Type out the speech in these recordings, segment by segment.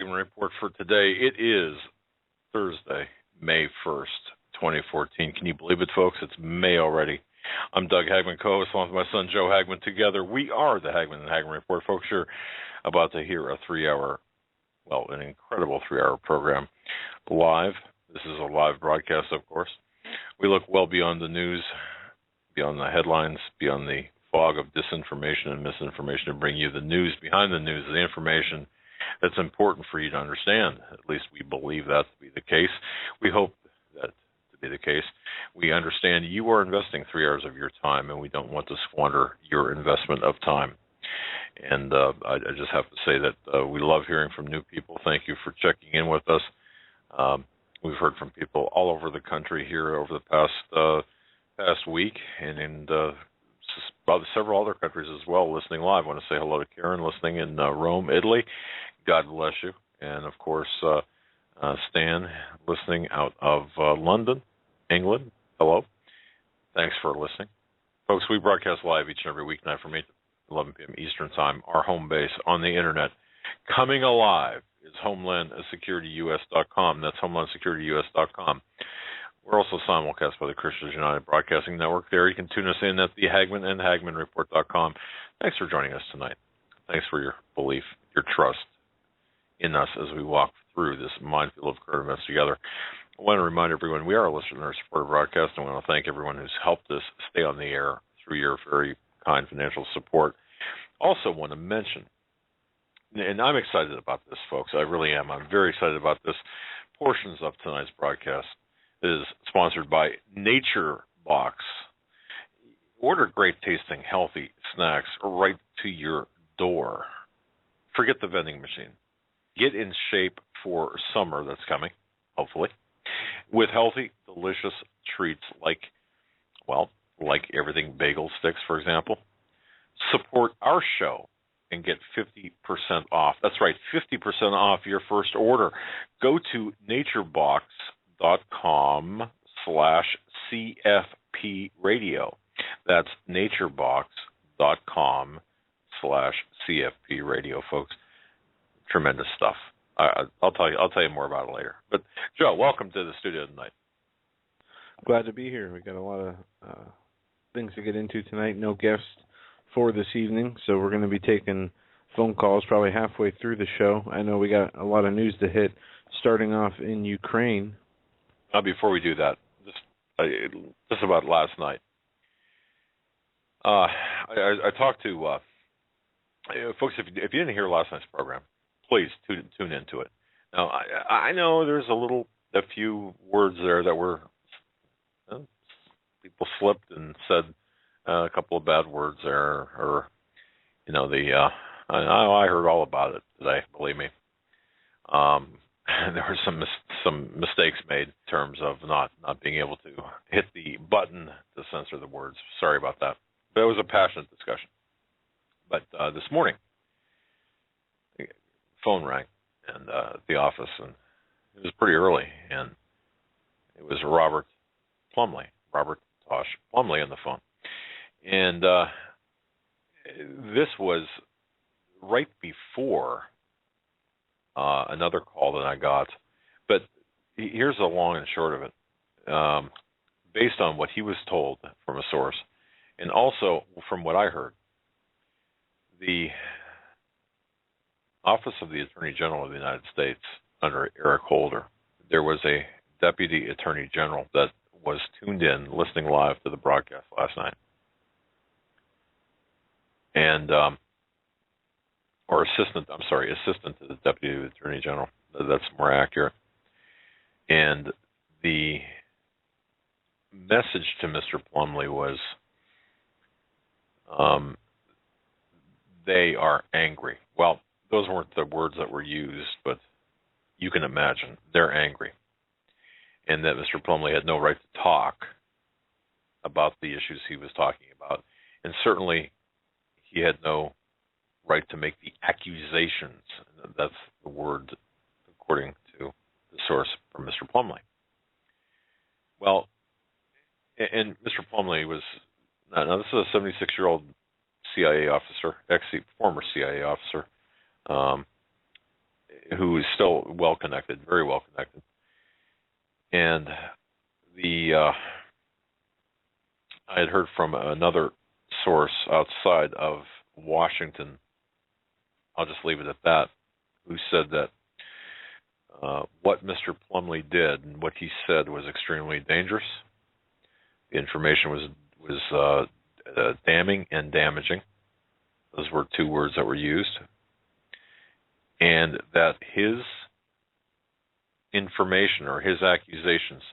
Hagmann Report for today. It is Thursday, May 1st, 2014. Can you believe it, folks? It's May already. I'm Doug Hagmann, co-host along with my son Joe Hagmann. Together, we are the Hagmann and Hagmann Report. Folks, you're about to hear a an incredible 3-hour program live. This is a live broadcast, of course. We look well beyond the news, beyond the headlines, beyond the fog of disinformation and misinformation to bring you the news behind the news, the information that's important for you to understand. At least we believe that to be the case. We hope that to be the case. We understand you are investing 3 hours of your time, and we don't want to squander your investment of time. And I just have to say that we love hearing from new people. Thank you for checking in with us. We've heard from people all over the country here over the past week, and in several other countries as well, listening live. I want to say hello to Karen, listening in Rome, Italy. God bless you. And, of course, Stan, listening out of London, England. Hello. Thanks for listening. Folks, we broadcast live each and every weeknight from 8 to 11 p.m. Eastern Time, our home base on the Internet. Coming alive is HomelandSecurityUS.com. That's HomelandSecurityUS.com. We're also simulcast by the Christians United Broadcasting Network. There you can tune us in at the Hagmann and HagmannReport.com. Thanks for joining us tonight. Thanks for your belief, your trust in us as we walk through this minefield of current events together. I want to remind everyone we are a listener-supported broadcast, and I want to thank everyone who's helped us stay on the air through your very kind financial support. Also want to mention, and I'm excited about this, folks. I really am. I'm very excited about this. Portions of tonight's broadcast is sponsored by Nature Box. Order great tasting, healthy snacks right to your door. Forget the vending machine. Get in shape for summer that's coming, hopefully, with healthy, delicious treats like everything bagel sticks, for example. Support our show and get 50% off. That's right, 50% off your first order. Go to naturebox.com/CFP radio. That's naturebox.com/CFP radio, folks. Tremendous stuff. I'll tell you more about it later. But Joe, welcome to the studio tonight. Glad to be here. We got a lot of things to get into tonight. No guests for this evening, so we're going to be taking phone calls probably halfway through the show. I know we got a lot of news to hit, starting off in Ukraine. Before we do that, just about last night, I talked to folks. If you didn't hear last night's program, please tune into it. Now, I know there's a few words there that were people slipped and said a couple of bad words there, or I heard all about it today. Believe me, there were some mistakes made in terms of not being able to hit the button to censor the words. Sorry about that, but it was a passionate discussion. But this morning, the phone rang and at the office, and it was pretty early, and it was Robert Tosh Plumley on the phone. And this was right before another call that I got. But here's the long and short of it. Based on what he was told from a source, and also from what I heard, the Office of the Attorney General of the United States, under Eric Holder, there was a Deputy Attorney General that was tuned in, listening live to the broadcast last night. And, assistant to the Deputy Attorney General. That's more accurate. And the message to Mr. Plumley was, they are angry. Well, those weren't the words that were used, but you can imagine they're angry. And that Mr. Plumley had no right to talk about the issues he was talking about. And certainly he had no right to make the accusations. That's the word according to the source from Mr. Plumley. Well, and Mr. Plumley was, now this is a 76-year-old CIA officer, former CIA officer, who is still well connected, very well connected, and I had heard from another source outside of Washington. I'll just leave it at that. Who said that what Mr. Plumlee did and what he said was extremely dangerous. The information was damning and damaging. Those were two words that were used. And that his information or his accusations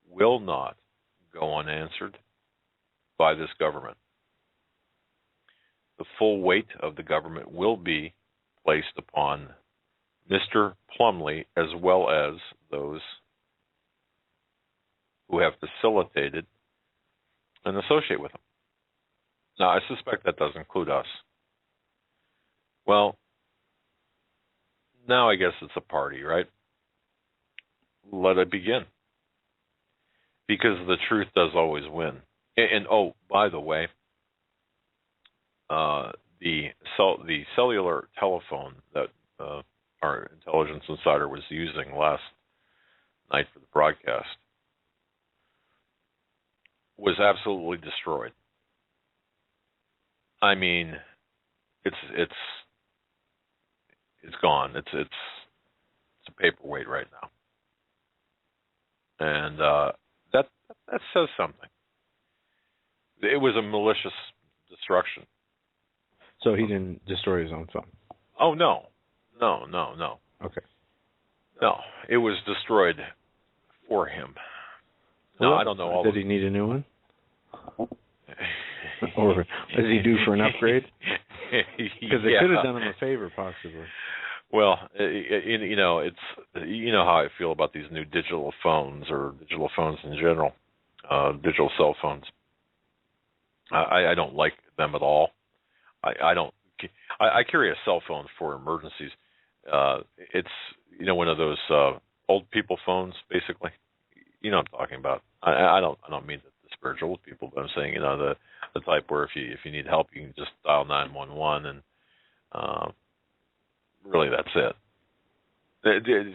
will not go unanswered by this government. The full weight of the government will be placed upon Mr. Plumlee as well as those who have facilitated and associate with him. Now, I suspect that does include us. Well, now I guess it's a party, right? Let it begin. Because the truth does always win. And oh, by the way, the cellular telephone that our intelligence insider was using last night for the broadcast was absolutely destroyed. I mean, it's gone. It's a paperweight right now, and that says something. It was a malicious destruction. So he didn't destroy his own phone? Oh, no. Okay. No, it was destroyed for him. No, I don't know. Did he need a new one? Or is he due for an upgrade? Because they could have done him a favor, possibly. Well, it's how I feel about these new digital phones or digital phones in general, digital cell phones. I don't like them at all. I carry a cell phone for emergencies. It's one of those old people phones, basically. You know what I'm talking about. I don't mean to disparage old people, but I'm saying the type where if you need help, you can just dial 911 and really that's it.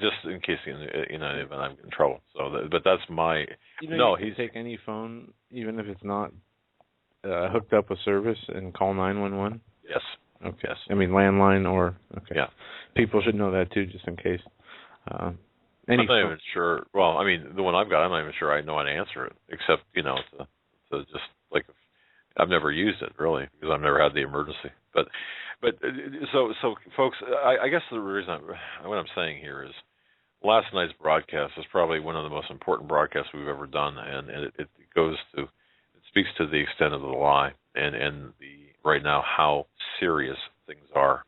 Just in case even I'm in trouble. So, but that's my. You can take any phone, even if it's not hooked up with service, and call 911. Yes. Okay. Yes. I mean landline or okay. Yeah. People should know that too, just in case. I'm not even sure. Well, I mean, the one I've got, I'm not even sure I know how to answer it, except to just like I've never used it really because I've never had the emergency. But so folks, I guess the reason what I'm saying here is last night's broadcast is probably one of the most important broadcasts we've ever done, and it speaks to the extent of the lie and the right now how serious things are.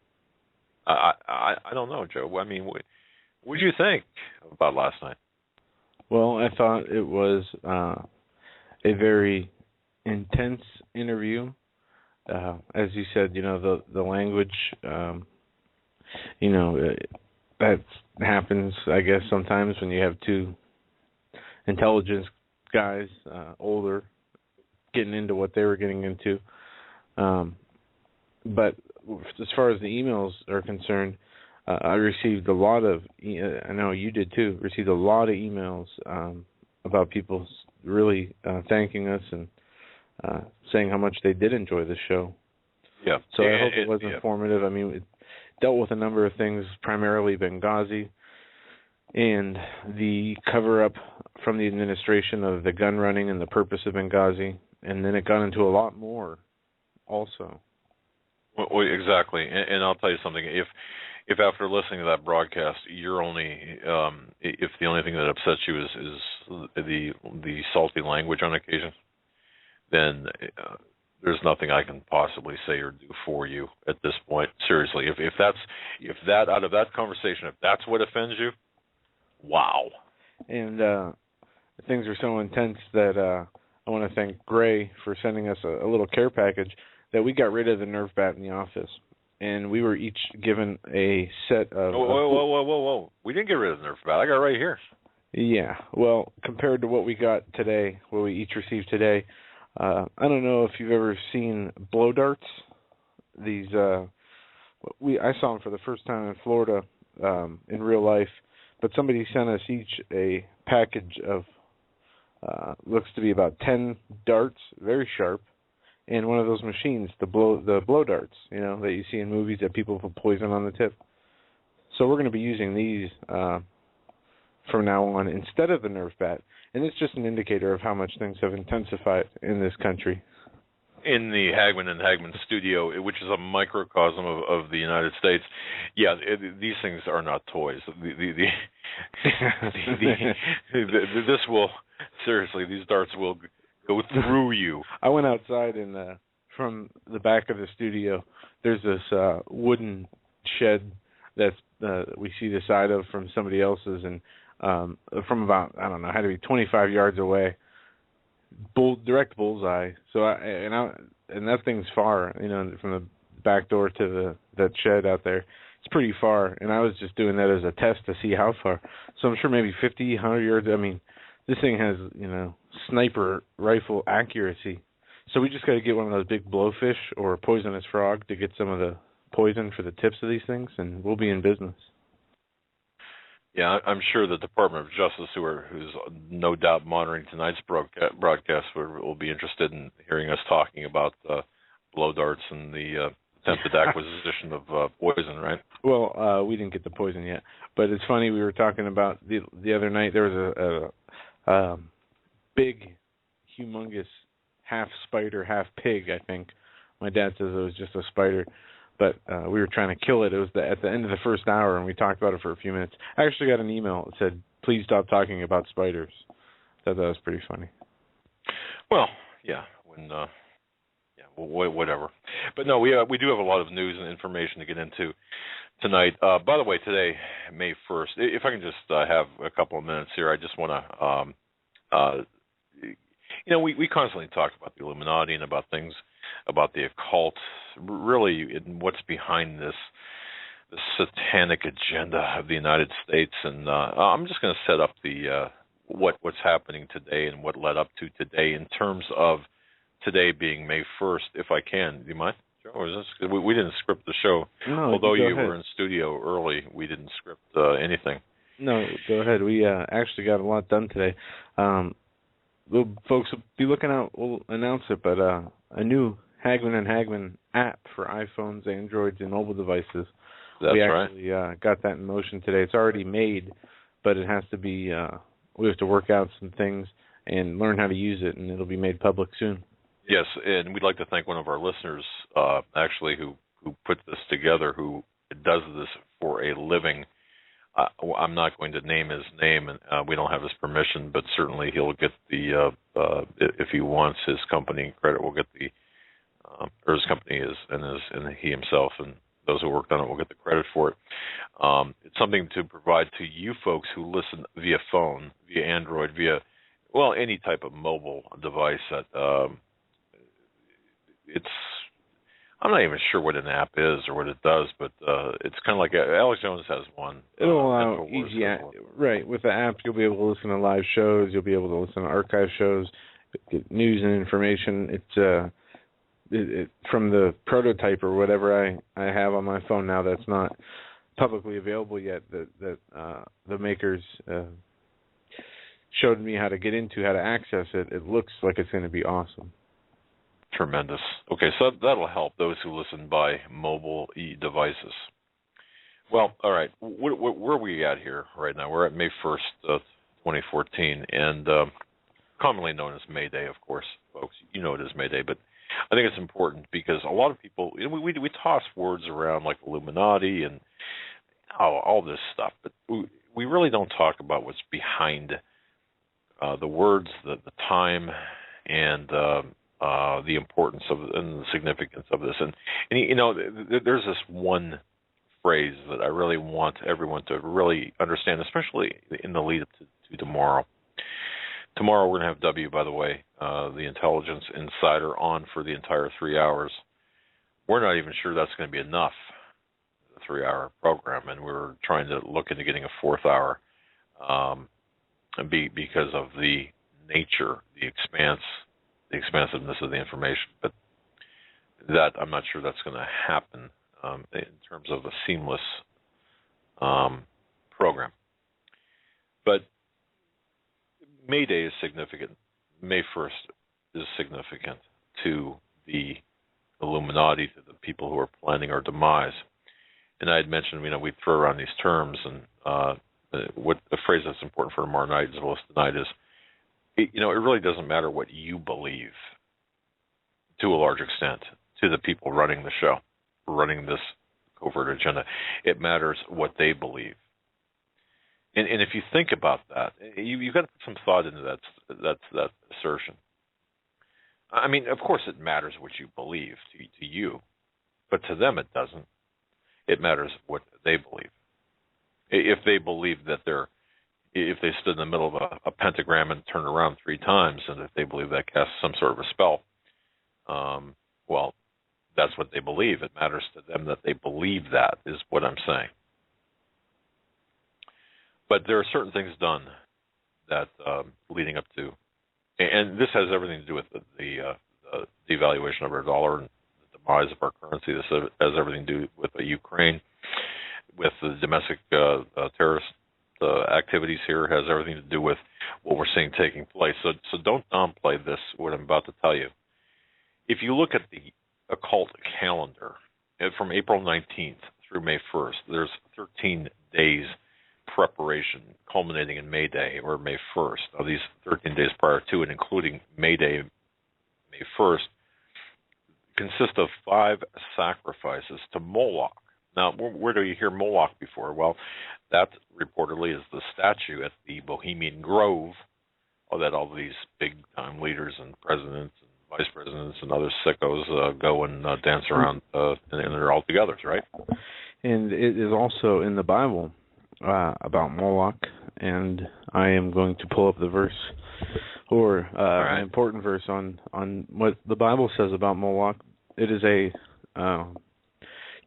I don't know, Joe. I mean, what did you think about last night? Well, I thought it was a very intense interview. As you said, the language, that happens, I guess, sometimes when you have two intelligence guys, older, getting into what they were getting into. But as far as the emails are concerned, I received a lot of, I know you did too, received a lot of emails about people really thanking us and saying how much they did enjoy the show. Yeah. So I hope it was informative. I mean, it dealt with a number of things, primarily Benghazi and the cover-up from the administration of the gun running and the purpose of Benghazi. And then it got into a lot more also. Well, exactly. And I'll tell you something. If after listening to that broadcast, you're only if the only thing that upsets you is the salty language on occasion, then there's nothing I can possibly say or do for you at this point. Seriously, if that out of that conversation, if that's what offends you, wow. And things are so intense that I want to thank Gray for sending us a little care package that we got rid of the Nerf bat in the office. And we were each given a set of... Whoa. We didn't get rid of the Nerf bat. I got it right here. Yeah. Well, compared to what we got today, what we each received today, I don't know if you've ever seen blow darts. These, I saw them for the first time in Florida in real life, but somebody sent us each a package of looks to be about 10 darts, very sharp, and one of those machines, the blow darts, that you see in movies that people put poison on the tip. So we're going to be using these from now on instead of the Nerf bat, and it's just an indicator of how much things have intensified in this country. In the Hagmann and Hagmann studio, which is a microcosm of the United States, these things are not toys. This will, seriously, these darts will go through you. I went outside and from the back of the studio, there's this wooden shed that's we see the side of from somebody else's, and from about, I don't know, had to be 25 yards away, direct bullseye. So and that thing's far, from the back door to that shed out there. It's pretty far, and I was just doing that as a test to see how far. So I'm sure maybe 50, 100 yards. I mean, this thing has, sniper rifle accuracy. So we just got to get one of those big blowfish or poisonous frog to get some of the poison for the tips of these things, and we'll be in business. Yeah, I'm sure the Department of Justice, who's no doubt monitoring tonight's broadcast, will be interested in hearing us talking about blow darts and the attempted acquisition of poison, right? Well, we didn't get the poison yet, but it's funny, we were talking about the other night, there was a big, humongous half spider, half pig, I think. My dad says it was just a spider. But we were trying to kill it. It was at the end of the first hour, and we talked about it for a few minutes. I actually got an email that said, "Please stop talking about spiders." Thought that was pretty funny. Well, yeah, whatever. But no, we do have a lot of news and information to get into tonight. By the way, today, May 1st, if I can just have a couple of minutes here, I just want to, we constantly talk about the Illuminati and about things, about the occult, really, and what's behind this satanic agenda of the United States. And I'm just going to set up the what's happening today and what led up to today in terms of today being May 1st, if I can. Do you mind, Joe? Or is this, we didn't script the show. No, although you ahead. were in studio early, we didn't script anything. No, go ahead. We actually got a lot done today. Folks will be looking out. We'll announce it, but a new Hagmann and Hagmann app for iPhones, Androids, and mobile devices. That's we right. actually got that in motion today. It's already made, but it has to be. We have to work out some things and learn how to use it, and it'll be made public soon. Yes, and we'd like to thank one of our listeners, actually, who put this together, who does this for a living. I'm not going to name his name, and we don't have his permission, but certainly he'll get the, if he wants his company credit, we'll get the, or his company is, and he himself and those who worked on it will get the credit for it. It's something to provide to you folks who listen via phone, via Android, via, any type of mobile device that, I'm not even sure what an app is or what it does, but it's kind of like Alex Jones has one. It'll allow easy, right? With the app, you'll be able to listen to live shows. You'll be able to listen to archive shows, get news and information. It's from the prototype or whatever I have on my phone now that's not publicly available yet. That the makers showed me how to get into, how to access it. It looks like it's going to be awesome. Tremendous. Okay, so that'll help those who listen by mobile devices. Well, all right. Where are we at here right now? We're at May 1st, 2014, and commonly known as May Day, of course, folks. You know it is May Day, but I think it's important because a lot of people, we toss words around like Illuminati and all this stuff, but we really don't talk about what's behind the words, the time, and the importance of and the significance of this. And there's this one phrase that I really want everyone to really understand, especially in the lead up to tomorrow. Tomorrow we're going to have W, by the way, the intelligence insider, on for the entire 3 hours. We're not even sure that's going to be enough, the 3-hour program, and we're trying to look into getting a 4th hour because of the nature, the expansiveness of the information. But that, I'm not sure that's going to happen in terms of a seamless program. But May Day is significant. May 1st is significant to the Illuminati, to the people who are planning our demise. And I had mentioned, we throw around these terms, and what the phrase that's important for tomorrow night as well as tonight is, it really doesn't matter what you believe to a large extent to the people running the show, running this covert agenda. It matters what they believe. And if you think about that, you've got to put some thought into that assertion. I mean, of course it matters what you believe to you, but to them it doesn't. It matters what they believe. If they believe that if they stood in the middle of a pentagram and turned around 3 times, and if they believe that casts some sort of a spell, well, that's what they believe. It matters to them that they believe that, is what I'm saying. But there are certain things done that leading up to, and this has everything to do with the devaluation of our dollar and the demise of our currency. This has everything to do with Ukraine, with the domestic terrorist activities here. It has everything to do with what we're seeing taking place. So don't downplay this, what I'm about to tell you. If you look at the occult calendar, from April 19th through May 1st, there's 13 days preparation culminating in May Day or May 1st. Now, these 13 days prior to and including May Day, May 1st, consist of 5 sacrifices to Moloch. Now, where do you hear Moloch before? Well, that reportedly is the statue at the Bohemian Grove that all these big-time leaders and presidents and vice presidents and other sickos go and dance around, and they're all together, right? And it is also in the Bible about Moloch, and I am going to pull up the verse, or an important verse on what the Bible says about Moloch. It is a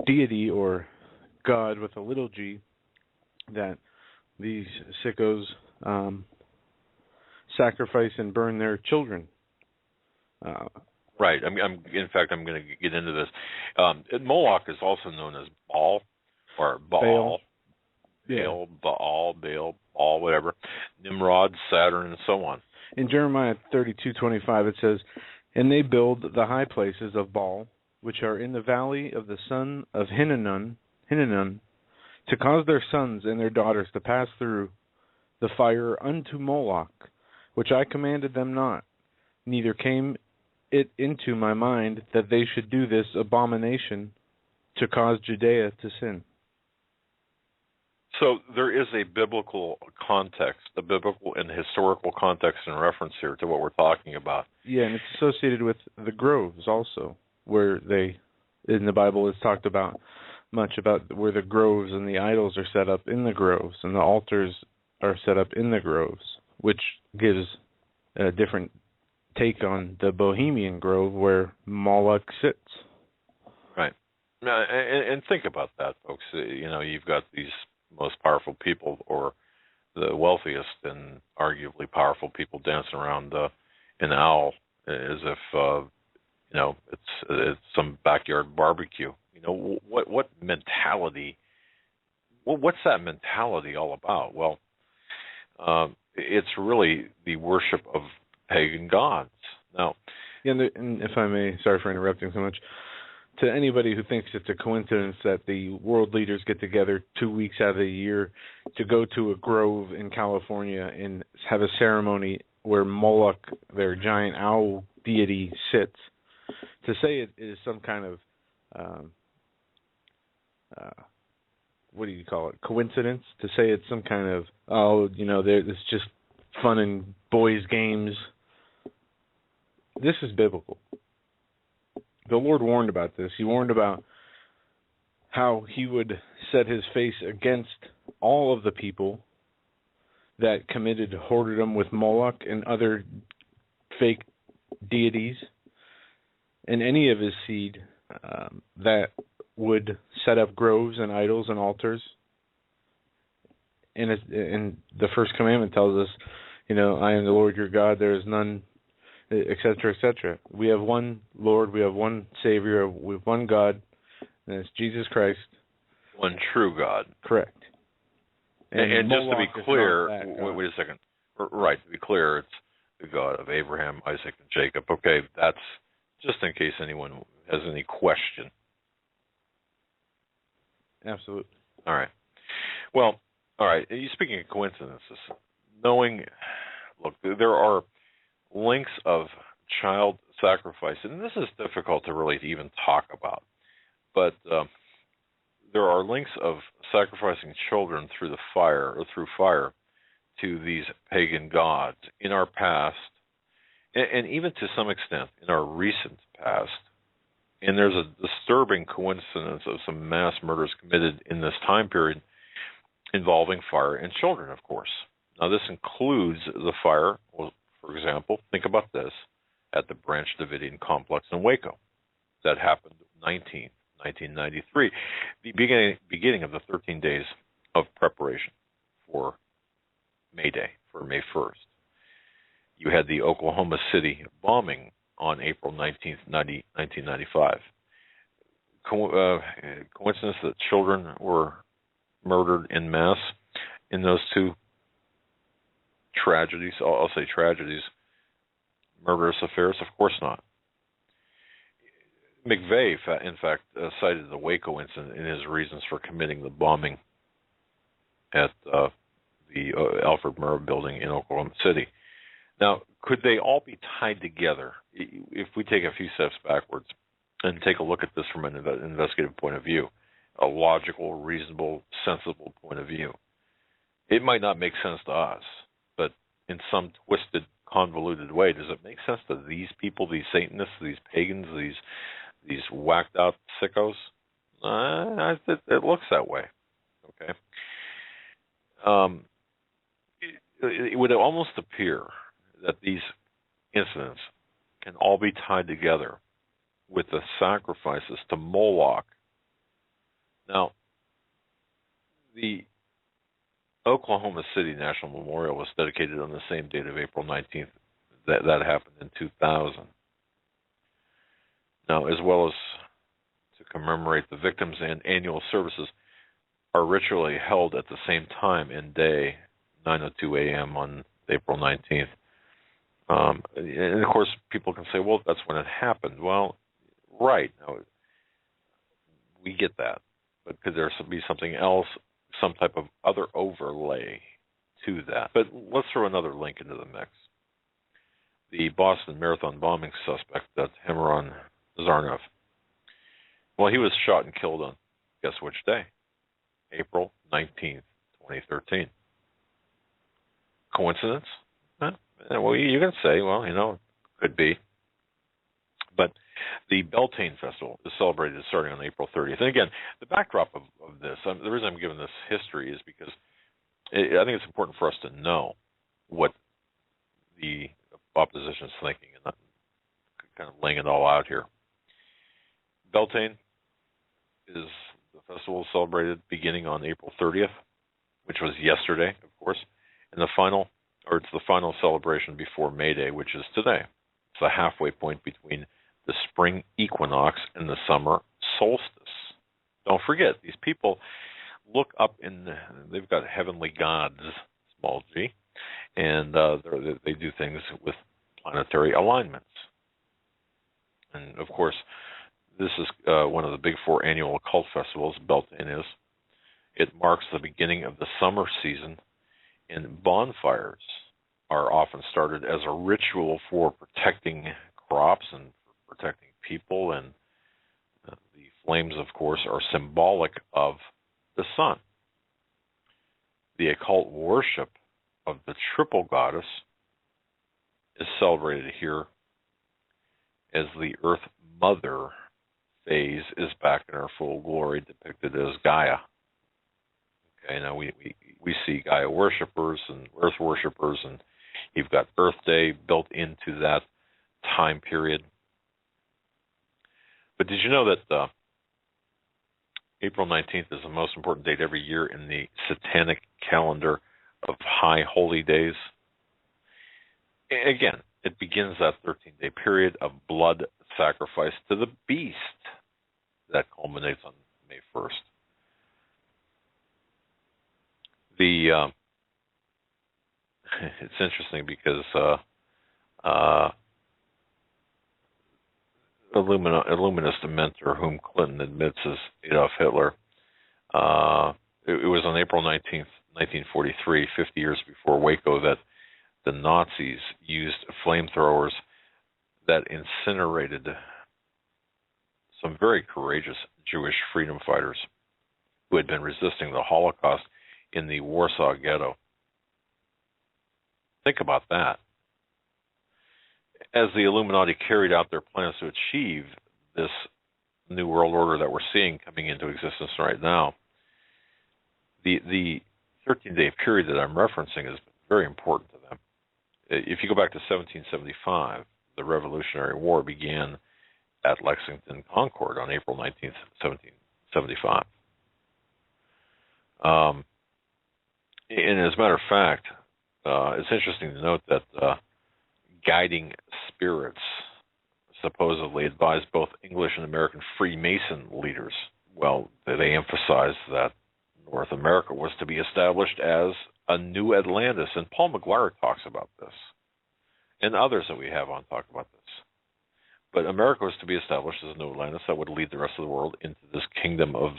deity or god with a little g that these sickos sacrifice and burn their children. Right. In fact, I'm going to get into this. Moloch is also known as Baal or Baal. Baal, Baal, whatever. Nimrod, Saturn, and so on. In Jeremiah 32:25, it says, "And they build the high places of Baal, which are in the valley of the son of Hinnon, to cause their sons and their daughters to pass through the fire unto Moloch, which I commanded them not. Neither came it into my mind that they should do this abomination to cause Judea to sin." So there is a biblical context, a biblical and historical context and reference here to what we're talking about. Yeah, and it's associated with the groves also, where in the Bible it's talked about much about where the groves and the idols are set up in the groves and the altars are set up in the groves, which gives a different take on the Bohemian Grove where Moloch sits. Right. And think about that, folks. You've got these most powerful people or the wealthiest and arguably powerful people dancing around an owl as if it's some backyard barbecue. What mentality? What's that mentality all about? Well, it's really the worship of pagan gods. Now, and if I may, sorry for interrupting so much. To anybody who thinks it's a coincidence that the world leaders get together 2 weeks out of the year to go to a grove in California and have a ceremony where Moloch, their giant owl deity, sits, to say it is some kind of what do you call it? Coincidence? To say it's some kind of it's just fun and boys' games. This is biblical. The Lord warned about this. He warned about how he would set his face against all of the people that committed whoredom with Moloch and other fake deities, and any of his seed that would set up groves and idols and altars. And the first commandment tells us, I am the Lord your God, there is none, etc., etc. We have one Lord, we have one Savior, we have one God, and it's Jesus Christ. One true God. Correct. And just to be Moloch clear, is wait a second. Right, to be clear, it's the God of Abraham, Isaac, and Jacob. Okay, that's just in case anyone has any question. Absolutely. All right. Well, all right. Speaking of coincidences, look, there are links of child sacrifice, and this is difficult to really even talk about, but there are links of sacrificing children through fire to these pagan gods in our past, and even to some extent in our recent past. And there's a disturbing coincidence of some mass murders committed in this time period involving fire and children, of course. Now, this includes the fire, well, for example, think about this, at the Branch Davidian complex in Waco. That happened 1993, the beginning of the 13 days of preparation for May Day, for May 1st. You had the Oklahoma City bombing on April 19th, 1995. Coincidence that children were murdered en masse in those two tragedies, I'll say tragedies, murderous affairs? Of course not. McVeigh, in fact, cited the Waco incident in his reasons for committing the bombing at the Alfred Murrah building in Oklahoma City. Now, could they all be tied together? If we take a few steps backwards and take a look at this from an investigative point of view, a logical, reasonable, sensible point of view, it might not make sense to us, but in some twisted, convoluted way, does it make sense to these people, these Satanists, these pagans, these whacked out sickos? It looks that way. Okay. It would almost appear that these incidents can all be tied together with the sacrifices to Moloch. Now, the Oklahoma City National Memorial was dedicated on the same date of April 19th. That happened in 2000. Now, as well as to commemorate the victims, and annual services are ritually held at the same time and day, 9:02 a.m. on April 19th. And of course, people can say, well, that's when it happened. Well, right. Now, we get that. But could there be something else, some type of other overlay to that? But let's throw another link into the mix. The Boston Marathon bombing suspect, that's Hagmann Zarnov. Well, he was shot and killed on, guess which day? April 19th, 2013. Coincidence? Well, you can say, well, could be. But the Beltane Festival is celebrated starting on April 30th. And again, the backdrop of this, the reason I'm giving this history is because I think it's important for us to know what the opposition is thinking and not kind of laying it all out here. Beltane is the festival celebrated beginning on April 30th, which was yesterday, of course, and it's the final celebration before May Day, which is today. It's the halfway point between the spring equinox and the summer solstice. Don't forget, these people look up they've got heavenly gods, small g, and they do things with planetary alignments. And of course, this is one of the big four annual occult festivals, Beltane is. It marks the beginning of the summer season, and bonfires are often started as a ritual for protecting crops and for protecting people, and the flames, of course, are symbolic of the sun. The occult worship of the triple goddess is celebrated here as the Earth Mother phase is back in her full glory, depicted as Gaia. Okay, now we see Gaia worshippers and Earth worshippers, and you've got Earth Day built into that time period. But did you know that April 19th is the most important date every year in the satanic calendar of high holy days? Again, it begins that 13-day period of blood sacrifice to the beast that culminates on May 1st. It's interesting because Illuminist mentor whom Clinton admits is Adolf Hitler. It was on April 19th, 1943, 50 years before Waco, that the Nazis used flamethrowers that incinerated some very courageous Jewish freedom fighters who had been resisting the Holocaust in the Warsaw Ghetto. Think about that. As the Illuminati carried out their plans to achieve this new world order that we're seeing coming into existence right now, the 13-day period that I'm referencing is very important to them. If you go back to 1775, the Revolutionary War began at Lexington Concord on April 19th, 1775. And as a matter of fact, it's interesting to note that guiding spirits supposedly advised both English and American Freemason leaders. Well, they emphasized that North America was to be established as a new Atlantis, and Paul McGuire talks about this, and others that we have on talk about this. But America was to be established as a new Atlantis that would lead the rest of the world into this kingdom of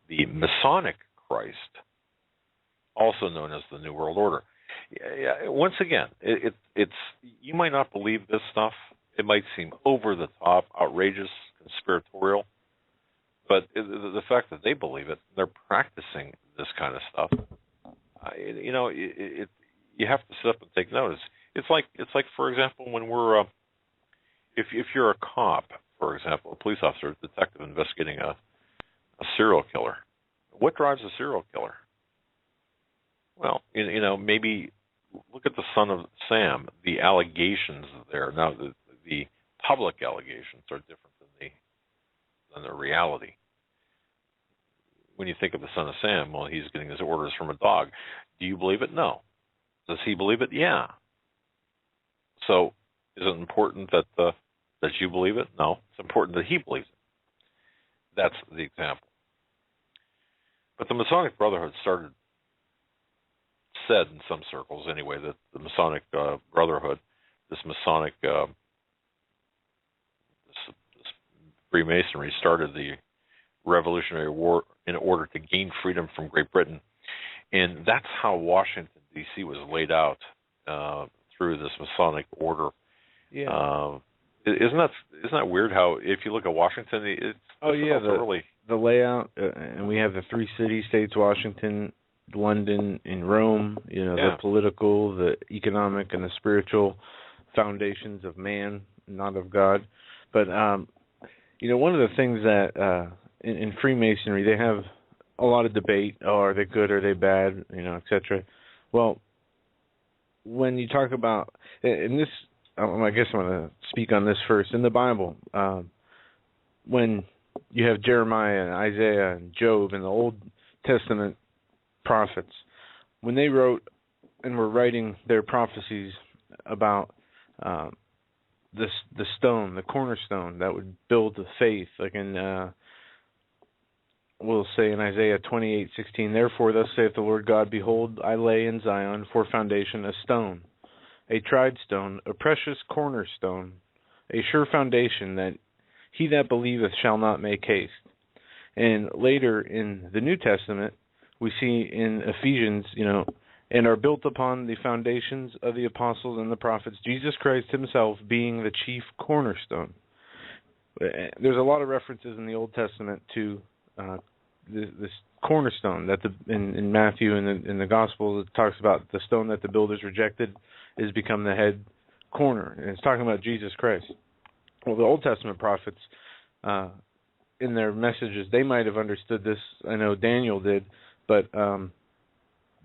the Masonic Christ, also known as the New World Order. Once again, it's you might not believe this stuff. It might seem over the top, outrageous, conspiratorial, but the fact that they believe it, they're practicing this kind of stuff. You have to sit up and take notice. It's like for example, when we're if you're a cop, for example, a police officer, a detective investigating a serial killer, what drives a serial killer? Well, maybe look at the son of Sam. The allegations there. Now, the public allegations are different than the reality. When you think of the son of Sam, well, he's getting his orders from a dog. Do you believe it? No. Does he believe it? Yeah. So, is it important that you believe it? No. It's important that he believes it. That's the example. But the Masonic Brotherhood said in some circles anyway, that the Masonic Brotherhood, this Masonic this Freemasonry, started the Revolutionary War in order to gain freedom from Great Britain, and that's how Washington D.C. was laid out through this Masonic order. Yeah. Isn't that weird? How if you look at Washington, the layout, and we have the three city-states: Washington, London, and Rome. The political, the economic, and the spiritual foundations of man, not of God. But one of the things that in Freemasonry, they have a lot of debate. Oh, are they good? Are they bad? Etc. Well, when you talk about, and this, I guess I'm going to speak on this first. In the Bible, when you have Jeremiah and Isaiah and Job and the Old Testament prophets, when they wrote and were writing their prophecies about the stone, the cornerstone that would build the faith, like in we'll say in Isaiah 28:16, therefore thus saith the Lord God, behold, I lay in Zion for foundation a stone, a tried stone, a precious cornerstone, a sure foundation, that he that believeth shall not make haste. And later in the New Testament, we see in Ephesians, and are built upon the foundations of the apostles and the prophets, Jesus Christ himself being the chief cornerstone. There's a lot of references in the Old Testament to this cornerstone that in Matthew and in the Gospel, it talks about the stone that the builders rejected is become the head corner, and it's talking about Jesus Christ. Well, the Old Testament prophets, in their messages, they might have understood this. I know Daniel did, but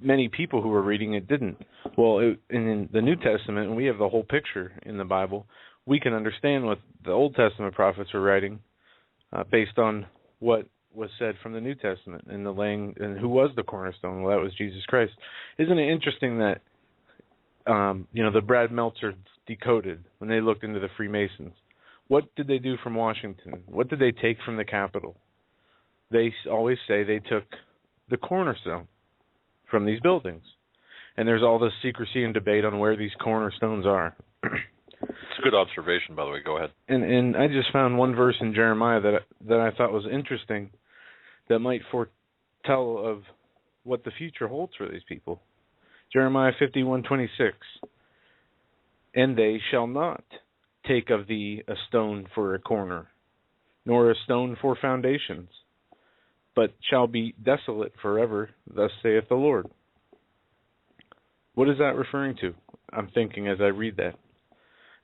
many people who were reading it didn't. Well, in the New Testament, and we have the whole picture in the Bible, we can understand what the Old Testament prophets were writing based on what was said from the New Testament and and who was the cornerstone. Well, that was Jesus Christ. Isn't it interesting that the Brad Meltzer decoded when they looked into the Freemasons? What did they do from Washington? What did they take from the Capitol? They always say they took the cornerstone. from these buildings. And there's all this secrecy and debate on where these cornerstones are. It's a good observation, by the way. Go ahead. And I just found one verse in Jeremiah that I thought was interesting that might foretell of what the future holds for these people. Jeremiah 51:26. And they shall not take of thee a stone for a corner, nor a stone for foundations, but shall be desolate forever, thus saith the Lord. What is that referring to? I'm thinking as I read that.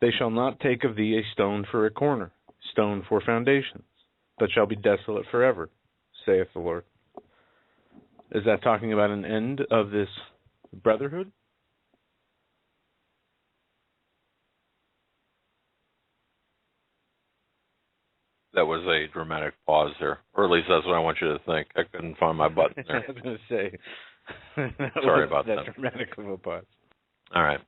They shall not take of thee a stone for a corner, stone for foundations, but shall be desolate forever, saith the Lord. Is that talking about an end of this brotherhood? That was a dramatic pause there, or at least that's what I want you to think. I couldn't find my button there. I was going to say. Sorry about that. That dramatic of a pause. All right.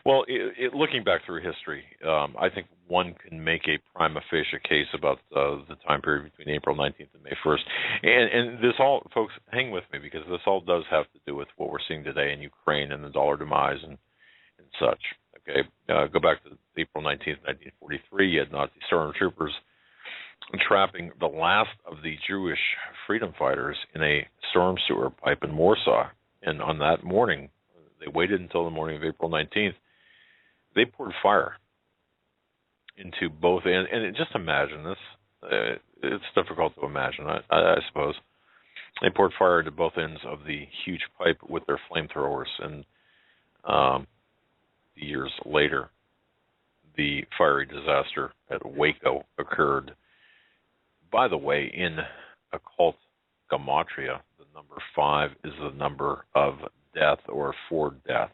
Well, looking back through history, I think one can make a prima facie case about the time period between April 19th and May 1st. And this all, folks, hang with me, because this all does have to do with what we're seeing today in Ukraine and the dollar demise and such. Okay, go back to April 19th, 1943. You had Nazi stormtroopers trapping the last of the Jewish freedom fighters in a storm sewer pipe in Warsaw. And on that morning, they waited until the morning of April 19th. They poured fire into both ends. And just imagine this. It's difficult to imagine, I suppose. They poured fire into both ends of the huge pipe with their flamethrowers. And years later, the fiery disaster at Waco occurred. By the way, in occult gematria, the number 5 is the number of death or for death.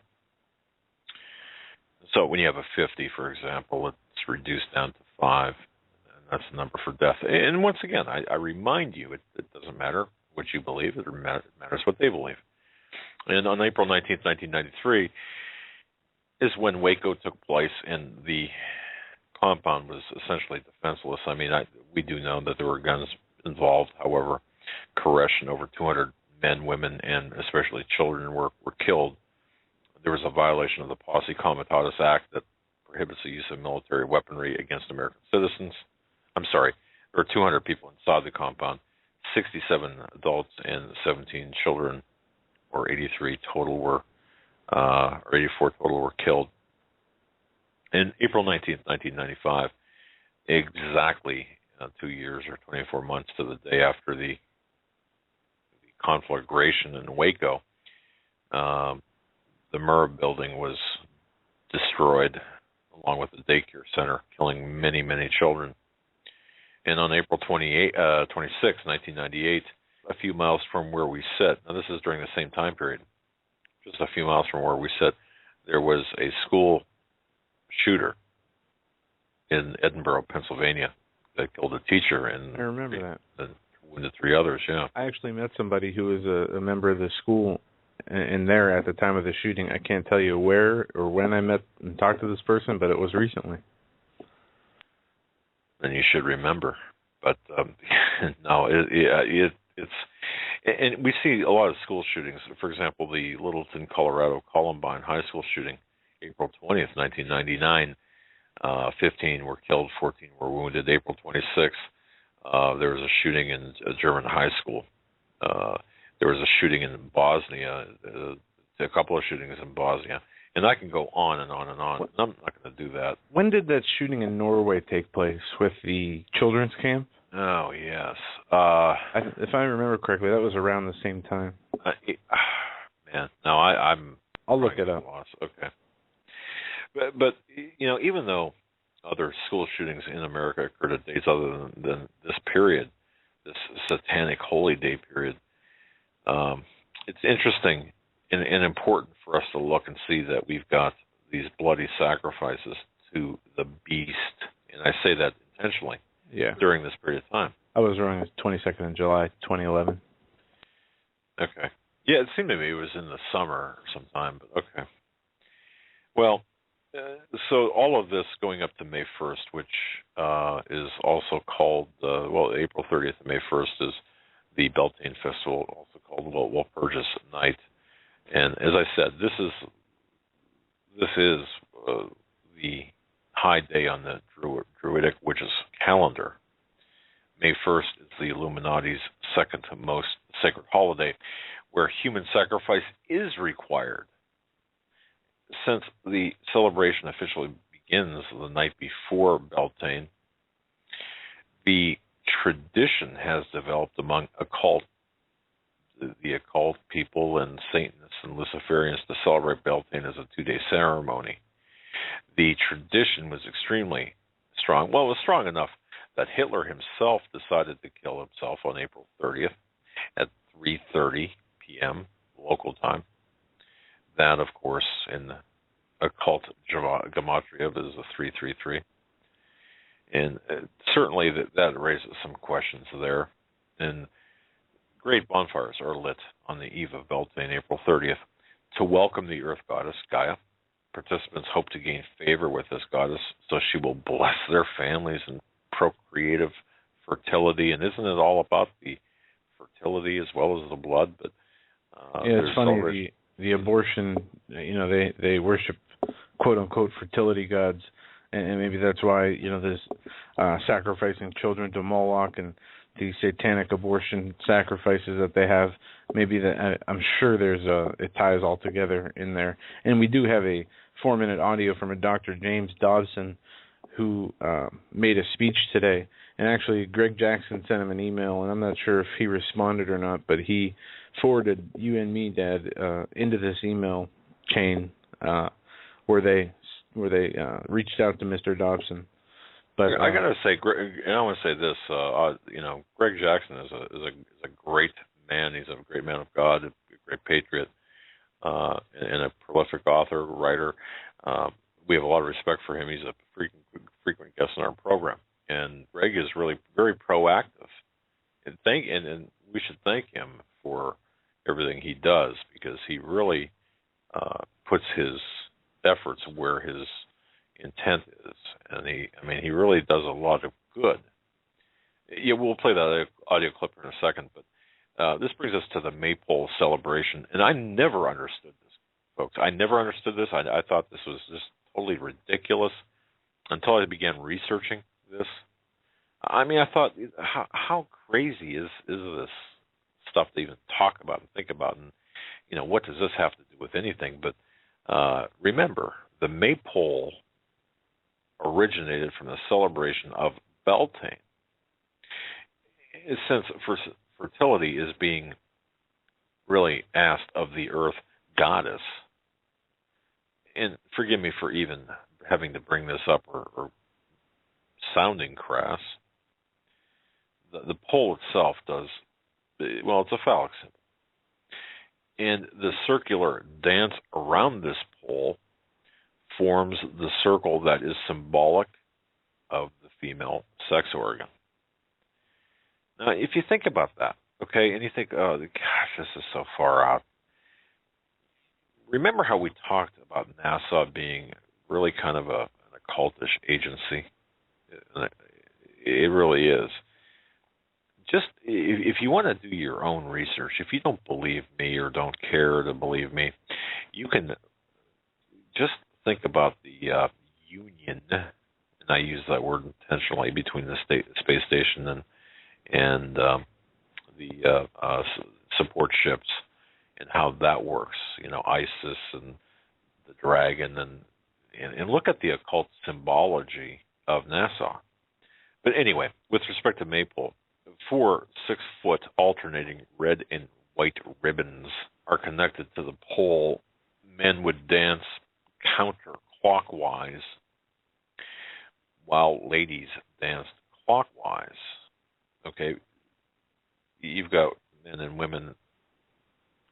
So when you have a 50, for example, it's reduced down to 5, and that's the number for death. And once again, I remind you, it doesn't matter what you believe, it matters what they believe. And on April 19th, 1993, is when Waco took place, and the compound was essentially defenseless. I mean, we do know that there were guns involved. However, Koresh and over 200 men, women, and especially children were killed. There was a violation of the Posse Comitatus Act that prohibits the use of military weaponry against American citizens. I'm sorry, there were 200 people inside the compound, 67 adults and 17 children, or 83 total were, or 84 total were killed. In April 19th, 1995, exactly 2 years or 24 months to the day after the conflagration in Waco, the Murrah building was destroyed, along with the daycare center, killing many, many children. And on April 26, 1998, a few miles from where we sit, now this is during the same time period, just a few miles from where we sit, there was a school shooter in Edinburgh, Pennsylvania, that killed a teacher and I remember that. And wounded 3 others. Yeah, I actually met somebody who was a member of the school in there at the time of the shooting. I can't tell you where or when I met and talked to this person, but it was recently. And you should remember. But no, it's and we see a lot of school shootings. For example, the Littleton, Colorado Columbine High School shooting, April 20th, 1999. 15 were killed, 14 were wounded. April 26th, there was a shooting in a German high school. There was a shooting in Bosnia, a couple of shootings in Bosnia. And I can go on and on and on. And I'm not going to do that. When did that shooting in Norway take place with the children's camp? Oh, yes. If I remember correctly, that was around the same time. Man, no, I'll look it up. Lost. Okay. But you know, even though other school shootings in America occurred at dates other than this period, this satanic holy day period, it's interesting and important for us to look and see that we've got these bloody sacrifices to the beast, and I say that intentionally. Yeah. During this period of time. I was wrong. It's 22nd of July, 2011. Okay. Yeah, it seemed to me it was in the summer sometime, but okay. Well, so all of this going up to May 1st, which is also called, April 30th and May 1st is the Beltane Festival, also called Walpurgis Night. And as I said, this is the high day on the Druidic witches' calendar. May 1st is the Illuminati's second most sacred holiday, where human sacrifice is required. Since the celebration officially begins the night before Beltane, the tradition has developed among the occult people and Satanists and Luciferians to celebrate Beltane as a 2-day ceremony. The tradition was extremely strong. Well, it was strong enough that Hitler himself decided to kill himself on April 30th at 3:30 p.m. local time. That, of course, in the occult gematria is a 333. And certainly that raises some questions there. And great bonfires are lit on the eve of Beltane, April 30th, to welcome the earth goddess, Gaia. Participants hope to gain favor with this goddess, so she will bless their families and procreative fertility. And isn't it all about the fertility as well as the blood? But yeah, it's funny, the abortion, they worship quote-unquote fertility gods, and maybe that's why, there's sacrificing children to Moloch and the satanic abortion sacrifices that they have. Maybe that, I'm sure it ties all together in there. And we do have a 4-minute audio from a Dr. James Dobson who made a speech today. And actually, Greg Jackson sent him an email, and I'm not sure if he responded or not, but he forwarded you and me, Dad, into this email chain where they reached out to Mr. Dobson. But I gotta say, and I want to say this. Greg Jackson is a great man. He's a great man of God, a great patriot, and a prolific author, writer. We have a lot of respect for him. He's a frequent guest on our program, and Greg is really very proactive. And we should thank him for everything he does, because he really puts his efforts where his intent is, and he really does a lot of good. Yeah, we'll play that audio clip in a second, but this brings us to the Maypole celebration, and I never understood this, folks. I never understood this. I thought this was just totally ridiculous until I began researching this. I thought, how crazy is this stuff to even talk about and think about, and what does this have to do with anything? But remember, the Maypole originated from the celebration of Beltane. Since fertility is being really asked of the earth goddess, and forgive me for even having to bring this up or sounding crass, the pole itself it's a phallic symbol. And the circular dance around this pole forms the circle that is symbolic of the female sex organ. Now, if you think about that, okay, and you think, oh, gosh, this is so far out. Remember how we talked about NASA being really kind of an occultish agency? It really is. Just if you want to do your own research, if you don't believe me or don't care to believe me, you can just think about the union, and I use that word intentionally, between the space station and the support ships, and how that works. ISIS and the dragon, and look at the occult symbology of NASA. But anyway, with respect to Maypole, 4 6-foot alternating red and white ribbons are connected to the pole. Men would dance counterclockwise, while ladies danced clockwise. Okay, you've got men and women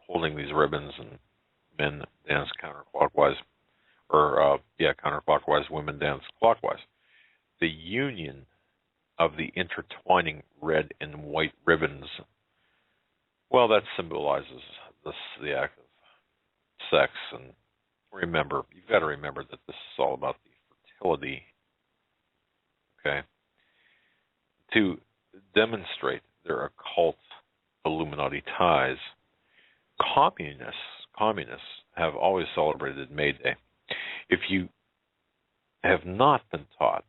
holding these ribbons, and men dance counterclockwise, counterclockwise. Women dance clockwise. The union of the intertwining red and white ribbons, well, that symbolizes the act of sex. And remember, you've got to remember that this is all about the fertility. Okay, to demonstrate their occult Illuminati ties, communists communists have always celebrated May Day. If you have not been taught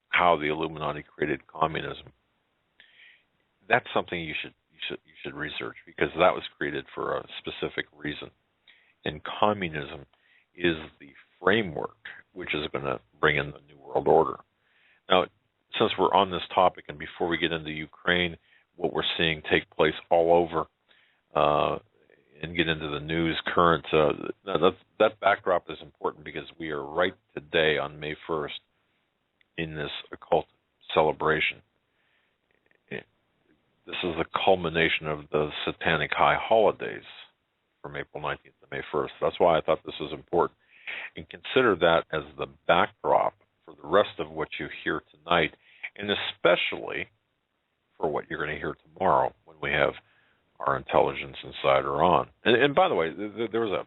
how the Illuminati created communism, that's something you should research, because that was created for a specific reason. And communism is the framework which is going to bring in the New World Order. Now, since we're on this topic, and before we get into Ukraine, what we're seeing take place all over, and get into the news current, that backdrop is important, because we are right today on May 1st in this occult celebration. This is the culmination of the satanic high holidays from April 19th to May 1st. That's why I thought this was important. And consider that as the backdrop for the rest of what you hear tonight, and especially for what you're going to hear tomorrow when we have our intelligence insider on. And by the way, there was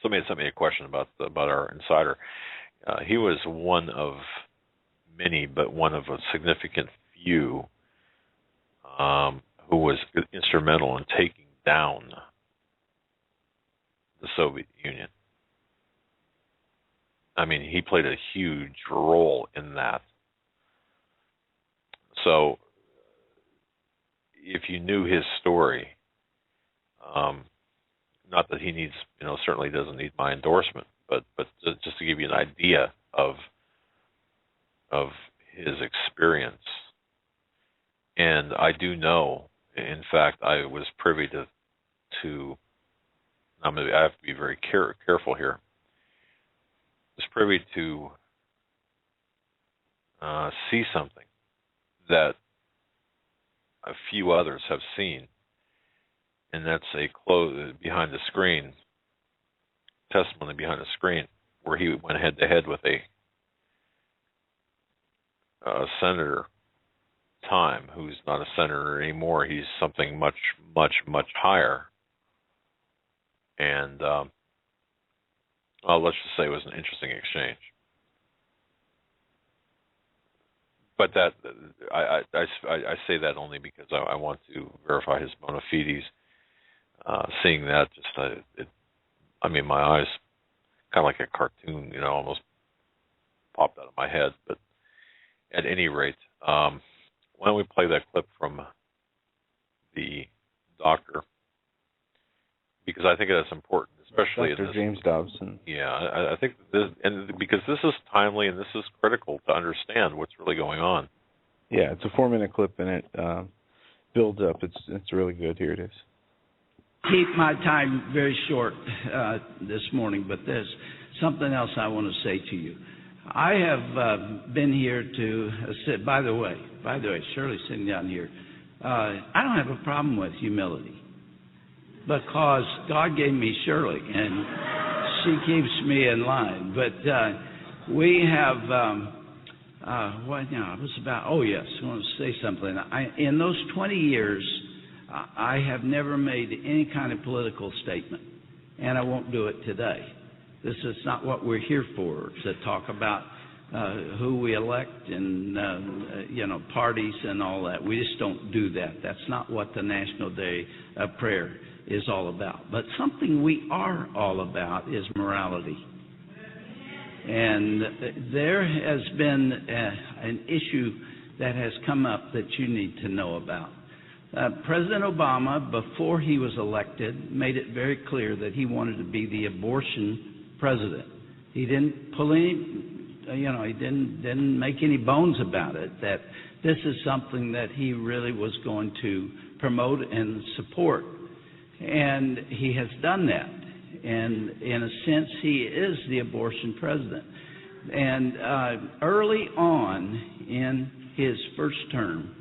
somebody sent me a question about our insider. He was one of many, but one of a significant few who was instrumental in taking down the Soviet Union. I mean, he played a huge role in that. So, if you knew his story, not that he needs, certainly doesn't need my endorsement, but just to give you an idea of his experience. And I do know, in fact, I was privy to I have to be very careful here. I was privy to see something that a few others have seen, and that's a behind the screen testimony behind the screen, where he went head to head with a senator time, who's not a senator anymore. He's something much, much, much higher. And let's just say it was an interesting exchange. But that I say that only because I want to verify his bona fides. Seeing that, my eyes, kind of like a cartoon, almost popped out of my head. But at any rate, why don't we play that clip from the doctor? Because I think that's important, especially Dr. James Dobson. Yeah, I think this, and because this is timely and this is critical to understand what's really going on. Yeah, it's a 4-minute clip, and it builds up. It's really good. Here it is. Keep my time very short this morning, but there's something else I want to say to you. I have been here to sit. By the way, Shirley's sitting down here. I don't have a problem with humility, because God gave me Shirley, and she keeps me in line. But we have, I want to say something. In those 20 years, I have never made any kind of political statement, and I won't do it today. This is not what we're here for, to talk about who we elect and, parties and all that. We just don't do that. That's not what the National Day of Prayer is all about. But something we are all about is morality. And there has been an issue that has come up that you need to know about. President Obama, before he was elected, made it very clear that he wanted to be the abortion president. He didn't pull any, he didn't make any bones about it, that this is something that he really was going to promote and support. And he has done that. And in a sense, he is the abortion president. And early on in his first term,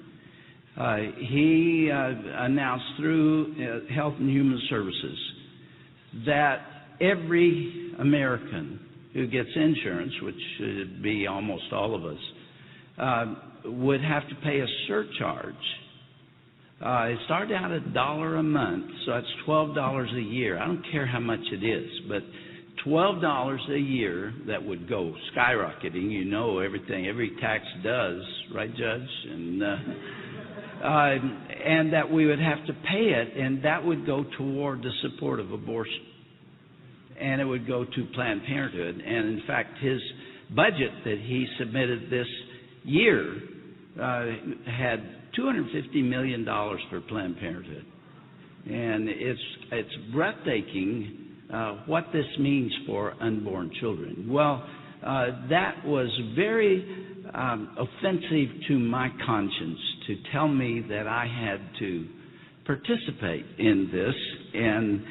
he announced through Health and Human Services that every American who gets insurance, which should be almost all of us, would have to pay a surcharge. It started out at $1 a month, so that's $12 a year. I don't care how much it is, but $12 a year that would go skyrocketing. Everything, every tax does, right, Judge? And and that we would have to pay it, and that would go toward the support of abortion. And it would go to Planned Parenthood. And in fact, his budget that he submitted this year had $250 million for Planned Parenthood. And it's breathtaking what this means for unborn children. Well, that was very offensive to my conscience to tell me that I had to participate in this and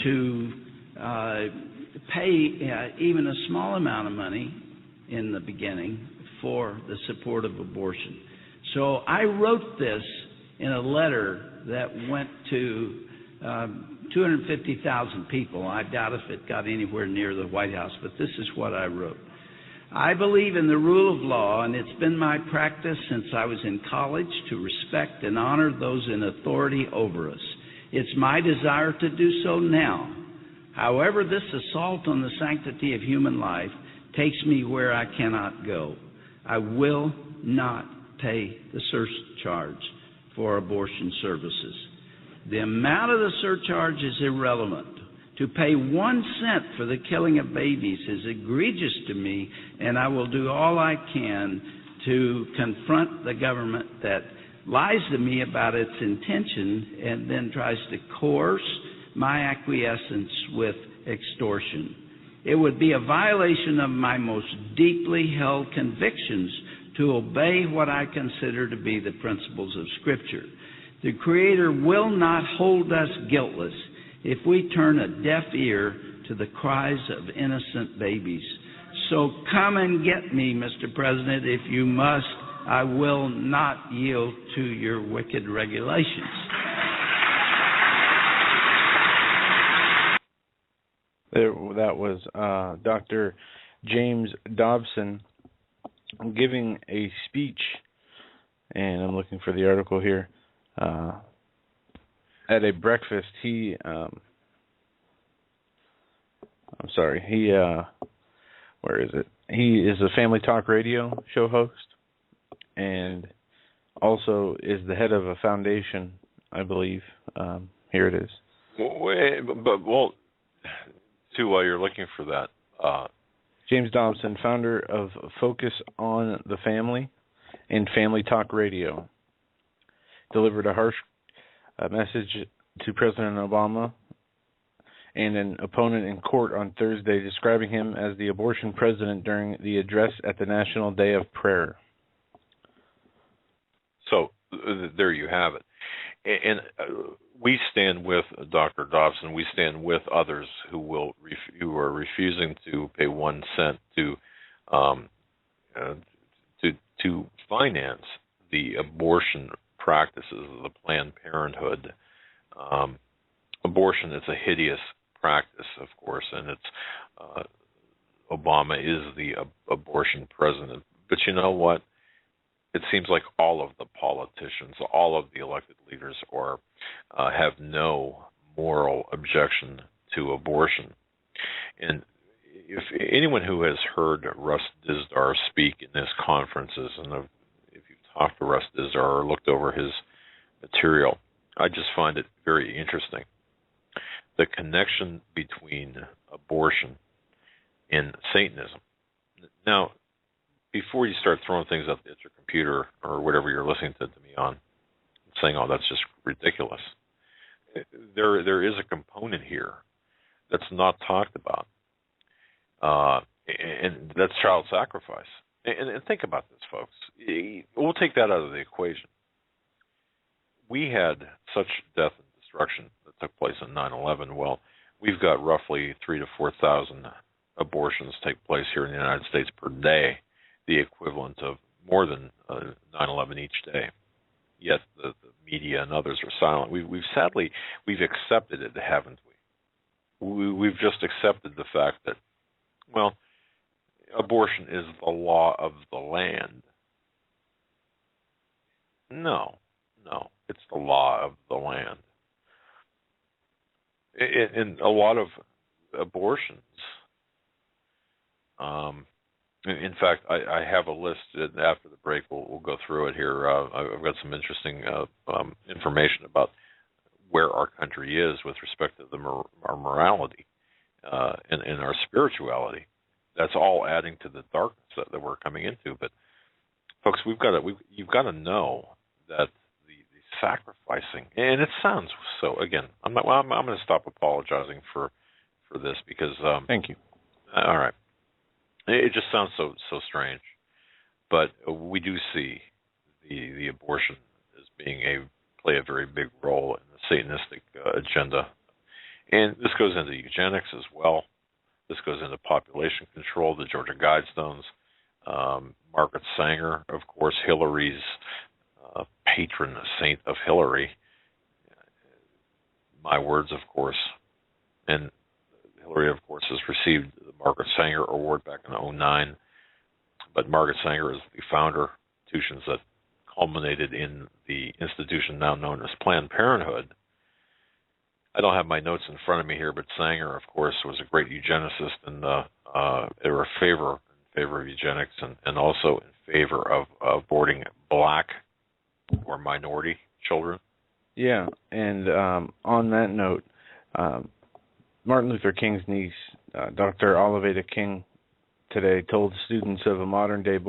to pay even a small amount of money in the beginning for the support of abortion. So I wrote this in a letter that went to 250,000 people. I doubt if it got anywhere near the White House, but this is what I wrote. I believe in the rule of law, and it's been my practice since I was in college to respect and honor those in authority over us. It's my desire to do so now. However, this assault on the sanctity of human life takes me where I cannot go. I will not pay the surcharge for abortion services. The amount of the surcharge is irrelevant. To pay 1 cent for the killing of babies is egregious to me, and I will do all I can to confront the government that lies to me about its intention and then tries to coerce my acquiescence with extortion. It would be a violation of my most deeply held convictions to obey what I consider to be the principles of Scripture. The Creator will not hold us guiltless if we turn a deaf ear to the cries of innocent babies. So come and get me, Mr. President, if you must. I will not yield to your wicked regulations. That was Dr. James Dobson giving a speech, and I'm looking for the article here, at a breakfast. Where is it? He is a Family Talk Radio show host, and also is the head of a foundation, I believe. Here it is. Well, too, while you're looking for that, James Dobson, founder of Focus on the Family and Family Talk Radio, delivered a harsh message to President Obama and an opponent in court on Thursday, describing him as the abortion president during the address at the National Day of Prayer. So there you have it. And we stand with Dr. Dobson. We stand with others who are refusing to pay 1 cent to finance the abortion practices of the Planned Parenthood. Abortion is a hideous practice, of course, and it's Obama is the abortion president. But you know what? It seems like all of the politicians, all of the elected leaders have no moral objection to abortion. And if anyone who has heard Russ Dizdar speak in his conferences, and if you've talked to Russ Dizdar or looked over his material, I just find it very interesting. The connection between abortion and Satanism. Now, before you start throwing things at your computer or whatever you're listening to me on, saying, "Oh, that's just ridiculous," there is a component here that's not talked about, and that's child sacrifice. And think about this, folks. We'll take that out of the equation. We had such death and destruction that took place in 9/11. Well, we've got roughly 3,000 to 4,000 abortions take place here in the United States per day, the equivalent of more than 9/11 each day. Yet the media and others are silent. We've accepted it, haven't we? We've just accepted the fact that, well, abortion is the law of the land. No, it's the law of the land. In a lot of abortions, In fact, I have a list. After the break, we'll go through it here. I've got some interesting information about where our country is with respect to our morality and our spirituality. That's all adding to the darkness that we're coming into. But folks, you've got to know that the sacrificing, and it sounds so. Again, I'm going to stop apologizing for this because. Thank you. All right. It just sounds so strange, but we do see the abortion as being play a very big role in the Satanistic agenda, and this goes into eugenics as well. This goes into population control, the Georgia Guidestones, Margaret Sanger, of course, Hillary's patron saint of Hillary. My words, of course, and Hillary, of course, has received the Margaret Sanger Award back in 2009. But Margaret Sanger is the founder of institutions that culminated in the institution now known as Planned Parenthood. I don't have my notes in front of me here, but Sanger, of course, was a great eugenicist, and they were in favor of eugenics and also in favor of aborting black or minority children. Yeah, and on that note, Martin Luther King's niece, Dr. Oliveda King, today told students of a modern-day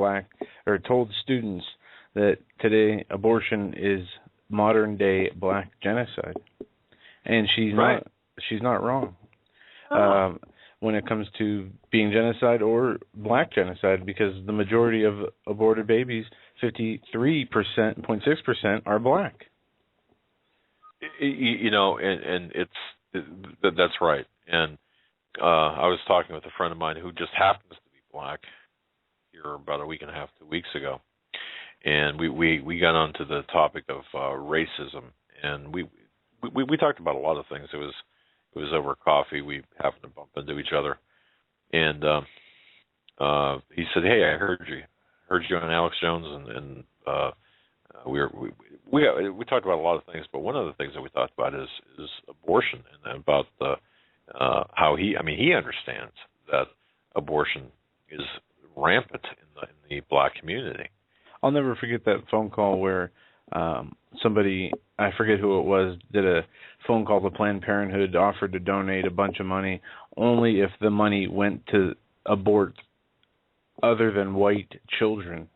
told students that today abortion is modern-day black genocide, and she's not wrong when it comes to being genocide or black genocide, because the majority of aborted babies, 53.6%, are black. You know, and that's right. And I was talking with a friend of mine who just happens to be black here about a week and a half, 2 weeks ago, and we got onto the topic of racism, and we talked about a lot of things. It was over coffee. We happened to bump into each other, and he said, "Hey, I heard you on Alex Jones," and we talked about a lot of things, but one of the things that we talked about is abortion, and about how he understands that abortion is rampant in the black community. I'll never forget that phone call where somebody, I forget who it was, did a phone call to Planned Parenthood, offered to donate a bunch of money only if the money went to abort other than white children.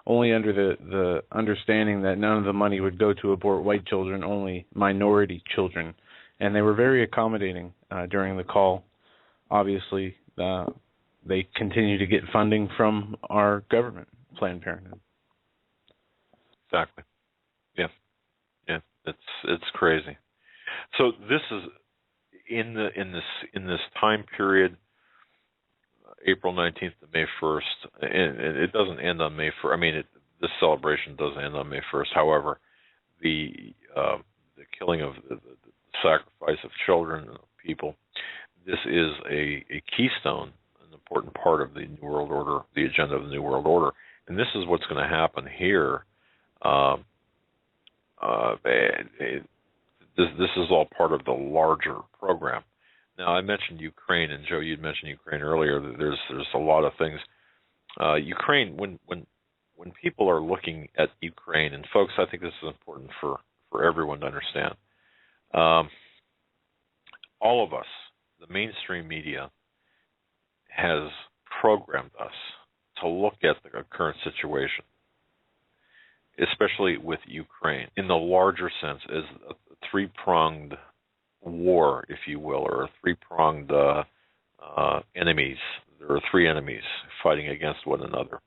Only under the understanding that none of the money would go to abort white children, only minority children. And they were very accommodating during the call. Obviously, they continue to get funding from our government, Planned Parenthood. Exactly. Yeah. It's crazy. So this is in this time period, April 19th to May 1st, and it doesn't end on May 1st. I mean, this celebration doesn't end on May 1st. However, the killing of the sacrifice of children and people, this is a keystone, an important part of the New World Order, the agenda of the New World Order. And this is what's going to happen here. This is all part of the larger program. Now, I mentioned Ukraine, and Joe, you'd mentioned Ukraine earlier. There's a lot of things. Ukraine, when people are looking at Ukraine, and folks, I think this is important for everyone to understand. All of us, the mainstream media, has programmed us to look at the current situation, especially with Ukraine, in the larger sense, as a three-pronged war, if you will, or three-pronged enemies. There are three enemies fighting against one another: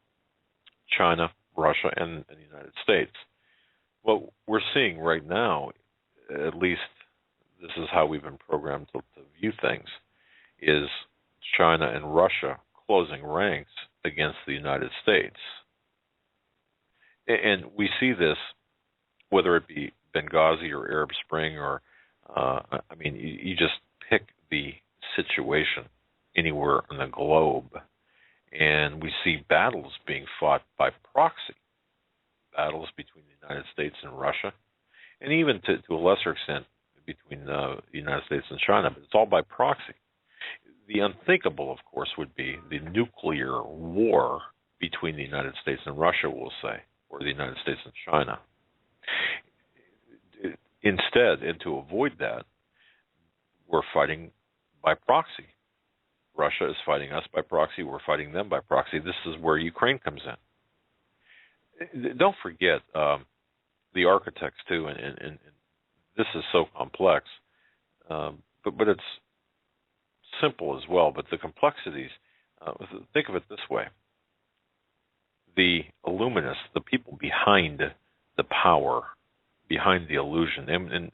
China, Russia, and the United States. What we're seeing right now, at least this is how we've been programmed to view things, is China and Russia closing ranks against the United States. And we see this, whether it be Benghazi or Arab Spring or you just pick the situation anywhere on the globe, and we see battles being fought by proxy, battles between the United States and Russia, and even to a lesser extent between the United States and China, but it's all by proxy. The unthinkable, of course, would be the nuclear war between the United States and Russia, we'll say, or the United States and China. Instead, and to avoid that, we're fighting by proxy. Russia is fighting us by proxy. We're fighting them by proxy. This is where Ukraine comes in. Don't forget the architects, too, and this is so complex, but it's simple as well. But the complexities, think of it this way. The illuminists, the people behind the power, behind the illusion, and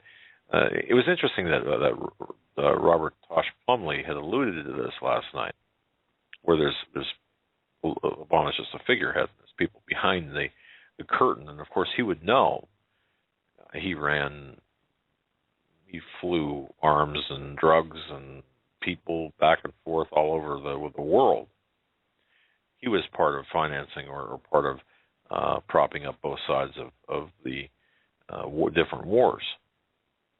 it was interesting that Robert Tosh Plumley had alluded to this last night, where there's Obama's just a figurehead. There's people behind the curtain, and of course he would know. He flew arms and drugs and people back and forth all over the world. He was part of financing or part of propping up both sides of the different wars.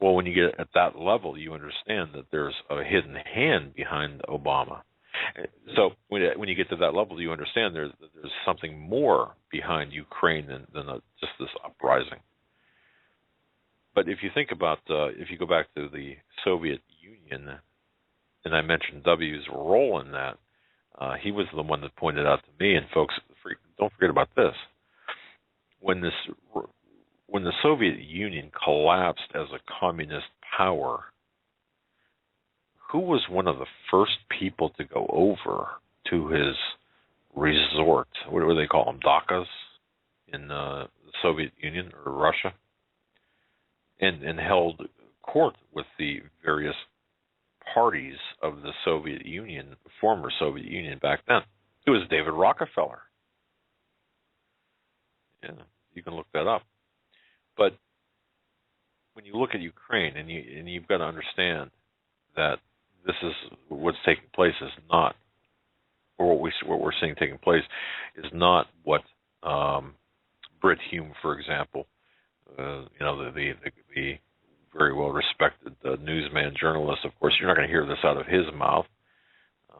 Well, when you get at that level, you understand that there's a hidden hand behind Obama. So when you get to that level, you understand there's something more behind Ukraine than just this uprising. But if you think about, if you go back to the Soviet Union, and I mentioned W's role in that, he was the one that pointed out to me, and folks, don't forget about this. When the Soviet Union collapsed as a communist power, who was one of the first people to go over to his resort? What do they call them? Dakas in the Soviet Union or Russia? And held court with the various parties of the Soviet Union, former Soviet Union back then. It was David Rockefeller. Yeah, you can look that up. But when you look at Ukraine, and you've got to understand that this is what's taking place is not, or what we're seeing taking place is not what Brit Hume, for example, the very well respected newsman journalist. Of course, you're not going to hear this out of his mouth.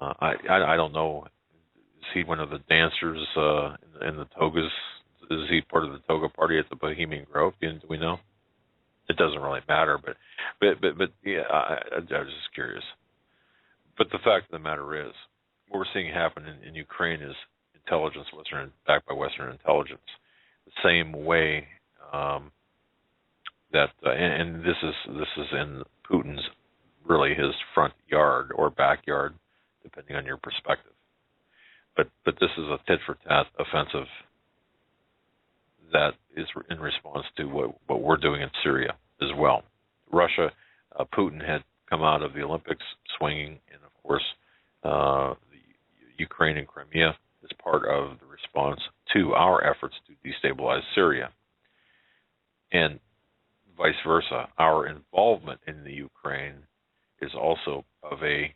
I don't know. Is he one of the dancers in the togas? Is he part of the toga party at the Bohemian Grove? Do we know? It doesn't really matter, but yeah, I was just curious. But the fact of the matter is, what we're seeing happen in Ukraine is intelligence, backed by Western intelligence, the same way that, and this is in Putin's really his front yard or backyard, depending on your perspective. But this is a tit for tat offensive that is in response to what we're doing in Syria as well. Russia, Putin had come out of the Olympics swinging, and of course, the Ukraine and Crimea is part of the response to our efforts to destabilize Syria. And vice versa, our involvement in the Ukraine is also of a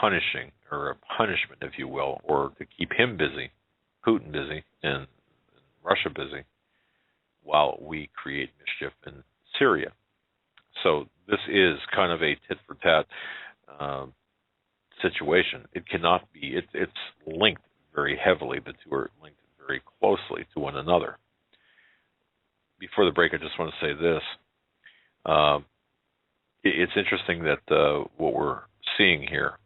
punishing or a punishment, if you will, or to keep him busy, Putin busy, and Russia busy, while we create mischief in Syria. So this is kind of a tit-for-tat situation. It cannot be. It's linked very heavily. The two are linked very closely to one another. Before the break, I just want to say this. It's interesting that what we're seeing here,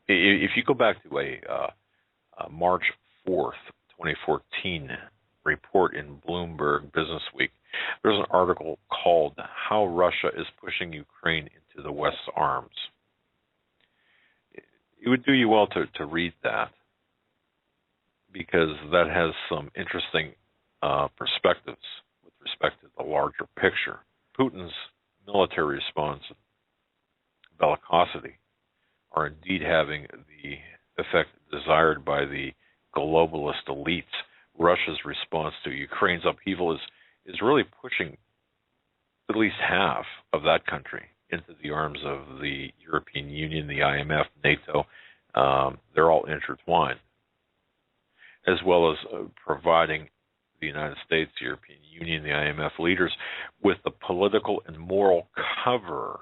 if you go back to a March 4th, 2014 report in Bloomberg Business Week, there's an article called How Russia is Pushing Ukraine into the West's Arms. It would do you well to read that, because that has some interesting perspectives with respect to the larger picture. Putin's military response, bellicosity, are indeed having the effect desired by the globalist elites. Russia's response to Ukraine's upheaval is really pushing at least half of that country into the arms of the European Union, the IMF, NATO. They're all intertwined, as well as providing the United States, the European Union, the IMF leaders with the political and moral cover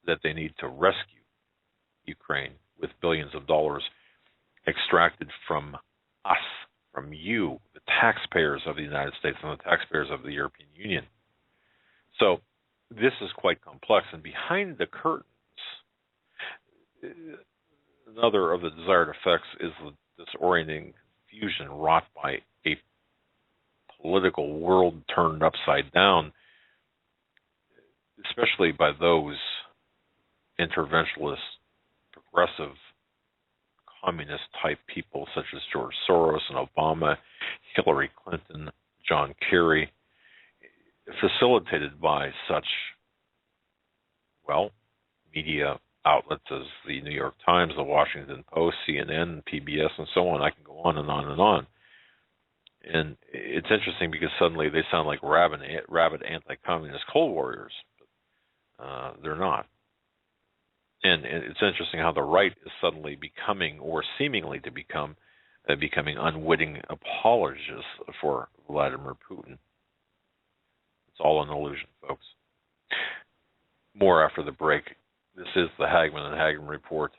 that they need to rescue Ukraine with billions of dollars extracted from us, from you, the taxpayers of the United States and the taxpayers of the European Union. So this is quite complex, and behind the curtains, another of the desired effects is the disorienting confusion wrought by a political world turned upside down, especially by those interventionist, progressive, communist-type people such as George Soros and Obama, Hillary Clinton, John Kerry, facilitated by such, well, media outlets as the New York Times, the Washington Post, CNN, PBS, and so on. I can go on and on and on. And it's interesting because suddenly they sound like rabid anti-communist cold warriors, but they're not. And it's interesting how the right is suddenly becoming, or seemingly to become, becoming unwitting apologists for Vladimir Putin. It's all an illusion, folks. More after the break. This is the Hagmann and Hagmann report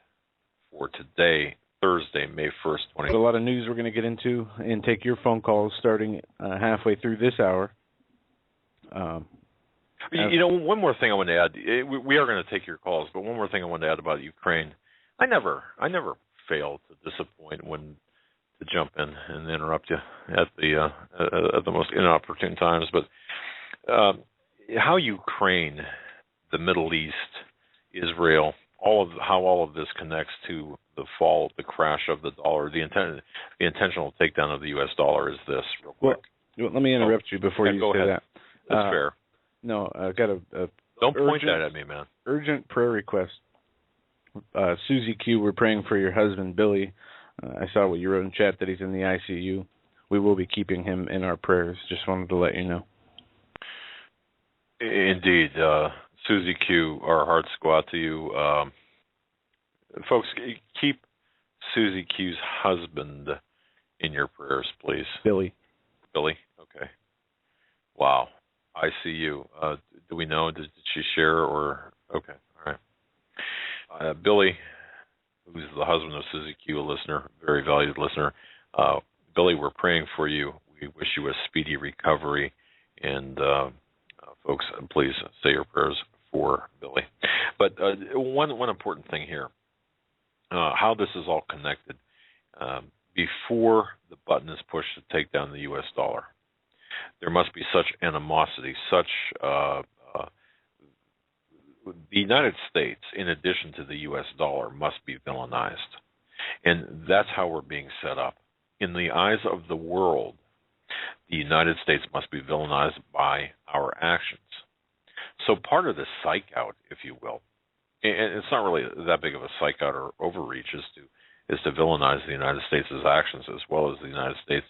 for today, Thursday, May 1st, 2020. A lot of news we're going to get into and take your phone calls starting halfway through this hour. One more thing I want to add. We are going to take your calls, but one more thing I want to add about Ukraine. I never fail to disappoint to jump in and interrupt you at the most inopportune times. But how Ukraine, the Middle East, Israel, how all of this connects to the fall, the crash of the dollar, the intentional takedown of the U.S. dollar is this. Real quick. Well, let me interrupt you before you say ahead. that. That's fair. No, I've got a don't point that at me, man. Urgent prayer request. Susie Q, we're praying for your husband, Billy. I saw what you wrote in chat that he's in the ICU. We will be keeping him in our prayers. Just wanted to let you know. Indeed. Susie Q, our hearts go out to you. Folks, keep Susie Q's husband in your prayers, please. Billy? Okay. Wow. ICU. Do we know? Did she share or? Okay. All right. Billy, who's the husband of Susie Q, a listener, very valued listener. Billy, we're praying for you. We wish you a speedy recovery. And folks, please say your prayers for Billy. But one important thing here, how this is all connected. Before the button is pushed to take down the U.S. dollar, there must be such animosity, the United States, in addition to the U.S. dollar, must be villainized. And that's how we're being set up. In the eyes of the world, the United States must be villainized by our actions. So part of the psych out, if you will, and it's not really that big of a psych out or overreach, is to villainize the United States' actions as well as the United States,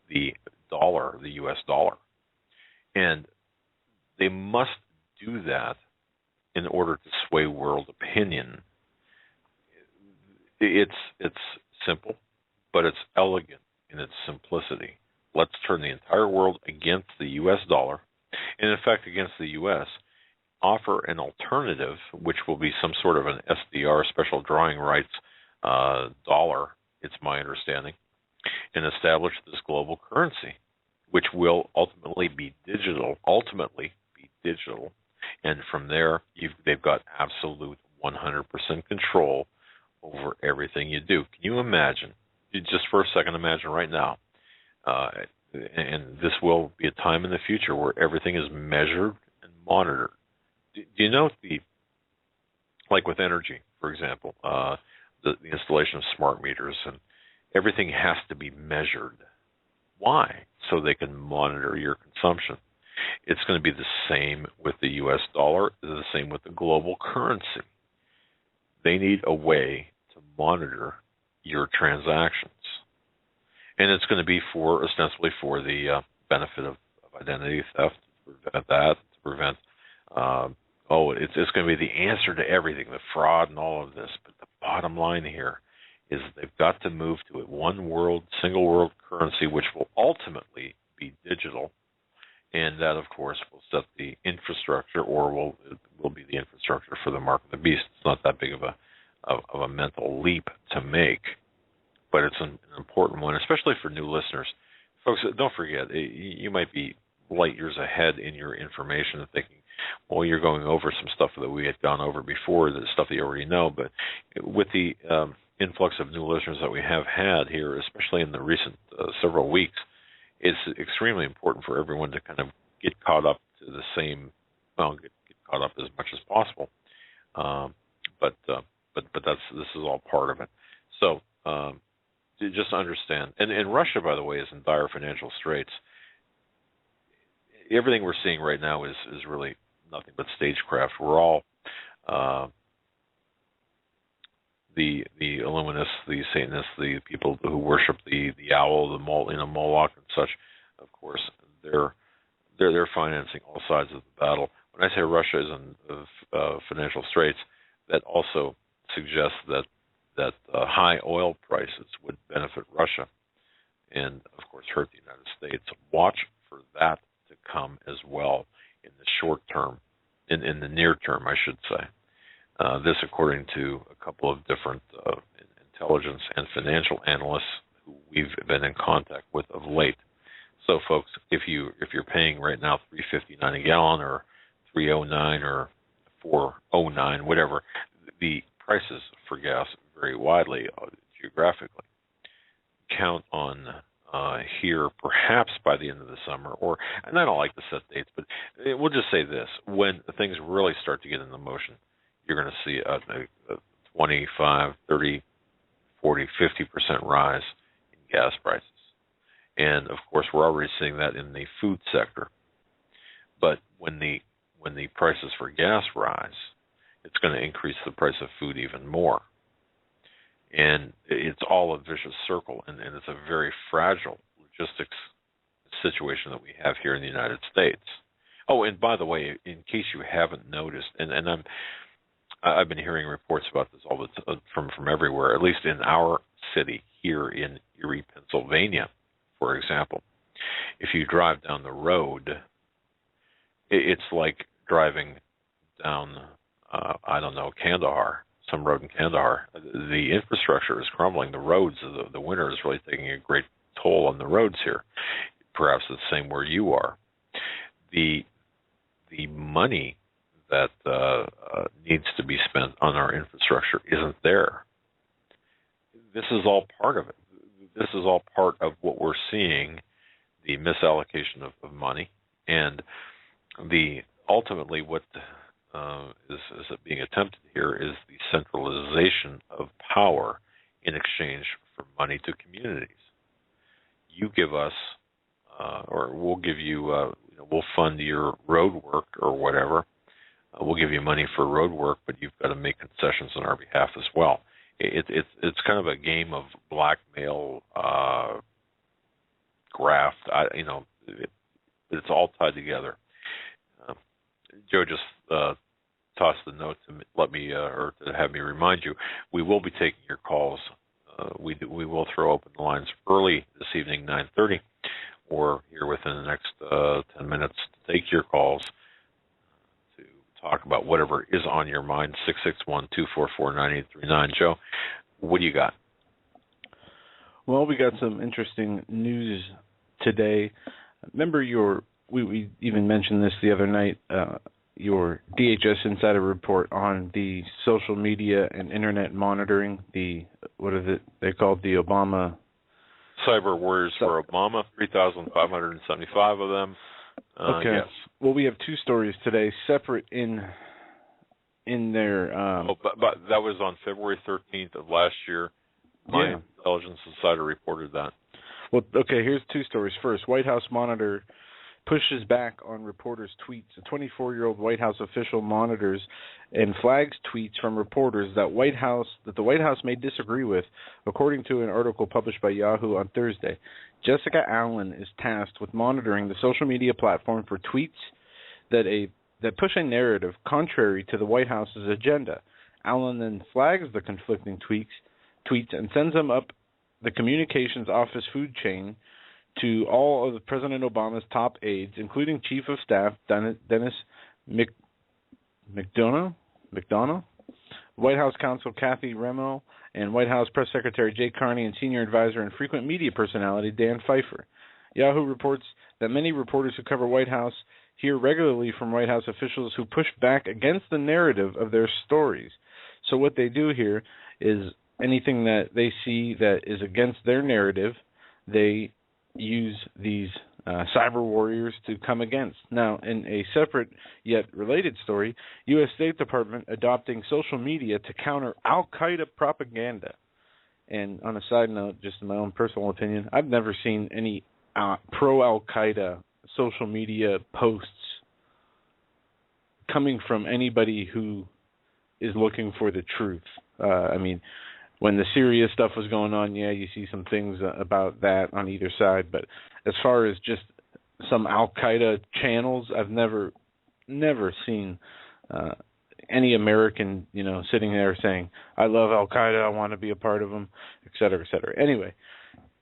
the dollar, the U.S. dollar. And they must do that in order to sway world opinion. It's simple, but it's elegant in its simplicity. Let's turn the entire world against the U.S. dollar, and in fact against the U.S., offer an alternative, which will be some sort of an SDR, special drawing rights dollar, it's my understanding, and establish this global currency, which will ultimately be digital, and from there, they've got absolute 100% control over everything you do. Can you imagine? Just for a second, imagine right now, and this will be a time in the future where everything is measured and monitored. Do you know like with energy, for example, the installation of smart meters, and everything has to be measured. Why? So they can monitor your consumption. It's going to be the same with the U.S. dollar, the same with the global currency. They need a way to monitor your transactions. And it's going to be ostensibly for the benefit of identity theft, to prevent it's going to be the answer to everything, the fraud and all of this. But the bottom line here is they've got to move to a one world, single world currency, which will ultimately be digital. And that, of course, will set the infrastructure, or will be the infrastructure for the mark of the beast. It's not that big of a of a mental leap to make, but it's an important one, especially for new listeners. Folks, don't forget, you might be light years ahead in your information and thinking, well, you're going over some stuff that we had gone over before, the stuff that you already know. But with the influx of new listeners that we have had here, especially in the recent several weeks, it's extremely important for everyone to kind of get caught up to the same, well, get caught up as much as possible. But this is all part of it. So just understand. And Russia, by the way, is in dire financial straits. Everything we're seeing right now is really nothing but stagecraft. We're all the Illuminists, the Satanists, the people who worship the owl, the Moloch and such. Of course, they're financing all sides of the battle. When I say Russia is in financial straits, that also suggests that high oil prices would benefit Russia, and of course hurt the United States. Watch for that to come as well in the short term, in the near term, I should say. This, according to a couple of different intelligence and financial analysts who we've been in contact with of late. So, folks, if you're paying right now $3.59 a gallon or $3.09 or $4.09, whatever, the prices for gas vary widely geographically. Count on here perhaps by the end of the summer, and I don't like to set dates, but we'll just say this: when things really start to get into motion, you're going to see a 25, 30, 40, 50% rise in gas prices. And of course, we're already seeing that in the food sector. But when the prices for gas rise, it's going to increase the price of food even more. And it's all a vicious circle, and it's a very fragile logistics situation that we have here in the United States. Oh, and by the way, in case you haven't noticed, and I've been hearing reports about this all from everywhere, at least in our city here in Erie, Pennsylvania, for example. If you drive down the road, it's like driving down, Kandahar, some road in Kandahar. The infrastructure is crumbling. The roads, the winter is really taking a great toll on the roads here. Perhaps the same where you are. The money that needs to be spent on our infrastructure isn't there. This is all part of it. This is all part of what we're seeing, the misallocation of money, and ultimately what is being attempted here is the centralization of power in exchange for money to communities. You give us, or we'll give you, we'll fund your road work or whatever. We'll give you money for road work, but you've got to make concessions on our behalf as well. It's kind of a game of blackmail, graft. It's all tied together. Joe just tossed the note to let me, or to have me remind you, we will be taking your calls. We will throw open the lines early this evening, 9:30, or here within the next 10 minutes to take your calls to talk about whatever is on your mind. 661-244-9839. Joe, what do you got? Well, we got some interesting news today. Remember we even mentioned this the other night, your DHS Insider Report on the social media and internet monitoring, what is it? They called the Obama... Cyber Warriors for Obama, 3,575 of them. Okay. Yes. Well, we have two stories today, separate in their... but that was on February 13th of last year. My Intelligence Insider reported that. Well, okay, here's two stories. First, White House monitor pushes back on reporters' tweets. A 24-year-old White House official monitors and flags tweets from reporters that the White House may disagree with, according to an article published by Yahoo on Thursday. Jessica Allen is tasked with monitoring the social media platform for tweets that push a narrative contrary to the White House's agenda. Allen then flags the conflicting tweets and sends them up the communications office food chain to all of President Obama's top aides, including Chief of Staff Dennis McDonough, White House counsel Kathy Remmel and White House Press Secretary Jay Carney and senior advisor and frequent media personality Dan Pfeiffer. Yahoo reports that many reporters who cover White House hear regularly from White House officials who push back against the narrative of their stories. So what they do here is anything that they see that is against their narrative, they use these cyber warriors to come against. Now, in a separate yet related story, U.S. State Department adopting social media to counter al-Qaeda propaganda. And on a side note, just in my own personal opinion, I've never seen any pro-al-Qaeda social media posts coming from anybody who is looking for the truth. I mean, when the Syria stuff was going on, yeah, you see some things about that on either side. But as far as just some al-Qaeda channels, I've never seen any American, sitting there saying, I love al-Qaeda, I want to be a part of them, et cetera, et cetera. Anyway,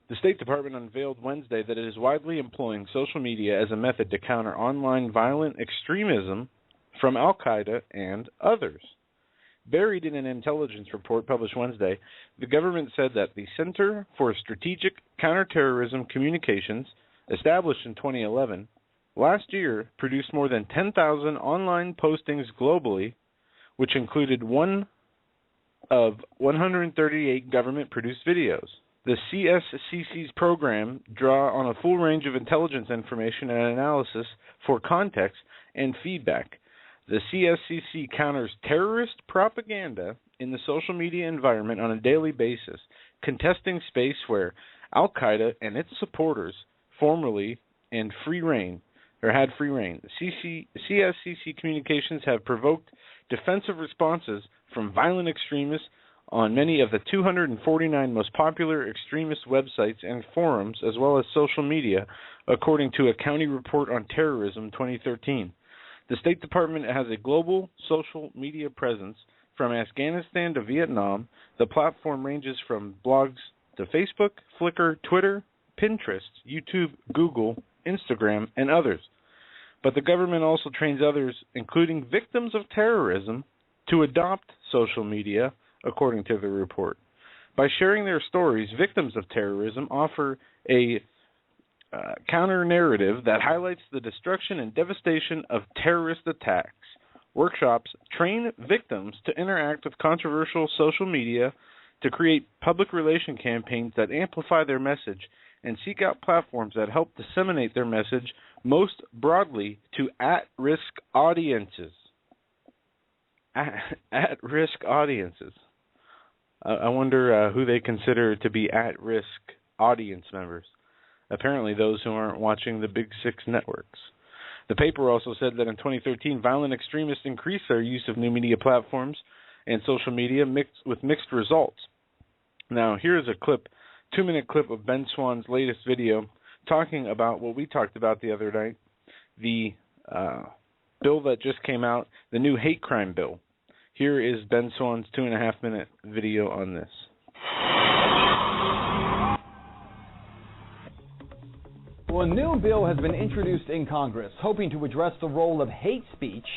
the State Department unveiled Wednesday that it is widely employing social media as a method to counter online violent extremism from al-Qaeda and others. Buried in an intelligence report published Wednesday, the government said that the Center for Strategic Counterterrorism Communications, established in 2011, last year produced more than 10,000 online postings globally, which included one of 138 government-produced videos. The CSCC's program draw on a full range of intelligence information and analysis for context and feedback. The CSCC counters terrorist propaganda in the social media environment on a daily basis, contesting space where al-Qaeda and its supporters formerly had free reign. CSCC communications have provoked defensive responses from violent extremists on many of the 249 most popular extremist websites and forums, as well as social media, according to a County Report on Terrorism 2013. The State Department has a global social media presence from Afghanistan to Vietnam. The platform ranges from blogs to Facebook, Flickr, Twitter, Pinterest, YouTube, Google, Instagram, and others. But the government also trains others, including victims of terrorism, to adopt social media, according to the report. By sharing their stories, victims of terrorism offer a counter-narrative that highlights the destruction and devastation of terrorist attacks. Workshops train victims to interact with controversial social media, to create public relation campaigns that amplify their message, and seek out platforms that help disseminate their message most broadly to at-risk audiences. At-risk audiences. I wonder who they consider to be at-risk audience members. Apparently those who aren't watching the Big Six networks. The paper also said that in 2013, violent extremists increased their use of new media platforms and social media with mixed results. Now, here's a 2-minute clip of Ben Swann's latest video talking about what we talked about the other night, the bill that just came out, the new hate crime bill. Here is Ben Swann's 2.5-minute video on this. Well, a new bill has been introduced in Congress hoping to address the role of hate speech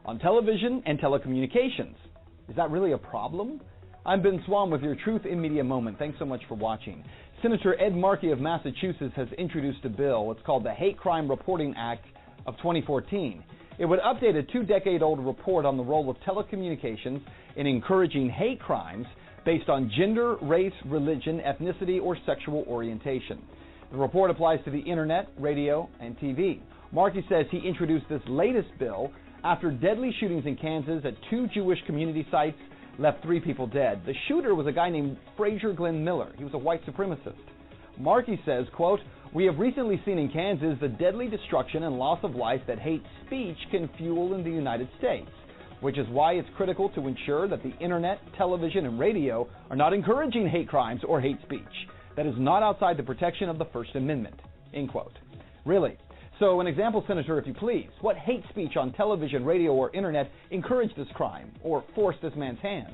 on television and telecommunications. Is that really a problem? I'm Ben Swann with your Truth in Media Moment. Thanks so much for watching. Senator Ed Markey of Massachusetts has introduced a bill. It's called the Hate Crime Reporting Act of 2014. It would update a 2-decade-old report on the role of telecommunications in encouraging hate crimes based on gender, race, religion, ethnicity, or sexual orientation. The report applies to the internet, radio, and TV. Markey says he introduced this latest bill after deadly shootings in Kansas at 2 Jewish community sites left 3 people dead. The shooter was a guy named Frazier Glenn Miller. He was a white supremacist. Markey says, quote, "We have recently seen in Kansas the deadly destruction and loss of life that hate speech can fuel in the United States, which is why it's critical to ensure that the internet, television, and radio are not encouraging hate crimes or hate speech that is not outside the protection of the First Amendment," end quote. Really? So an example, Senator, if you please. What hate speech on television, radio, or internet encouraged this crime or forced this man's hand?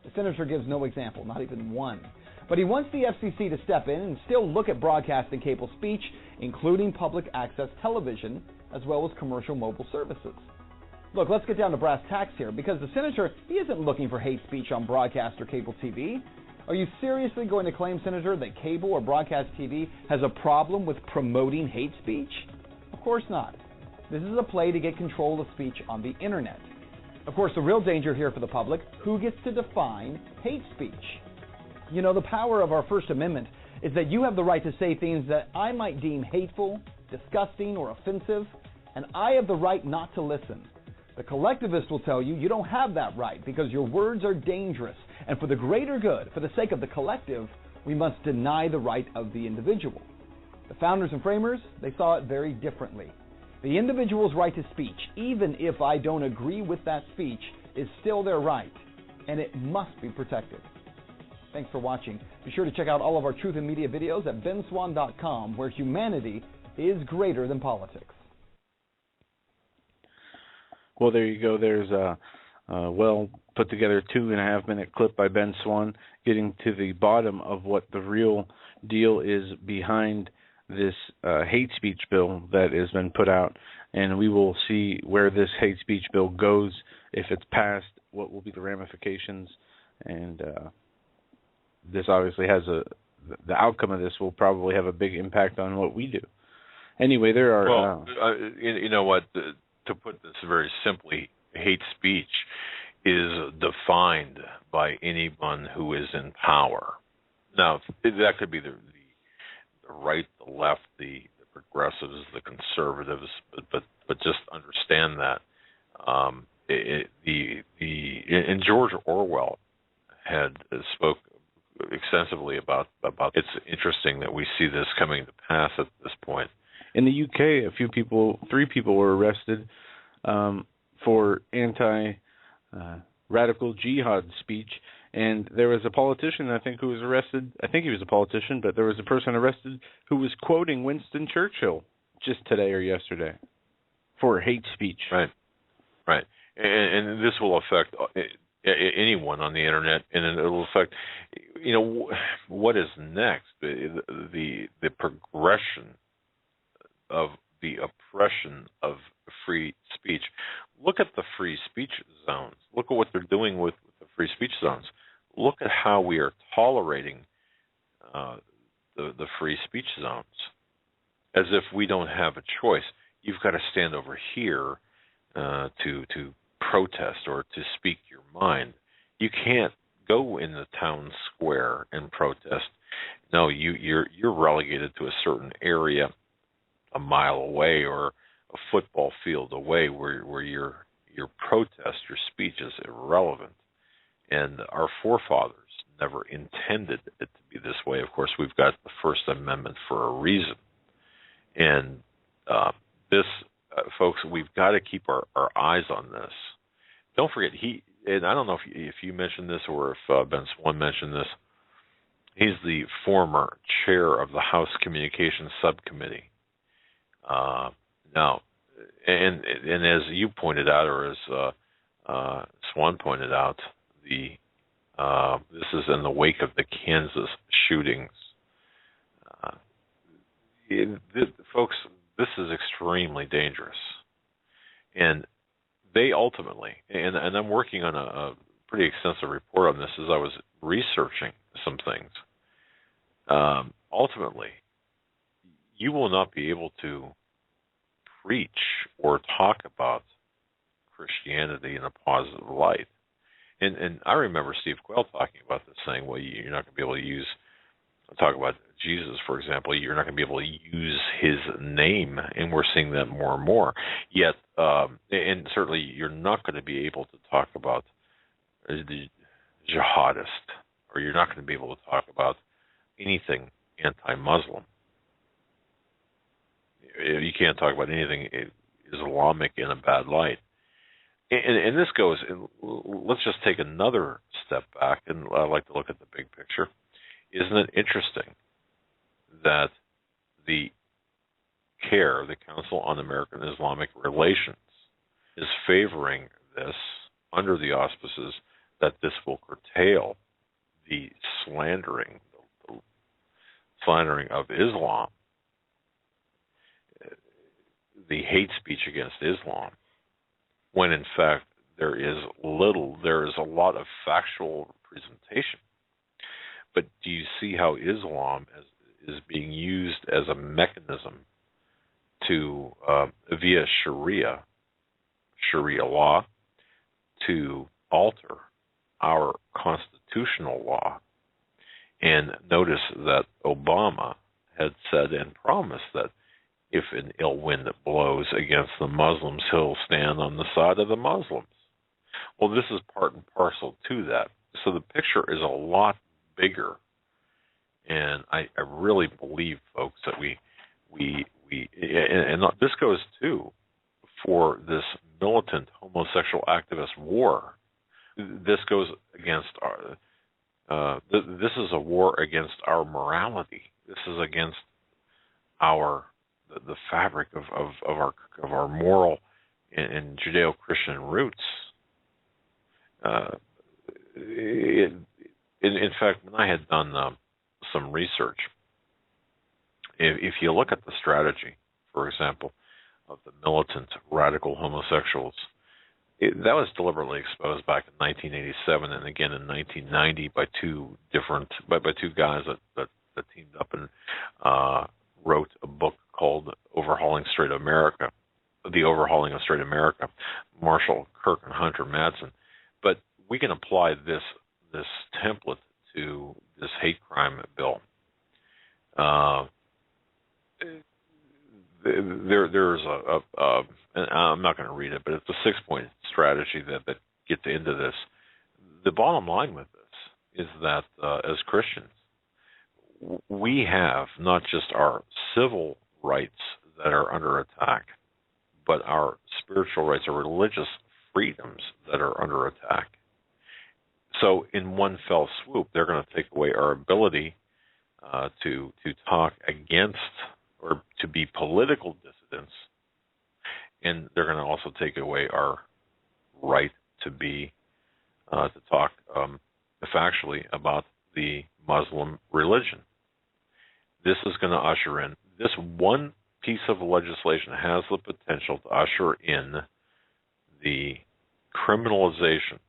The senator gives no example, not even one. But he wants the FCC to step in and still look at broadcast and cable speech, including public access television, as well as commercial mobile services. Look, let's get down to brass tacks here, because the senator, he isn't looking for hate speech on broadcast or cable TV. Are you seriously going to claim, Senator, that cable or broadcast TV has a problem with promoting hate speech? Of course not. This is a play to get control of speech on the internet. Of course, the real danger here for the public, who gets to define hate speech? You know, the power of our First Amendment is that you have the right to say things that I might deem hateful, disgusting, or offensive, and I have the right not to listen. The collectivist will tell you you don't have that right because your words are dangerous, and for the greater good, for the sake of the collective, we must deny the right of the individual. The founders and framers, they saw it very differently. The individual's right to speech, even if I don't agree with that speech, is still their right, and it must be protected. Thanks for watching. Be sure to check out all of our Truth in Media videos at benswan.com, where humanity is greater than politics. Well, there you go. There's a well put together 2.5 minute clip by Ben Swan getting to the bottom of what the real deal is behind this hate speech bill that has been put out, and we will see where this hate speech bill goes if it's passed, what will be the ramifications, and this obviously has the outcome of this will probably have a big impact on what we do. Anyway, there are... you know what, to put this very simply, hate speech is defined by anyone who is in power. Now, that could be the right, the left, the progressives, the conservatives, but just understand that and George Orwell had spoke extensively about. It's interesting that we see this coming to pass at this point. In the UK, 3 people were arrested for anti-radical jihad speech. And there was a politician, I think, who was arrested. I think he was a politician, but there was a person arrested who was quoting Winston Churchill just today or yesterday for hate speech. Right. And this will affect anyone on the internet, and it will affect, what is next? The progression of the oppression of free speech. Look at the free speech zones. Look at what they're doing with the free speech zones. Look at how we are tolerating the free speech zones, as if we don't have a choice. You've got to stand over here to protest or to speak your mind. You can't go in the town square and protest. No, you're relegated to a certain area, a mile away or a football field away, where your protest, your speech is irrelevant. And our forefathers never intended it to be this way. Of course, we've got the First Amendment for a reason. And folks, we've got to keep our eyes on this. Don't forget, and I don't know if you mentioned this or if Ben Swan mentioned this, he's the former chair of the House Communications Subcommittee. Now, and as you pointed out, or as Swan pointed out, this is in the wake of the Kansas shootings. Folks, this is extremely dangerous, and they ultimately, and I'm working on a pretty extensive report on this as I was researching some things. Ultimately, you will not be able to preach or talk about Christianity in a positive light. And I remember Steve Quayle talking about this, saying, well, you're not going to be able to talk about Jesus, for example, you're not going to be able to use his name, and we're seeing that more and more. Yet, and certainly you're not going to be able to talk about the jihadist, or you're not going to be able to talk about anything anti-Muslim. You can't talk about anything Islamic in a bad light. And this goes, and let's just take another step back, and I like to look at the big picture. Isn't it interesting that the CAIR, the Council on American Islamic Relations, is favoring this under the auspices that this will curtail the slandering of Islam, the hate speech against Islam. when in fact there is little. There is a lot of factual presentation. But do you see how Islam is being used as a mechanism to, via Sharia law, to alter our constitutional law? And notice that Obama had said and promised that if an ill wind blows against the Muslims, he'll stand on the side of the Muslims. Well, this is part and parcel to that. So the picture is a lot bigger. And I really believe, folks, that we this goes too for this militant homosexual activist war. This goes against our. This is a war against our morality. This is against the fabric of our moral and Judeo-Christian roots. In fact, when I had done some research, if you look at the strategy, for example, of the militant radical homosexuals, that was deliberately exposed back in 1987 and again in 1990 by two guys that teamed up and wrote a book called The Overhauling of Straight America, Marshall Kirk and Hunter Madsen. But we can apply this template to this hate crime bill. There's and I'm not going to read it, but it's a 6-point strategy that gets into this. The bottom line with this is that as Christians, we have not just our civil rights that are under attack, but our spiritual rights, our religious freedoms that are under attack. So in one fell swoop, they're going to take away our ability to talk against or to be political dissidents, and they're going to also take away our right to be to talk factually about the Muslim religion. This is going to usher in, this one piece of legislation has the potential to usher in the criminalization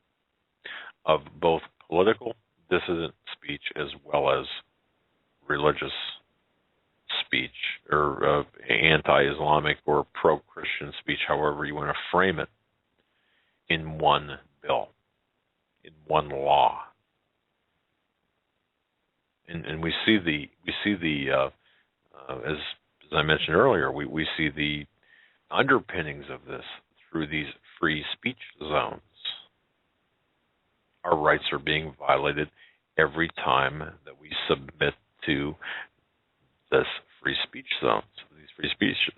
of both political dissident speech as well as religious speech, or anti-Islamic or pro-Christian speech, however you want to frame it, in one bill, in one law. And we see as I mentioned earlier, we see the underpinnings of this through these free speech zones. Our rights are being violated every time that we submit to these free speech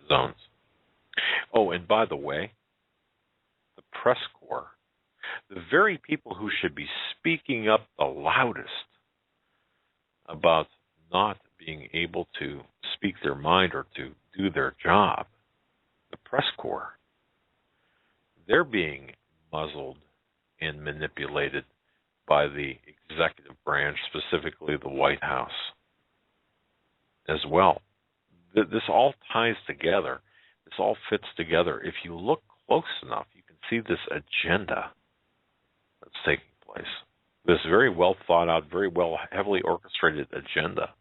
zones. Oh, and by the way, the press corps, the very people who should be speaking up the loudest about not being able to speak their mind or to do their job, the press corps, they're being muzzled and manipulated by the executive branch, specifically the White House, as well. This all ties together. This all fits together. If you look close enough, you can see this agenda that's taking place. This very well thought out, very well heavily orchestrated agenda.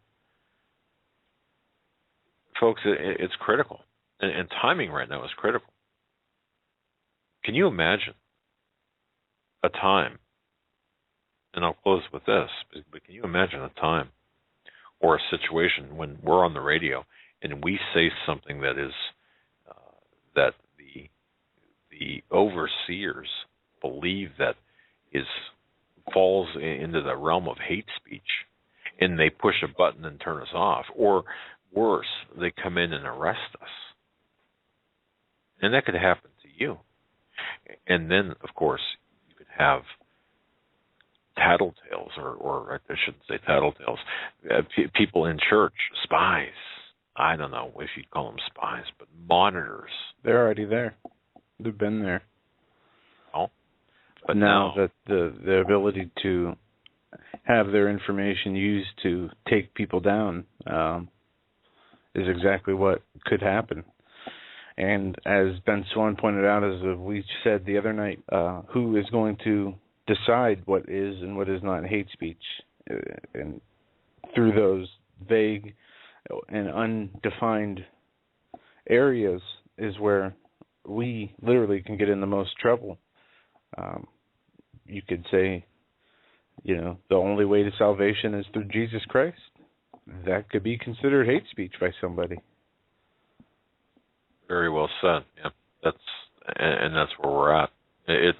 Folks, it's critical. And timing right now is critical. Can you imagine a time, and I'll close with this, but can you imagine a time or a situation when we're on the radio and we say something that is that the overseers believe that falls into the realm of hate speech, and they push a button and turn us off, or worse, they come in and arrest us, and that could happen to you. And then, of course, you could have tattletales, or I shouldn't say tattletales, people in church, spies. I don't know if you'd call them spies, but monitors. They're already there. They've been there. Oh, but now that the ability to have their information used to take people down is exactly what could happen. And as Ben Swan pointed out, as we said the other night, who is going to decide what is and what is not hate speech? And through those vague and undefined areas is where we literally can get in the most trouble. You could say, the only way to salvation is through Jesus Christ. That could be considered hate speech by somebody. Very well said. Yeah, that's where we're at. It's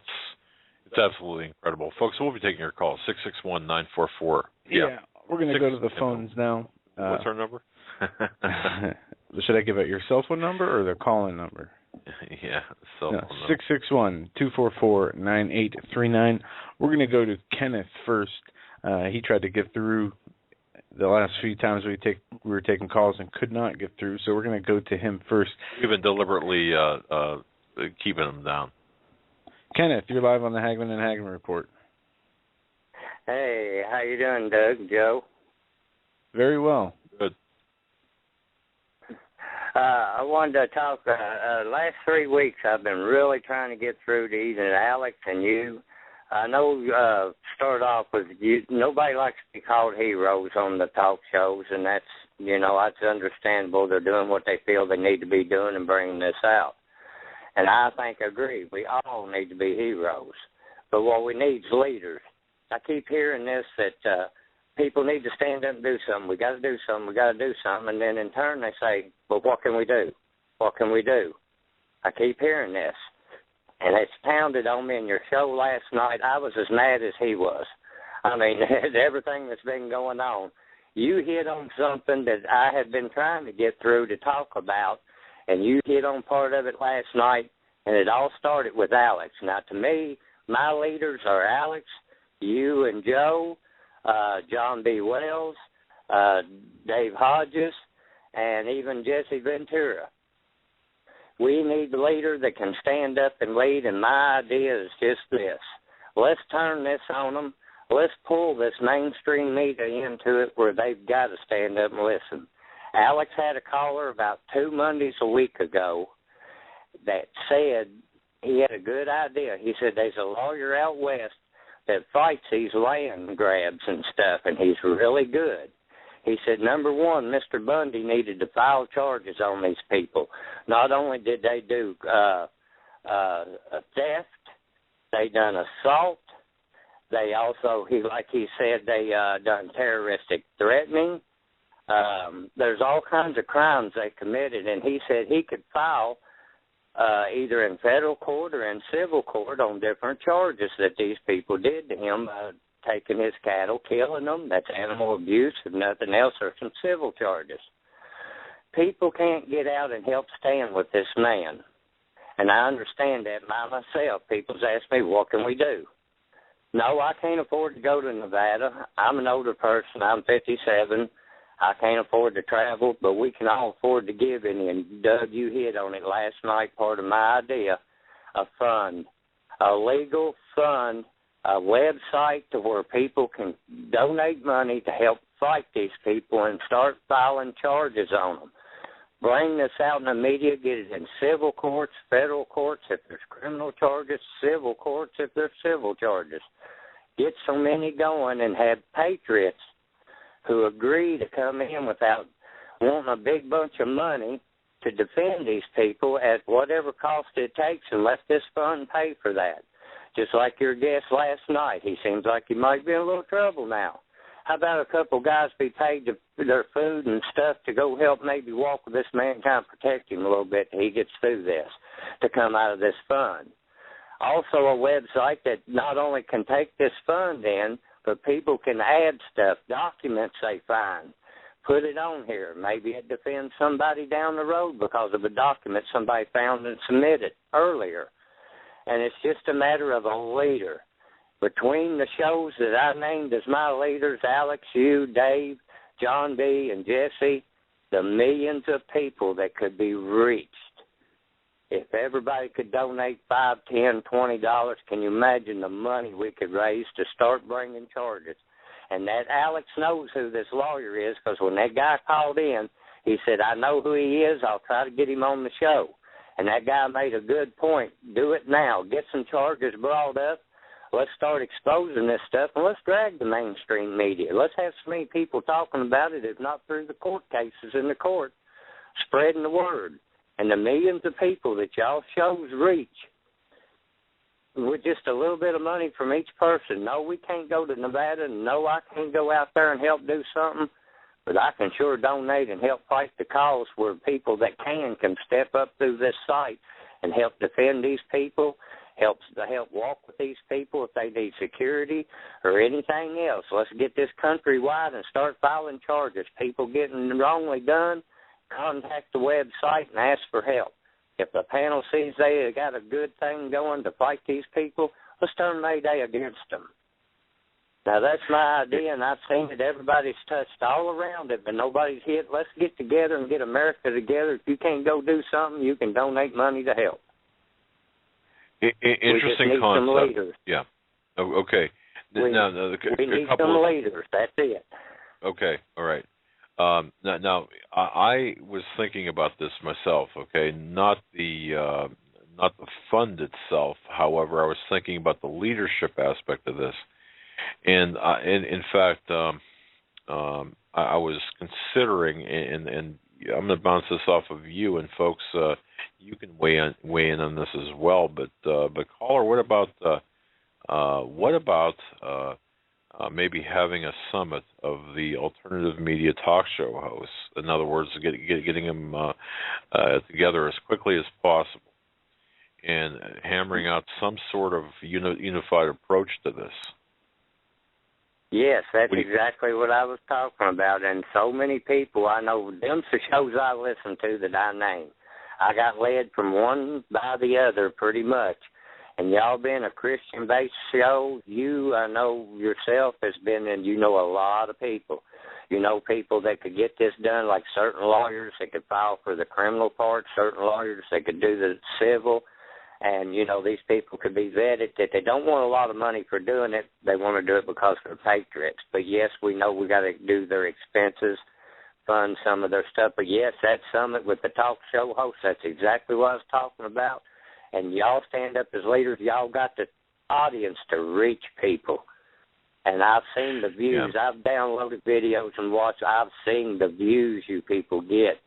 absolutely incredible, folks. We'll be taking your call 661-944. Yeah, we're going to go to the phones now. What's our number? Should I give out your cell phone number or the call-in number? Yeah, cell phone number. 661-244-9839. We're going to go to Kenneth first. He tried to get through the last few times we were taking calls and could not get through, so we're going to go to him first. We've been deliberately keeping him down. Kenneth, you're live on the Hagmann and Hagmann Report. Hey, how you doing, Doug, Joe? Very well. Good. I wanted to talk. Last 3 weeks, I've been really trying to get through to either Alex and you. I know start off with you. Nobody likes to be called heroes on the talk shows, and that's that's understandable. They're doing what they feel they need to be doing and bringing this out. And I agree. We all need to be heroes. But what we need is leaders. I keep hearing this, that people need to stand up and do something. We got to do something. We got to do something. And then in turn they say, well, what can we do? What can we do? I keep hearing this. And it's pounded on me in your show last night. I was as mad as he was. I mean, everything that's been going on. You hit on something that I had been trying to get through to talk about, and you hit on part of it last night, and it all started with Alex. Now, to me, my leaders are Alex, you and Joe, John B. Wells, Dave Hodges, and even Jesse Ventura. We need a leader that can stand up and lead, and my idea is just this. Let's turn this on them. Let's pull this mainstream media into it where they've got to stand up and listen. Alex had a caller about 2 Mondays a week ago that said he had a good idea. He said there's a lawyer out west that fights these land grabs and stuff, and he's really good. He said, number one, Mr. Bundy needed to file charges on these people. Not only did they do a theft, they done assault. They also, like he said, they done terroristic threatening. There's all kinds of crimes they committed, and he said he could file either in federal court or in civil court on different charges that these people did to him, taking his cattle, killing them. That's animal abuse. If nothing else, there's some civil charges. People can't get out and help stand with this man. And I understand that by myself. People's asked me, what can we do? No, I can't afford to go to Nevada. I'm an older person. I'm 57. I can't afford to travel, but we can all afford to give any. And, Doug, you hit on it last night, part of my idea, a fund, a legal fund, a website to where people can donate money to help fight these people and start filing charges on them. Bring this out in the media, get it in civil courts, federal courts if there's criminal charges, civil courts if there's civil charges. Get so many going and have patriots who agree to come in without wanting a big bunch of money to defend these people at whatever cost it takes, and let this fund pay for that. Just like your guest last night. He seems like he might be in a little trouble now. How about a couple guys be paid to their food and stuff to go help maybe walk with this man, kind of protect him a little bit till he gets through this, to come out of this fund. Also a website that not only can take this fund in, but people can add stuff, documents they find, put it on here. Maybe it defends somebody down the road because of a document somebody found and submitted earlier. And it's just a matter of a leader. Between the shows that I named as my leaders, Alex, you, Dave, John B., and Jesse, the millions of people that could be reached. If everybody could donate $5, $10, $20, can you imagine the money we could raise to start bringing charges? And that Alex knows who this lawyer is, because when that guy called in, he said, I know who he is. I'll try to get him on the show. And that guy made a good point. Do it now. Get some charges brought up. Let's start exposing this stuff, and let's drag the mainstream media. Let's have so many people talking about it, if not through the court cases in the court, spreading the word. And the millions of people that y'all shows reach with just a little bit of money from each person. No, we can't go to Nevada. No, I can't go out there and help do something. But I can sure donate and help fight the cause where people that can step up through this site and help defend these people, help walk with these people if they need security or anything else. Let's get this countrywide and start filing charges. People getting wrongly done, contact the website and ask for help. If the panel sees they got a good thing going to fight these people, let's turn Mayday against them. Now, that's my idea, and I've seen it. Everybody's touched all around it, but nobody's hit. Let's get together and get America together. If you can't go do something, you can donate money to help. Interesting concept. Yeah. Okay. We need some leaders. That's it. Okay. All right. Now, I was thinking about this myself. Okay, not the fund itself. However, I was thinking about the leadership aspect of this, and in fact, I was considering, and I'm going to bounce this off of you, and folks, you can weigh in on this as well. But caller, what about maybe having a summit of the alternative media talk show hosts? In other words, getting them together as quickly as possible and hammering out some sort of unified approach to this. Yes, that's exactly what I was talking about. And so many people, I know them shows I listen to that I name, I got led from one by the other pretty much. And y'all being a Christian-based show, I know yourself has been, and you know a lot of people. You know people that could get this done, like certain lawyers that could file for the criminal part, certain lawyers that could do the civil. And, these people could be vetted, that they don't want a lot of money for doing it. They want to do it because they're patriots. But, yes, we know we got to do their expenses, fund some of their stuff. But, yes, that summit with the talk show hosts, that's exactly what I was talking about. And y'all stand up as leaders. Y'all got the audience to reach people. And I've seen the views. Yeah. I've downloaded videos and watched. I've seen the views you people get.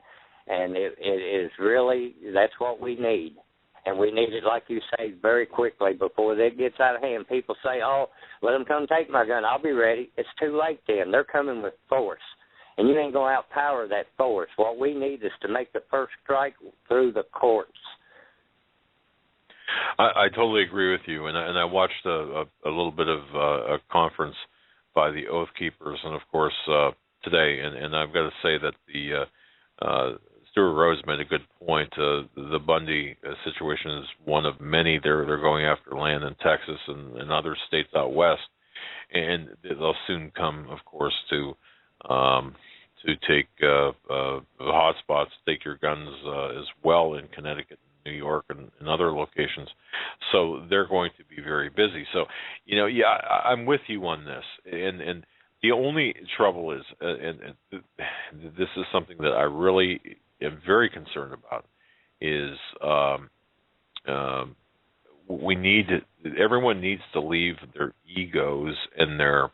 And it is really, that's what we need. And we need it, like you say, very quickly before it gets out of hand. People say, let them come take my gun. I'll be ready. It's too late then. They're coming with force. And you ain't going to outpower that force. What we need is to make the first strike through the courts. I totally agree with you. And I watched a little bit of a conference by the Oath Keepers, and, of course, today. And I've got to say that the Stuart Rose made a good point. The Bundy situation is one of many. They're going after land in Texas and other states out west, and they'll soon come, of course, to take hotspots, take your guns as well in Connecticut, New York, and other locations. So they're going to be very busy. So, I'm with you on this, and the only trouble is, and this is something that I really am very concerned about, is everyone needs to leave their egos and their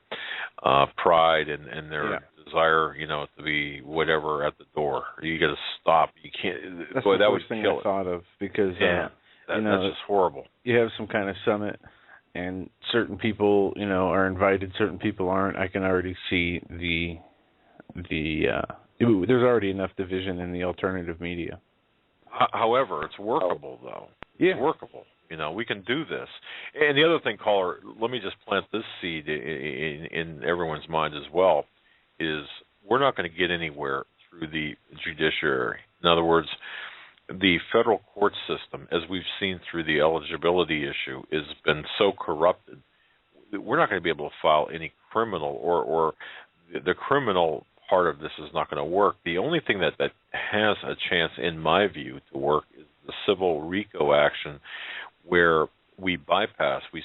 pride and their desire, to be whatever at the door. You got to stop. You can't. That's boy, the that first thing I thought of, because that's just horrible. You have some kind of summit, and certain people, are invited, certain people aren't. I can already see there's already enough division in the alternative media. However, it's workable, though. Yeah. It's workable. We can do this. And the other thing, caller, let me just plant this seed in everyone's mind as well, is we're not going to get anywhere through the judiciary. In other words, the federal court system, as we've seen through the eligibility issue, has been so corrupted. We're not going to be able to file any criminal, or the criminal part of this is not going to work. The only thing that has a chance, in my view, to work is the civil RICO action, where we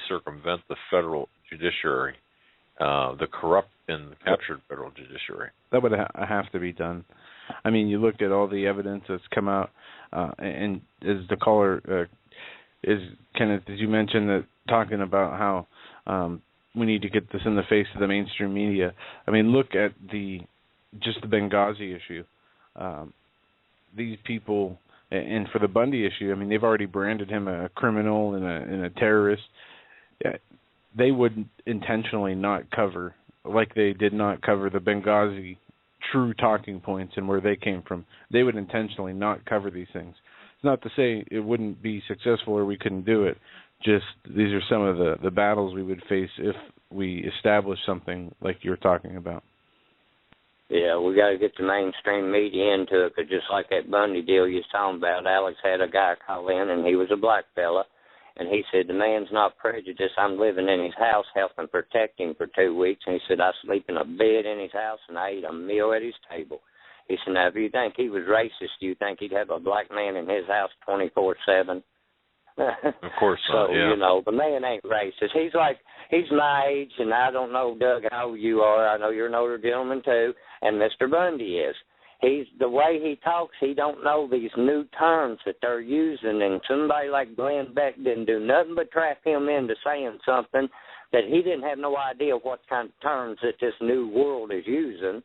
circumvent the federal judiciary the corrupt and captured federal judiciary. That would have to be done. I mean, you look at all the evidence that's come out, and as the caller is, Kenneth, as you mentioned, that talking about how we need to get this in the face of the mainstream media. I mean, look at just the Benghazi issue. These people, and for the Bundy issue, I mean, they've already branded him a criminal and a terrorist. They would intentionally not cover, like they did not cover the Benghazi true talking points and where they came from. They would intentionally not cover these things. It's not to say it wouldn't be successful or we couldn't do it. Just these are some of the battles we would face if we establish something like you're talking about. Yeah, we got to get the mainstream media into it, because just like that Bundy deal you was talking about, Alex had a guy call in, and he was a black fella, and he said, the man's not prejudiced. I'm living in his house helping protect him for 2 weeks, and he said, I sleep in a bed in his house, and I eat a meal at his table. He said, now, if you think he was racist, do you think he'd have a black man in his house 24/7? Of course not, so, yeah. you know, the man ain't racist. He's my age, and I don't know, Doug, how old you are. I know you're an older gentleman, too, and Mr. Bundy is. The way he talks, he don't know these new terms that they're using, and somebody like Glenn Beck didn't do nothing but trap him into saying something that he didn't have no idea what kind of terms that this new world is using.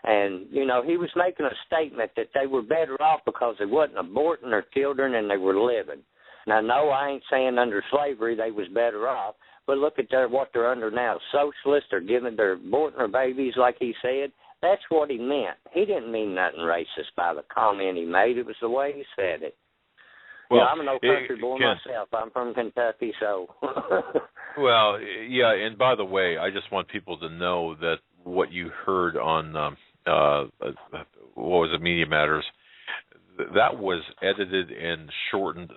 And, you know, he was making a statement that they were better off because they wasn't aborting their children and they were living. Now, no, I ain't saying under slavery they was better off, but look at what they're under now. Socialists are aborting their babies, like he said. That's what he meant. He didn't mean nothing racist by the comment he made. It was the way he said it. Well, you know, I'm an old country boy myself. I'm from Kentucky, so. Well, yeah, and by the way, I just want people to know that what you heard on, what was it, Media Matters, that was edited and shortened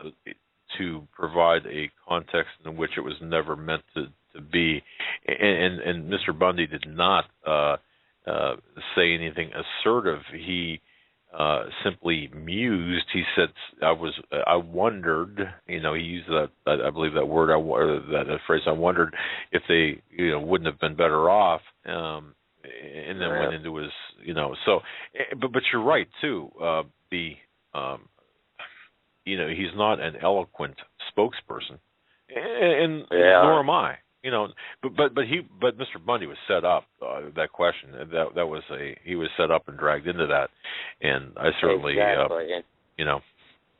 to provide a context in which it was never meant to be. And Mr. Bundy did not say anything assertive. He simply mused. He said, I wondered, you know, he used that, I believe that word, that phrase, I wondered if they, you know, wouldn't have been better off, and then went into his, you know, so, but you're right, too, you know, he's not an eloquent spokesperson, and nor am I. You know, but Mr. Bundy was set up. That question, he was set up and dragged into that, and I certainly, you know.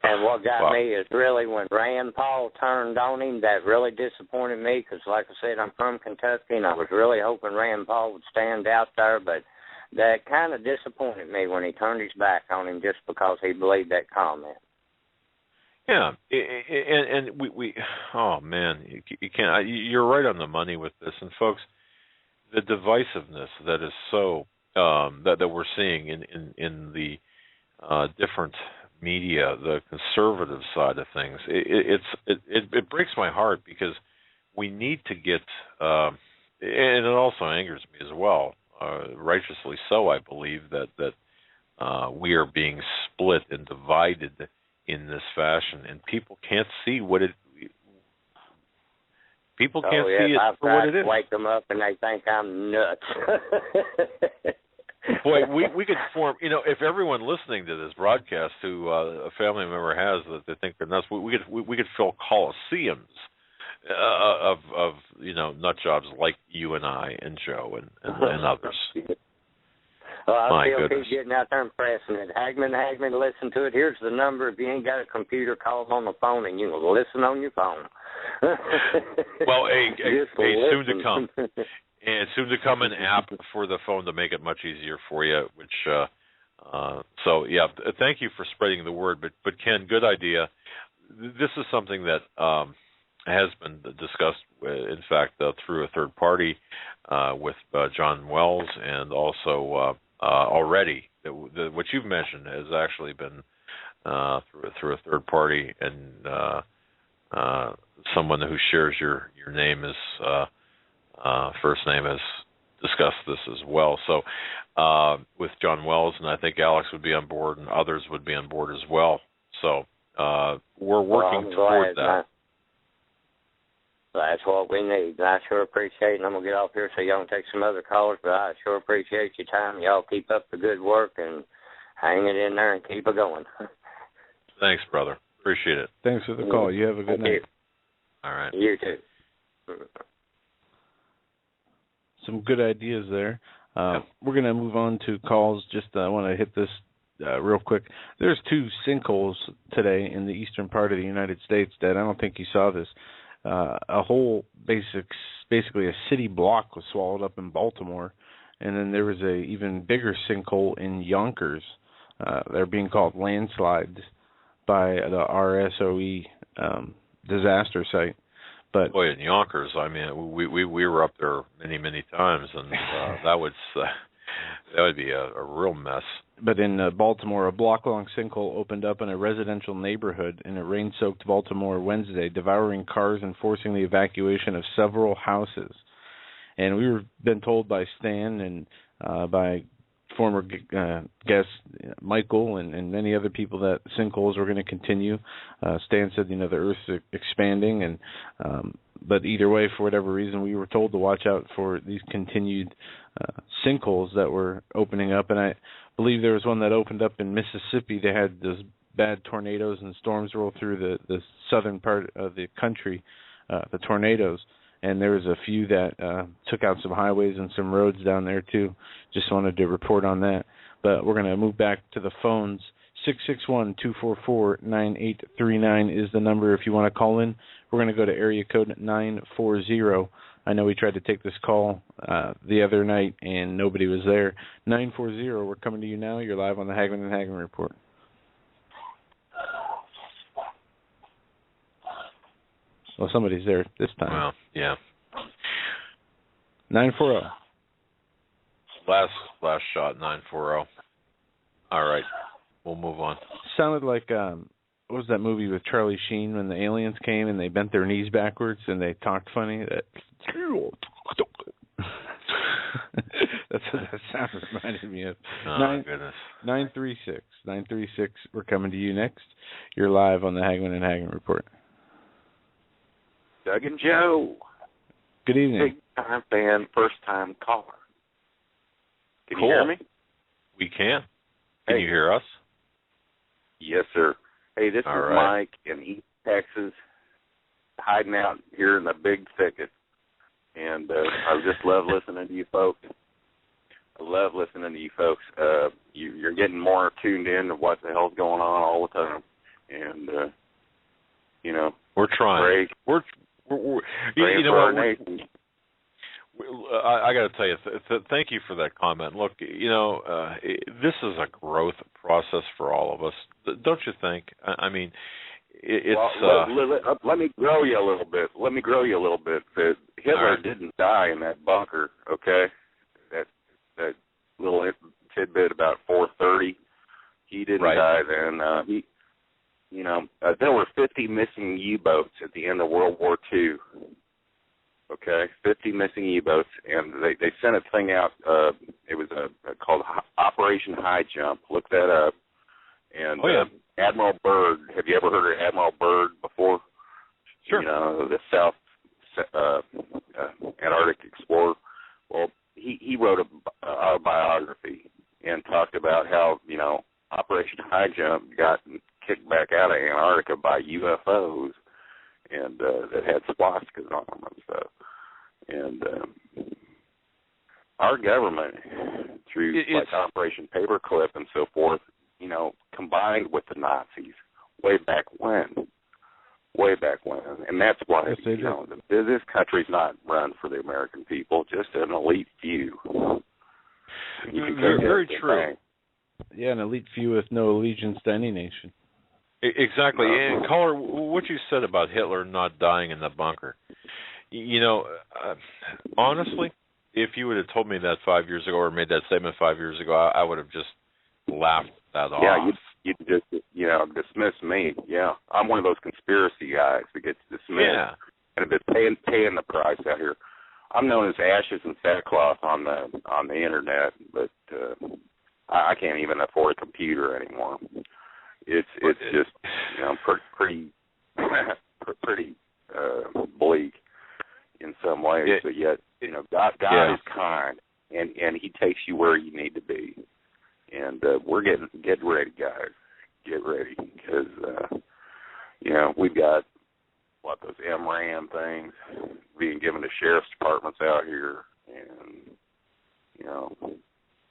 And what got me is really when Rand Paul turned on him, that really disappointed me, because like I said, I'm from Kentucky, and I was really hoping Rand Paul would stand out there, but that kind of disappointed me when he turned his back on him just because he believed that comment. Yeah, and we oh man, you can't. You're right on the money with this, and folks, the divisiveness that is so that we're seeing in the different media, the conservative side of things, it breaks my heart, because we need to get, and it also angers me as well, righteously so, I believe, that we are being split and divided in this fashion, and people can't see what it. People can't see it for what it is. Wake them up, and they think I'm nuts. Boy, we could form. You know, if everyone listening to this broadcast who a family member has that they think they're nuts, we could fill coliseums of you know, nut jobs like you and I and Joe and others. Well, I still keep getting out there and pressing it. Hagmann, listen to it. Here's the number. If you ain't got a computer, call them on the phone, and you can listen on your phone. Well, soon to come. And soon to come an app for the phone to make it much easier for you, which, so, yeah, thank you for spreading the word. But Ken, good idea. This is something that has been discussed, in fact, through a third party with John Wells, and also already what you've mentioned has actually been through a third party, and someone who shares your name as first name has discussed this as well. So with John Wells, and I think Alex would be on board, and others would be on board as well. So we're working toward that. That's what we need. And I sure appreciate it. And I'm going to get off here so y'all can take some other callers, but I sure appreciate your time. Y'all keep up the good work and hang it in there and keep it going. Thanks, brother. Appreciate it. Thanks for the call. You have a good night. You. All right. You too. Some good ideas there. We're going to move on to calls. Just I want to hit this real quick. There's 2 sinkholes today in the eastern part of the United States that I don't think you saw this. A whole basically a city block was swallowed up in Baltimore, and then there was a even bigger sinkhole in Yonkers. They're being called landslides by the RSOE disaster site. But boy, in Yonkers, I mean, we were up there many times, and that would be a real mess. But in Baltimore, a block-long sinkhole opened up in a residential neighborhood in a rain-soaked Baltimore Wednesday, devouring cars and forcing the evacuation of several houses. And we were been told by Stan and by former guest Michael and many other people that sinkholes were going to continue. Stan said, the Earth's expanding, and but either way, for whatever reason, we were told to watch out for these continued sinkholes that were opening up. And I believe there was one that opened up in Mississippi. They had those bad tornadoes and storms roll through the southern part of the country, the tornadoes. And there was a few that took out some highways and some roads down there, too. Just wanted to report on that. But we're going to move back to the phones. 661-244-9839 is the number if you want to call in. We're going to go to area code 940. I know we tried to take this call the other night, and nobody was there. 940, we're coming to you now. You're live on the Hagmann and Hagmann Report. Well, somebody's there this time. Well, yeah. 940. Last shot, 940. All right, we'll move on. Sounded like what was that movie with Charlie Sheen when the aliens came and they bent their knees backwards and they talked funny? That's what that sound reminded me of. Oh, goodness. 936. We're coming to you next. You're live on the Hagmann and Hagmann Report. Doug and Joe. Good evening. Big-time fan, first-time caller. Can cool. you hear me? We can. Can you hear us? Yes, sir. Hey, this All is right. Mike in East Texas, hiding out here in the big thicket. And I just love listening to you folks. You're getting more tuned in to what the hell's going on all the time. And, we're trying. We're you know what? I got to tell you, thank you for that comment. Look, this is a growth process for all of us, don't you think? I mean, it's. Well, let me grow you a little bit. Hitler didn't die in that bunker. Okay, that little tidbit about 4:30. He didn't die then. There were 50 missing U-boats at the end of World War II. Okay, 50 missing U-boats, and they sent a thing out. It was called Operation High Jump. Look that up. And Admiral Byrd. Have you ever heard of Admiral Byrd before? Sure. The South Antarctic explorer. Well, he wrote a autobiography and talked about how Operation High Jump got kicked back out of Antarctica by UFOs, and that had swastikas on them and stuff. And our government, through like Operation Paperclip and so forth, combined with the Nazis way back when. And that's why, this country's not run for the American people, just an elite few. Very true. Yeah, an elite few with no allegiance to any nation. Exactly. And caller, what you said about Hitler not dying in the bunker, honestly, if you would have told me that 5 years ago or made that statement 5 years ago, I would have just laughed that off. Yeah, you'd just, dismiss me. Yeah, I'm one of those conspiracy guys that gets dismissed. Yeah. And have been paying the price out here. I'm known as ashes and sackcloth on the internet, but I can't even afford a computer anymore. It's just pretty bleak. things, but yet, God is kind, and He takes you where you need to be. And we're get ready, guys. Get ready, because we've got those MRAM things being given to sheriff's departments out here, and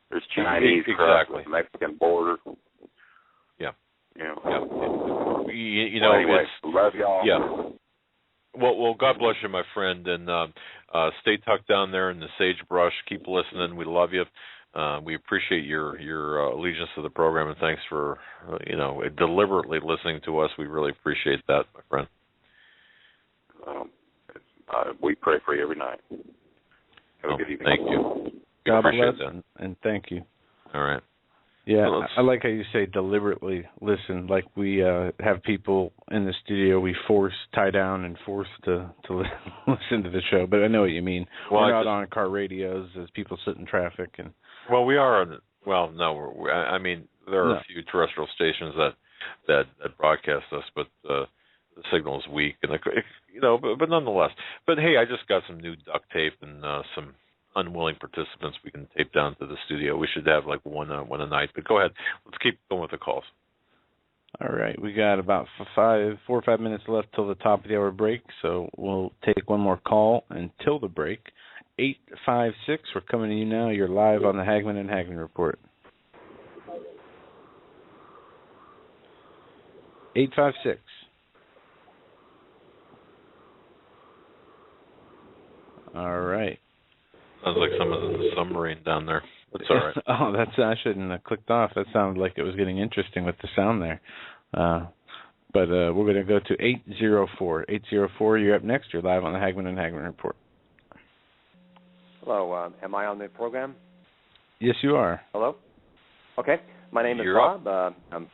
there's Chinese across the Mexican border. Yeah. Anyway, love y'all. Yeah. Well, God bless you, my friend, and stay tucked down there in the sagebrush. Keep listening. We love you. We appreciate your allegiance to the program, and thanks for deliberately listening to us. We really appreciate that, my friend. We pray for you every night. Have a good evening. Thank you. God bless, and thank you. All right. Yeah, I like how you say deliberately listen. Like we have people in the studio we tie down and force to listen to the show. But I know what you mean. Well, we're not on car radios as people sit in traffic. Well, we are on. Well, no, I mean there are a few terrestrial stations that broadcast us, but the signal is weak, and but nonetheless. But hey, I just got some new duct tape and some unwilling participants we can tape down to the studio. We should have like one a night. But go ahead. Let's keep going with the calls. All right. We got about 4 or 5 minutes left till the top of the hour break, so we'll take one more call until the break. 856, we're coming to you now. You're live on the Hagmann and Hagmann Report. 856. All right. Sounds like someone's in the submarine down there. That's all right. I shouldn't have clicked off. That sounded like it was getting interesting with the sound there. But we're going to go to 804. 804, you're up next. You're live on the Hagmann and Hagmann Report. Hello. Am I on the program? Yes, you are. Hello? Okay. My name is Bob. I'm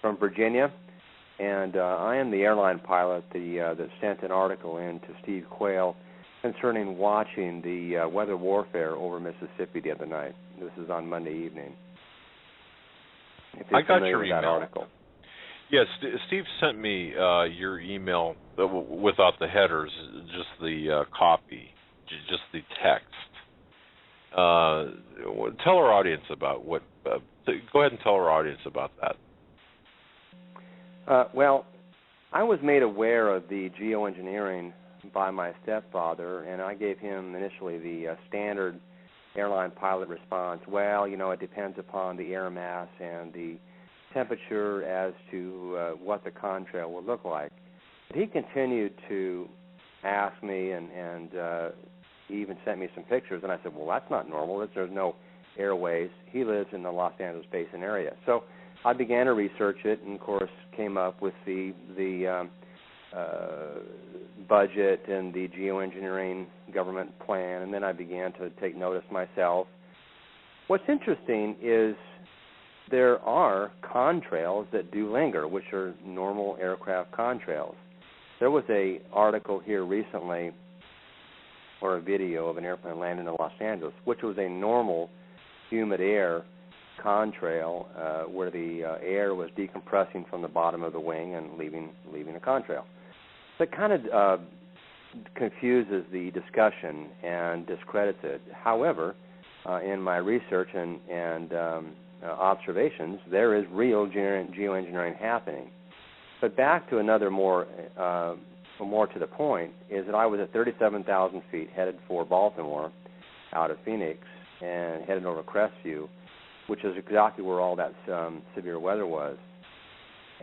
from Virginia, and I am the airline pilot that sent an article in to Steve Quayle concerning watching the weather warfare over Mississippi the other night. This is on Monday evening. I got your email. That article. Yes, Steve sent me your email without the headers, just the copy, just the text. Tell our audience about what. Go ahead and tell our audience about that. Well, I was made aware of the geoengineering by my stepfather, and I gave him initially the standard airline pilot response. Well, it depends upon the air mass and the temperature as to what the contrail will look like. But he continued to ask me, and he even sent me some pictures, and I said, well, that's not normal. There's no airways. He lives in the Los Angeles Basin area. So I began to research it, and, of course, came up with the budget and the geoengineering government plan, and then I began to take notice myself. What's interesting is there are contrails that do linger, which are normal aircraft contrails. There was an article here recently, or a video of an airplane landing in Los Angeles, which was a normal humid air contrail where the air was decompressing from the bottom of the wing and leaving a contrail. So it kind of confuses the discussion and discredits it. However, in my research and observations, there is real geoengineering happening. But back to another more to the point is that I was at 37,000 feet headed for Baltimore out of Phoenix and headed over Crestview, which is exactly where all that severe weather was.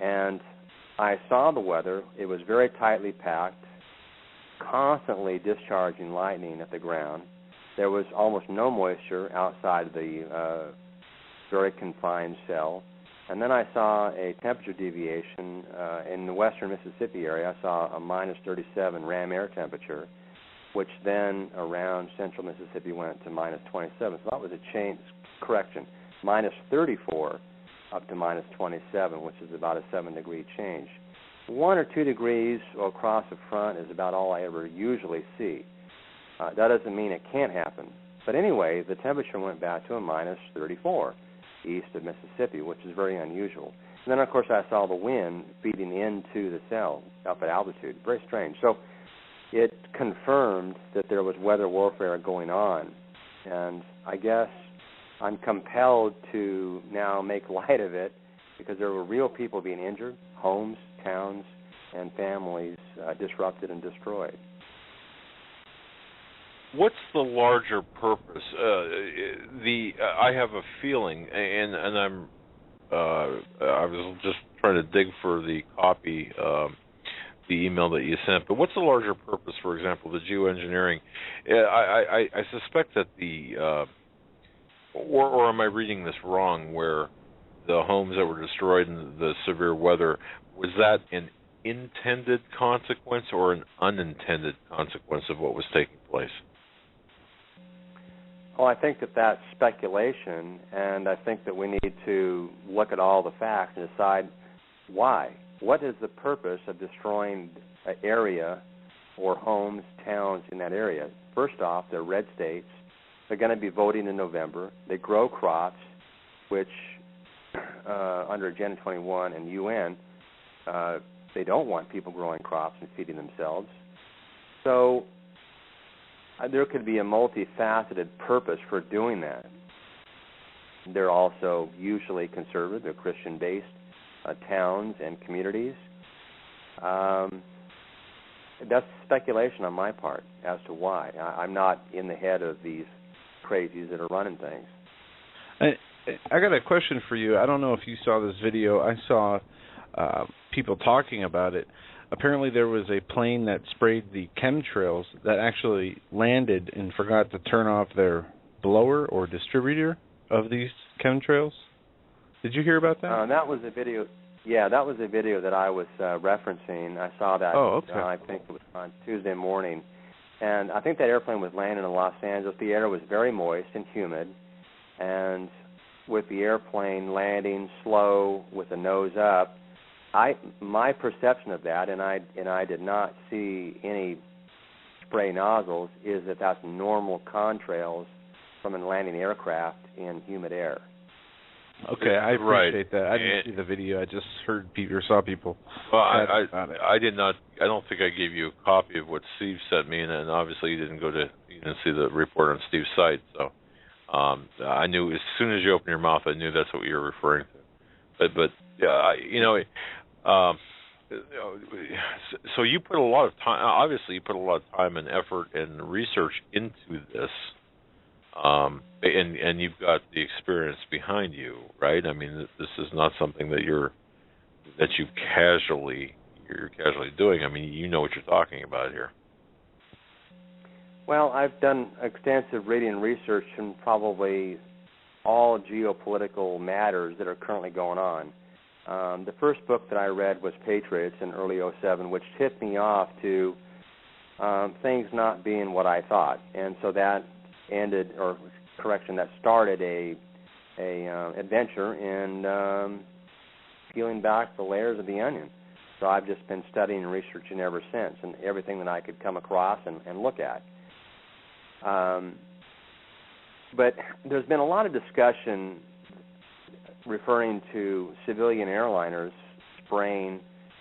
And I saw the weather. It was very tightly packed, constantly discharging lightning at the ground. There was almost no moisture outside the very confined cell. And then I saw a temperature deviation in the western Mississippi area. I saw a minus 37 RAM air temperature, which then around central Mississippi went to minus 27. So that was a change, correction, minus 34 up to minus 27, which is about a 7-degree change. 1 or 2 degrees across the front is about all I ever usually see. That doesn't mean it can't happen. But anyway, the temperature went back to a minus 34 east of Mississippi, which is very unusual. And then, of course, I saw the wind feeding into the cell up at altitude. Very strange. So it confirmed that there was weather warfare going on. And I guess I'm compelled to now make light of it because there were real people being injured, homes, towns, and families disrupted and destroyed. What's the larger purpose? I have a feeling, and I was just trying to dig for the copy, the email that you sent. But what's the larger purpose? For example, the geoengineering. I suspect that or am I reading this wrong? Where the homes that were destroyed in the severe weather, was that an intended consequence or an unintended consequence of what was taking place? Well, I think that that's speculation, and I think that we need to look at all the facts and decide why. What is the purpose of destroying an area or homes, towns in that area? First off, they're red states. They're going to be voting in November. They grow crops, which under Agenda 21 and UN, they don't want people growing crops and feeding themselves. So there could be a multifaceted purpose for doing that. They're also usually conservative, they're Christian-based towns and communities. That's speculation on my part as to why. I'm not in the head of these crazies that are running things. I got a question for you. I don't know if you saw this video. I saw people talking about it. Apparently there was a plane that sprayed the chemtrails that actually landed and forgot to turn off their blower or distributor of these chemtrails. Did you hear about that? That was a video. Yeah, that was a video that I was referencing. I saw that. Oh, okay. I think it was on Tuesday morning. And I think that airplane was landing in Los Angeles. The air was very moist and humid. And with the airplane landing slow with the nose up, my perception of that, and I did not see any spray nozzles, is that that's normal contrails from a landing aircraft in humid air. Okay, I appreciate that. I didn't see the video. I just heard people or saw people. Well, I did not. I don't think I gave you a copy of what Steve sent me, and obviously you didn't see the report on Steve's site. So I knew as soon as you opened your mouth, I knew that's what you were referring to. But so you put a lot of time. Obviously, you put a lot of time and effort and research into this, and you've got the experience behind you, right? I mean, this is not something that you're casually doing. I mean, you know what you're talking about here. Well, I've done extensive reading and research in probably all geopolitical matters that are currently going on. The first book that I read was Patriots in early 2007, which tipped me off to things not being what I thought. And so that started a adventure in peeling back the layers of the onion. So I've just been studying and researching ever since, and everything that I could come across and look at. But there's been a lot of discussion referring to civilian airliners spraying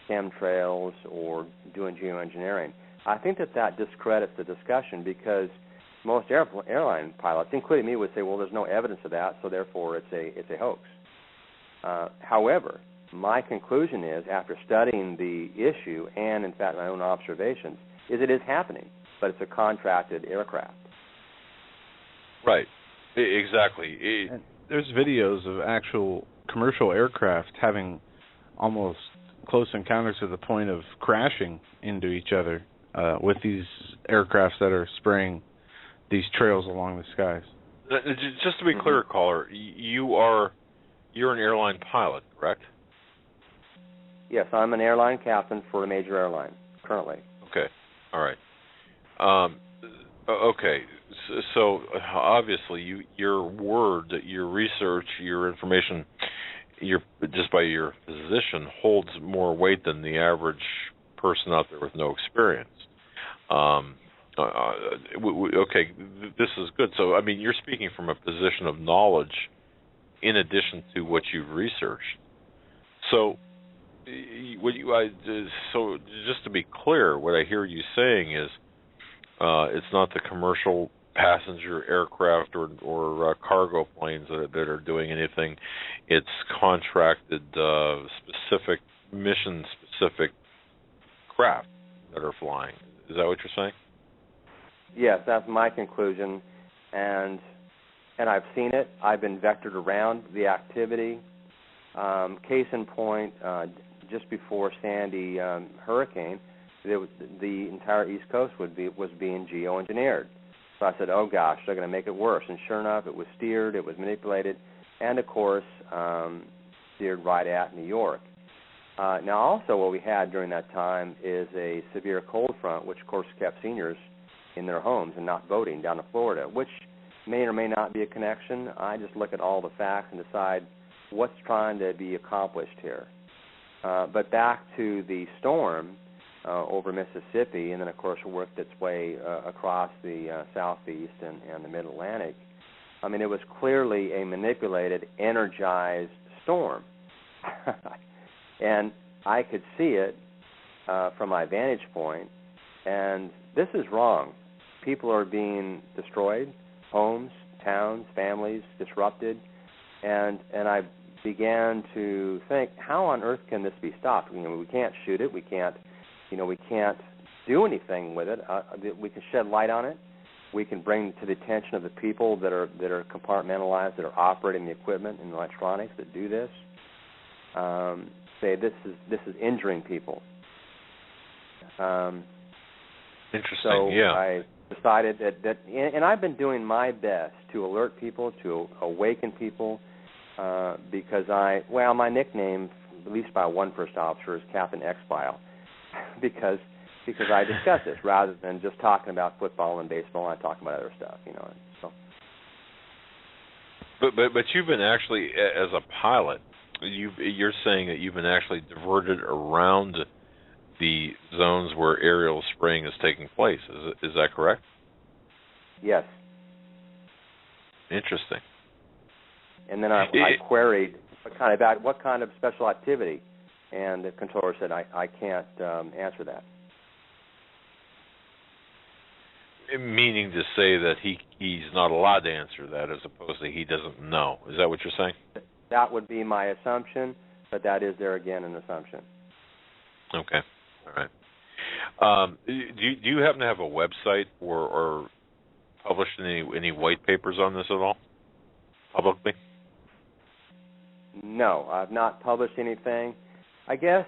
chemtrails or doing geoengineering. I think that discredits the discussion because most airline pilots, including me, would say, well, there's no evidence of that, so therefore it's a hoax. However, my conclusion is, after studying the issue and, in fact, my own observations, is it is happening, but it's a contracted aircraft. Right. Exactly. And there's videos of actual commercial aircraft having almost close encounters to the point of crashing into each other with these aircrafts that are spraying these trails along the skies. Just to be clear, caller, you're an airline pilot, correct? Yes, I'm an airline captain for a major airline currently. Okay. All right. Okay. So obviously, your word, your research, your information, just by your position, holds more weight than the average person out there with no experience. Okay, this is good. So, I mean, you're speaking from a position of knowledge in addition to what you've researched. So, so just to be clear, what I hear you saying is it's not the commercial passenger aircraft or cargo planes that are doing anything. It's contracted, specific, mission-specific craft that are flying. Is that what you're saying? Yes, that's my conclusion, and I've seen it. I've been vectored around the activity. Case in point, just before Sandy hurricane, the entire East Coast was being geoengineered. So I said, oh gosh, they're going to make it worse. And sure enough, it was steered, it was manipulated, and of course steered right at New York. Now also what we had during that time is a severe cold front, which of course kept seniors in their homes and not voting down to Florida, which may or may not be a connection. I just look at all the facts and decide what's trying to be accomplished here. But back to the storm over Mississippi, and then of course worked its way across the southeast and the mid-Atlantic. I mean, it was clearly a manipulated, energized storm. And I could see it from my vantage point, and this is wrong. People are being destroyed, homes, towns, families disrupted, and I began to think, how on earth can this be stopped? You know, we can't shoot it, we can't do anything with it. We can shed light on it. We can bring to the attention of the people that are compartmentalized, that are operating the equipment and electronics that do this. Say this is injuring people. Interesting. So yeah. I decided that, and I've been doing my best to alert people, to awaken people, because my nickname, at least by one first officer, is Captain X-File, because I discuss this rather than just talking about football and baseball. I talk about other stuff, you know. So. But you've been actually, as a pilot, you're saying that you've been actually diverted around the zones where aerial spraying is taking place. Is that correct? Yes. Interesting. And then I queried what kind of special activity, and the controller said I can't answer that. Meaning to say that he's not allowed to answer that, as opposed to he doesn't know. Is that what you're saying? That would be my assumption, but that is there again an assumption. Okay. All right. Do you happen to have a website or published any white papers on this at all publicly? No, I've not published anything. I guess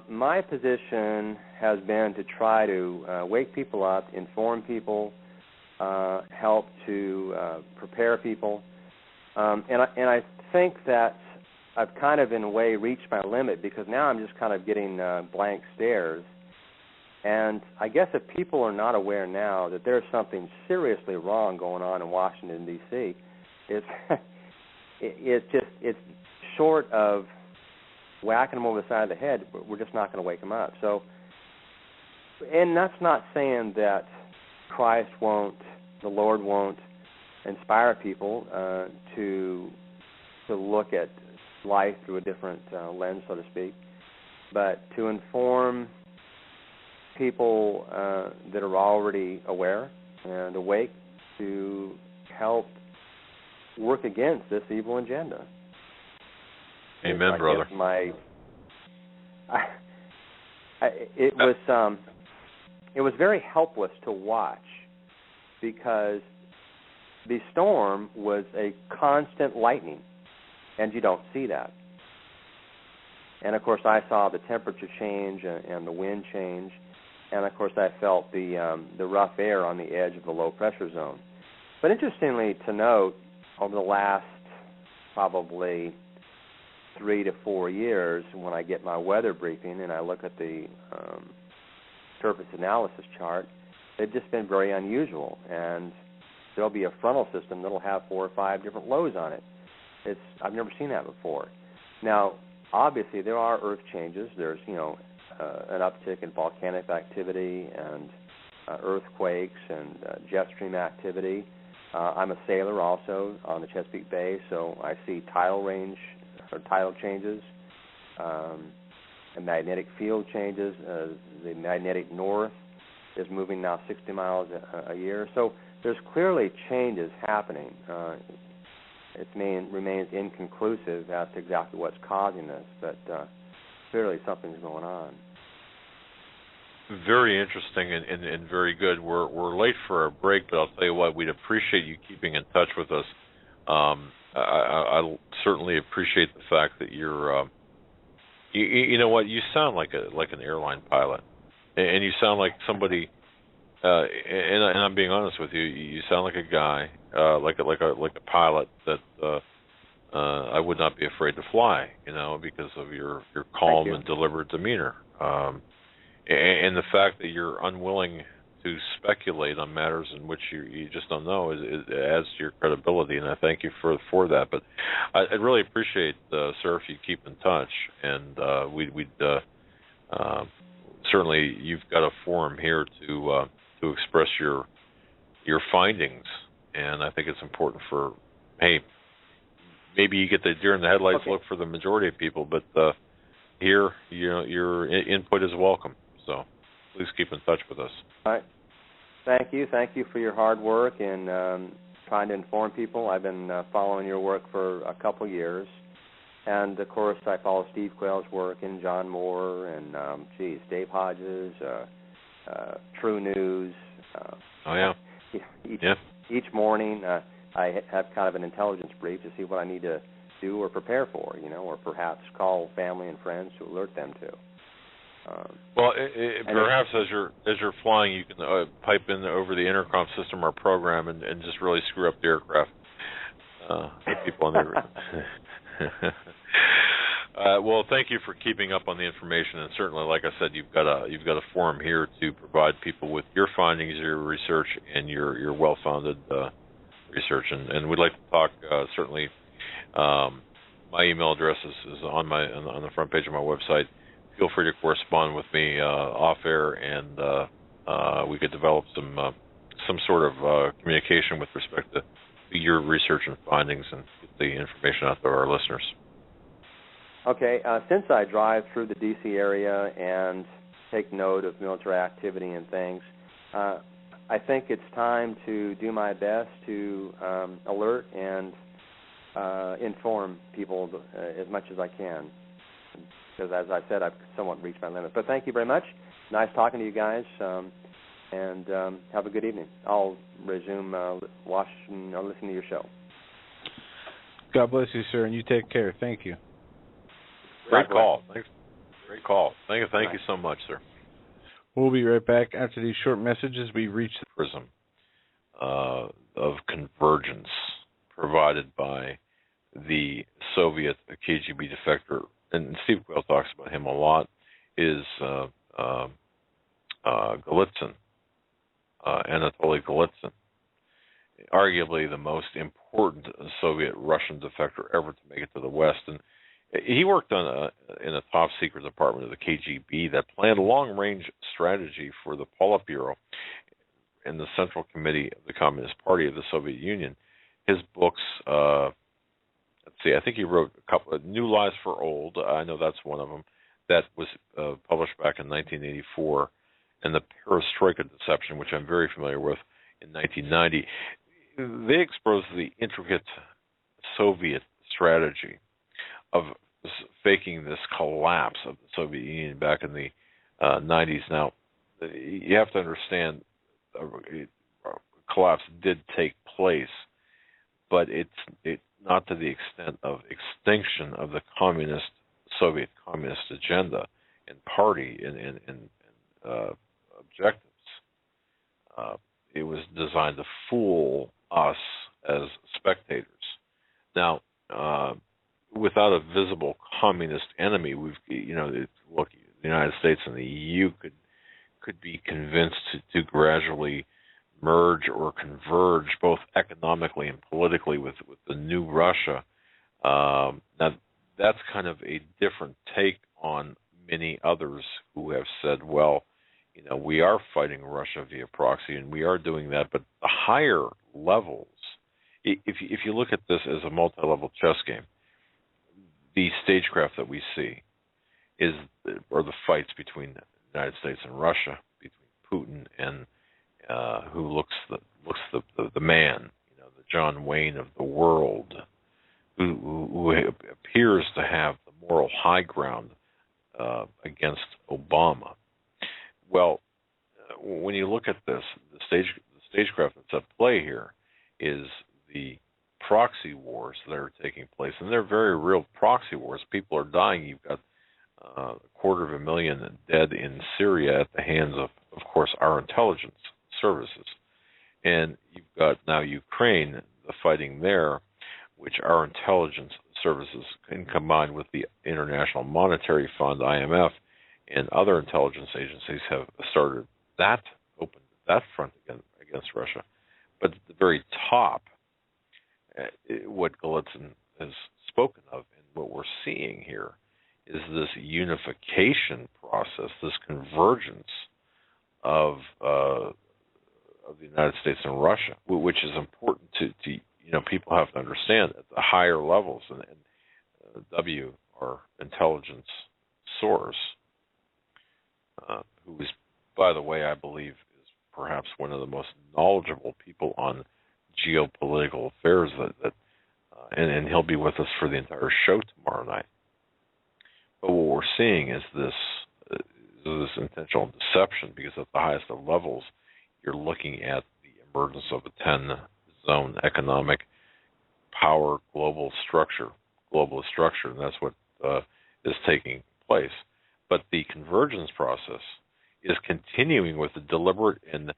my position has been to try to wake people up, inform people, help to prepare people, and I think that I've kind of in a way reached my limit, because now I'm just kind of getting blank stares. And I guess if people are not aware now that there's something seriously wrong going on in Washington, D.C., it's short of whacking them over the side of the head, but we're just not going to wake them up. So, and that's not saying that Christ won't, the Lord won't inspire people to look at life through a different lens, so to speak, but to inform people that are already aware and awake to help work against this evil agenda. Amen, brother. It was very helpless to watch, because the storm was a constant lightning, and you don't see that. And of course, I saw the temperature change and the wind change, and of course, I felt the rough air on the edge of the low pressure zone. But interestingly to note, over the last probably 3 to 4 years, when I get my weather briefing and I look at the surface analysis chart, they've just been very unusual. And there'll be a frontal system that'll have 4 or 5 different lows on it. I've never seen that before. Now, obviously, there are earth changes. There's an uptick in volcanic activity and earthquakes and jet stream activity. I'm a sailor also on the Chesapeake Bay, so I see tidal range or tidal changes. the magnetic field changes. The magnetic north is moving now 60 miles a year. So there's clearly changes happening. It remains inconclusive as to exactly what's causing this, but clearly something's going on. Very interesting and very good. We're late for a break, but I'll tell you what, we'd appreciate you keeping in touch with us. I certainly appreciate the fact that you're. You know what? You sound like an airline pilot, and you sound like somebody. And I'm being honest with you. You sound like a guy, like a pilot that I would not be afraid to fly. Because of your calm and deliberate demeanor, and the fact that you're unwilling to speculate on matters in which you just don't know it adds to your credibility, and I thank you for that. But I'd really appreciate, sir, if you keep in touch, and we'd certainly, you've got a forum here to express your findings, and I think it's important for, hey, maybe you get the deer in the headlights look for the majority of people, but here, your input is welcome. So please keep in touch with us. All right. Thank you. Thank you for your hard work in trying to inform people. I've been following your work for a couple years. And, of course, I follow Steve Quayle's work and John Moore and, Dave Hodges, True News. Each morning I have kind of an intelligence brief to see what I need to do or prepare for, or perhaps call family and friends to alert them to. Perhaps as you're flying, you can pipe in over the intercom system our program and just really screw up the aircraft. The people on there. Well, thank you for keeping up on the information, and certainly, like I said, you've got a forum here to provide people with your findings, your research, and your well-founded research. And we'd like to talk. Certainly, my email address is on the front page of my website. Feel free to correspond with me off air, and we could develop some sort of communication with respect to your research and findings, and get the information out to our listeners. Okay. Since I drive through the D.C. area and take note of military activity and things, I think it's time to do my best to alert and inform people as much as I can. Because, as I said, I've somewhat reached my limit. But thank you very much. Nice talking to you guys, and have a good evening. I'll resume watching or listening to your show. God bless you, sir, and you take care. Thank you. Great call. Thanks. Great call. Thank you so much, sir. We'll be right back after these short messages. We reach the prism of convergence provided by the Soviet KGB defector, and Steve Quayle talks about him a lot, is Golitsyn, Anatoly Golitsyn, arguably the most important Soviet-Russian defector ever to make it to the West. And he worked in a top-secret department of the KGB that planned a long-range strategy for the Politburo and the Central Committee of the Communist Party of the Soviet Union. His books, I think he wrote a couple of New Lies for Old. I know that's one of them. That was published back in 1984, and The Perestroika Deception, which I'm very familiar with, in 1990. They exposed the intricate Soviet strategy of faking this collapse of the Soviet Union back in the 90s. Now, you have to understand, collapse did take place, but it's not to the extent of extinction of the Soviet communist agenda and party and objectives. It was designed to fool us as spectators. Now, without a visible communist enemy, look, the United States and the EU could be convinced to gradually merge or converge both economically and politically with the new Russia. Now, that's kind of a different take on many others who have said, well, we are fighting Russia via proxy, and we are doing that, but the higher levels, if you look at this as a multi-level chess game, the stagecraft that we see, are the fights between the United States and Russia, between Putin and who looks the man, the John Wayne of the world, who appears to have the moral high ground against Obama. Well, when you look at this, the stagecraft that's at play here is the proxy wars that are taking place, and they're very real proxy wars. People are dying. You've got 250,000 dead in Syria at the hands of course, our intelligence services. And you've got now Ukraine, the fighting there, which our intelligence services can combine with the International Monetary Fund, IMF, and other intelligence agencies have started opened that front against Russia. But at the very top, what Galitzin has spoken of and what we're seeing here is this unification process, this convergence of the United States and Russia, which is important to people have to understand at the higher levels. And W, our intelligence source, who is, by the way, I believe is perhaps one of the most knowledgeable people on geopolitical affairs and he'll be with us for the entire show tomorrow night. But what we're seeing is this intentional deception, because at the highest of levels, you're looking at the emergence of a 10-zone economic power globalist structure, and that's what is taking place. But the convergence process is continuing with the deliberate and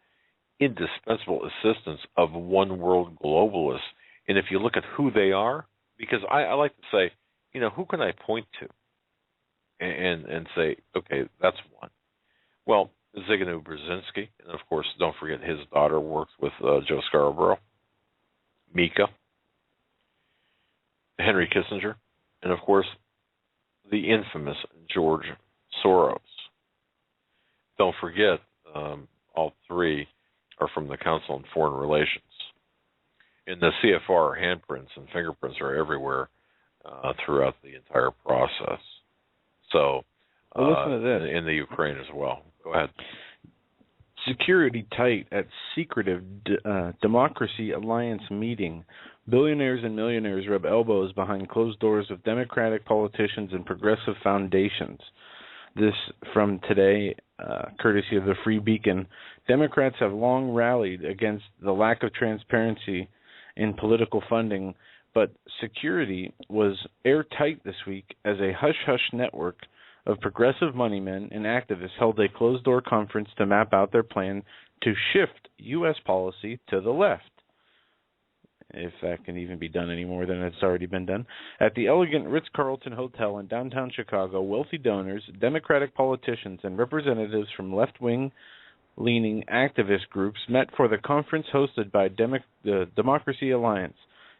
indispensable assistance of one world globalists. And if you look at who they are, because I like to say, who can I point to and say, okay, that's one. Well, Zbigniew Brzezinski, and of course, don't forget his daughter works with Joe Scarborough, Mika, Henry Kissinger, and of course, the infamous George Soros. Don't forget, all three are from the Council on Foreign Relations. And the CFR handprints and fingerprints are everywhere throughout the entire process. So, listen to this. In the Ukraine as well. Go ahead. Security tight at secretive Democracy Alliance meeting. Billionaires and millionaires rub elbows behind closed doors of Democratic politicians and progressive foundations. This from today, courtesy of the Free Beacon. Democrats have long rallied against the lack of transparency in political funding, but security was airtight this week as a hush-hush network of progressive moneymen and activists held a closed-door conference to map out their plan to shift U.S. policy to the left, if that can even be done any more than it's already been done. At the elegant Ritz-Carlton Hotel in downtown Chicago, wealthy donors, Democratic politicians, and representatives from left-wing-leaning activist groups met for the conference hosted by the Democracy Alliance,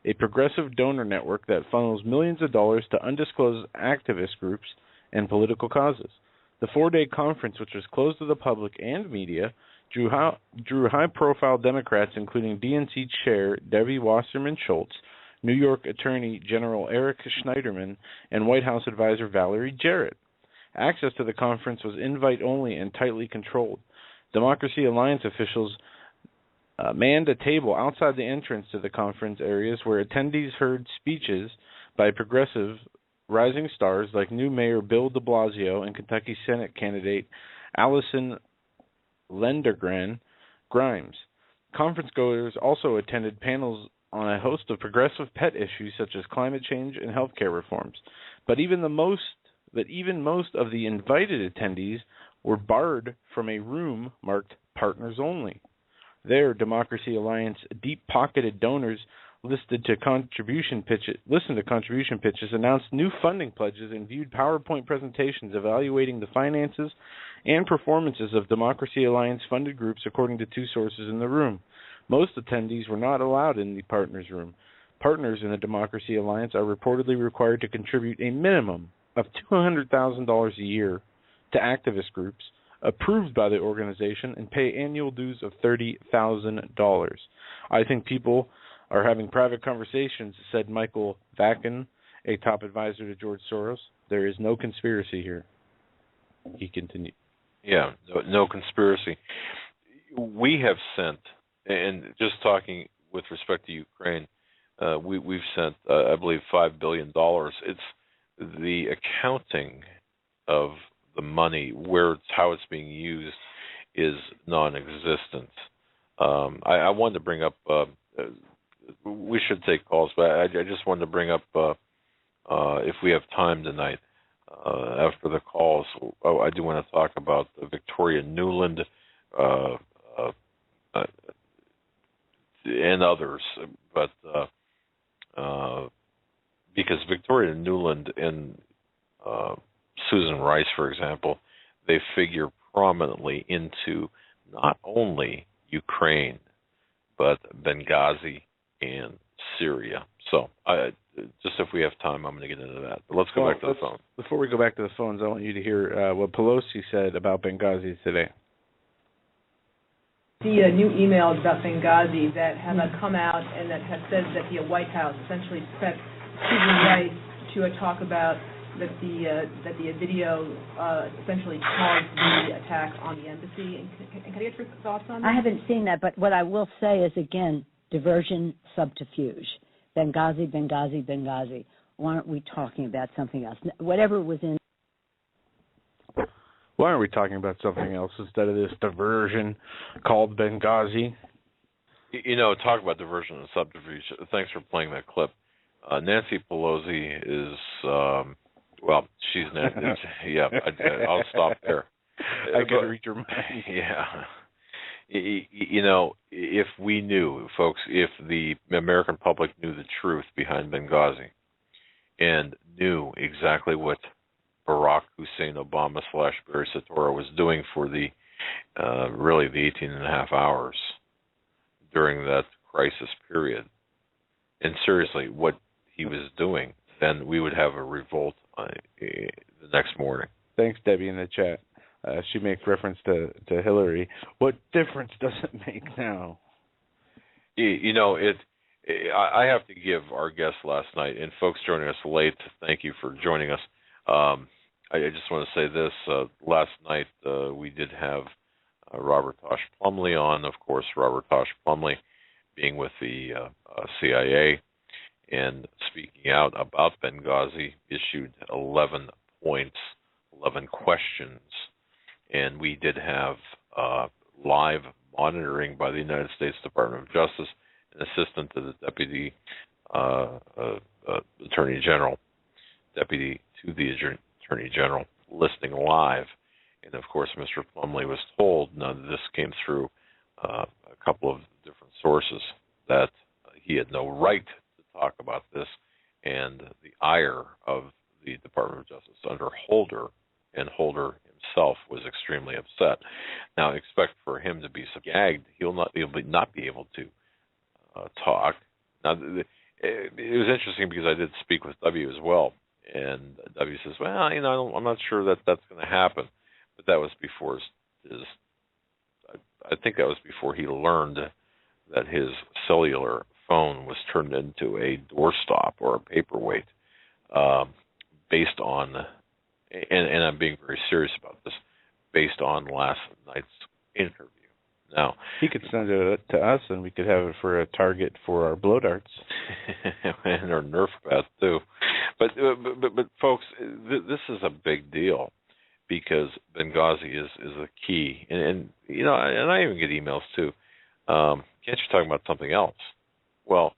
a progressive donor network that funnels millions of dollars to undisclosed activist groups and political causes. The 4-day conference, which was closed to the public and media, drew high-profile Democrats, including DNC Chair Debbie Wasserman Schultz, New York Attorney General Eric Schneiderman, and White House advisor Valerie Jarrett. Access to the conference was invite-only and tightly controlled. Democracy Alliance officials manned a table outside the entrance to the conference areas where attendees heard speeches by progressive rising stars like new Mayor Bill de Blasio and Kentucky Senate candidate Allison Lendergren Grimes. Conference goers also attended panels on a host of progressive pet issues such as climate change and healthcare reforms. But even most of the invited attendees were barred from a room marked Partners Only. There, Democracy Alliance deep-pocketed donors listened to contribution pitches, announced new funding pledges, and viewed PowerPoint presentations evaluating the finances and performances of Democracy Alliance-funded groups, according to two sources in the room. Most attendees were not allowed in the Partners Room. Partners in the Democracy Alliance are reportedly required to contribute a minimum of $200,000 a year to activist groups approved by the organization and pay annual dues of $30,000. I think people are having private conversations, said Michael Vacken, a top advisor to George Soros. There is no conspiracy here. He continued. Yeah, no conspiracy. We have sent, and just talking with respect to Ukraine, we've sent, I believe, $5 billion. It's the accounting of the money, how it's being used, is non-existent. I wanted to bring up. We should take calls, but I just wanted to bring up if we have time tonight after the calls. I do want to talk about Victoria Nuland and others, but because Victoria Nuland and Susan Rice, for example, they figure prominently into not only Ukraine, but Benghazi and Syria. So, just if we have time, I'm going to get into that. But let's go back to the phone. Before we go back to the phones, I want you to hear what Pelosi said about Benghazi today. The new emails about Benghazi that have come out and that have said that the White House essentially set Susan Rice to talk about that the video essentially caused the attack on the embassy. And can I get your thoughts on that? I haven't seen that, but what I will say is, again, diversion, subterfuge. Benghazi, Benghazi, Benghazi. Why aren't we talking about something else? Whatever was in. Why aren't we talking about something else instead of this diversion called Benghazi? Talk about diversion and subterfuge. Thanks for playing that clip. Nancy Pelosi is, she's Nancy. Yeah, I'll stop there. I can read your mind. Yeah. If we knew, folks, if the American public knew the truth behind Benghazi and knew exactly what Barack Hussein Obama / Barry Soetoro was doing for the 18 and a half hours during that crisis period, and seriously, what he was doing, then we would have a revolt the next morning. Thanks, Debbie, in the chat. She makes reference to Hillary. What difference does it make now? I have to give our guest last night, and folks joining us late, thank you for joining us. I just want to say this. Last night we did have Robert Tosh Plumley on. Of course, Robert Tosh Plumley being with the CIA and speaking out about Benghazi, issued 11 points, 11 questions. And we did have live monitoring by the United States Department of Justice, an assistant to the Deputy Attorney General, Deputy to the Attorney General, listening live. And, of course, Mr. Plumley was told, now this came through a couple of different sources, that he had no right to talk about this, and the ire of the Department of Justice under Holder, and Holder himself was extremely upset. Now, expect for him to be gagged. He'll not be able to talk. Now, it was interesting because I did speak with W as well, and W says, well, I'm not sure that that's going to happen. But that was before I think that was before he learned that his cellular phone was turned into a doorstop or a paperweight, based on, and I'm being very serious about this, based on last night's interview. Now, he could send it to us, and we could have it for a target for our blow darts and our Nerf bat too. But folks, this is a big deal, because Benghazi is a key, and I even get emails too. Can't you talk about something else? Well,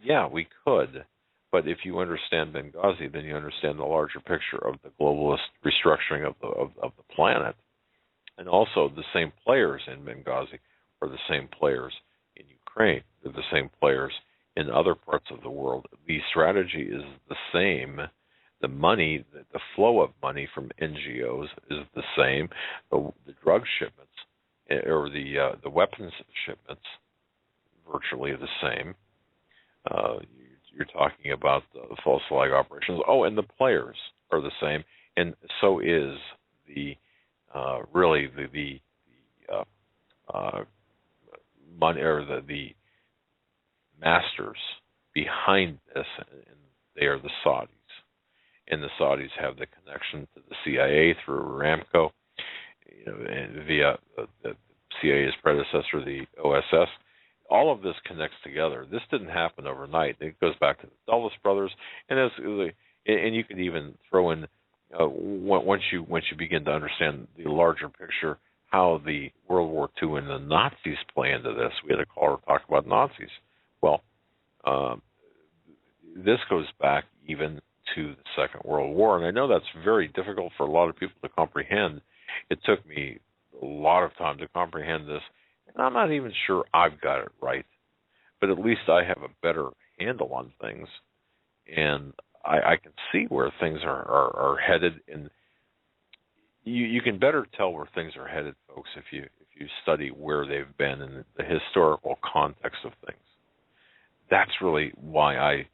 yeah, we could, but if you understand Benghazi, then you understand the larger picture of the globalist restructuring of the planet. And also, the same players in Benghazi are the same players in Ukraine. They're the same players in other parts of the world. The strategy is the same. The money, the flow of money from NGOs is the same. The drug shipments or the weapons shipments, virtually the same. You're talking about the false flag operations. Oh, and the players are the same, and so is the really the money, or the masters behind this, and they are the Saudis. and the Saudis have the connection to the CIA through Aramco, and via the CIA's predecessor, the OSS. All of this connects together. This didn't happen overnight. It goes back to the Dulles brothers, and you could even throw in once you begin to understand the larger picture, how the World War II and the Nazis play into this. We had a caller talk about Nazis. Well, this goes back even to the Second World War, and I know that's very difficult for a lot of people to comprehend. It took me a lot of time to comprehend this, and I'm not even sure I've got it right, but at least I have a better handle on things, and I can see where things are headed, and you can better tell where things are headed, folks, if you study where they've been and the historical context of things. That's really why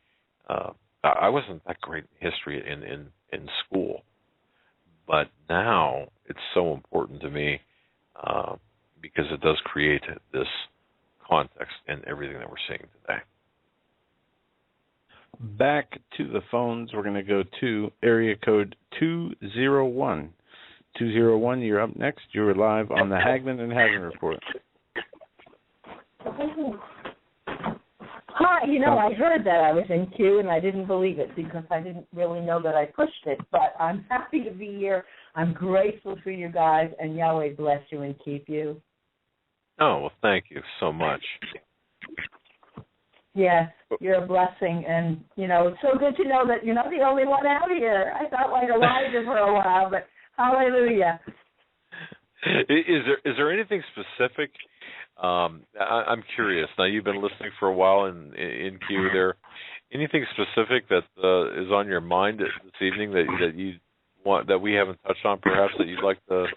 I wasn't that great in history in school, but now it's so important to me because it does create this context in everything that we're seeing today. Back to the phones. We're going to go to area code 201. 201, you're up next. You're live on the Hagmann and Hagmann Report. Hi, I heard that I was in queue, and I didn't believe it because I didn't really know that I pushed it, but I'm happy to be here. I'm grateful for you guys, and Yahweh bless you and keep you. Oh, well, thank you so much. Yes, you're a blessing, and, it's so good to know that you're not the only one out here. I thought like Elijah for a while, but hallelujah. Is there anything specific? I'm curious. Now, you've been listening for a while in queue there. Anything specific that is on your mind this evening that you want, that we haven't touched on, perhaps, that you'd like to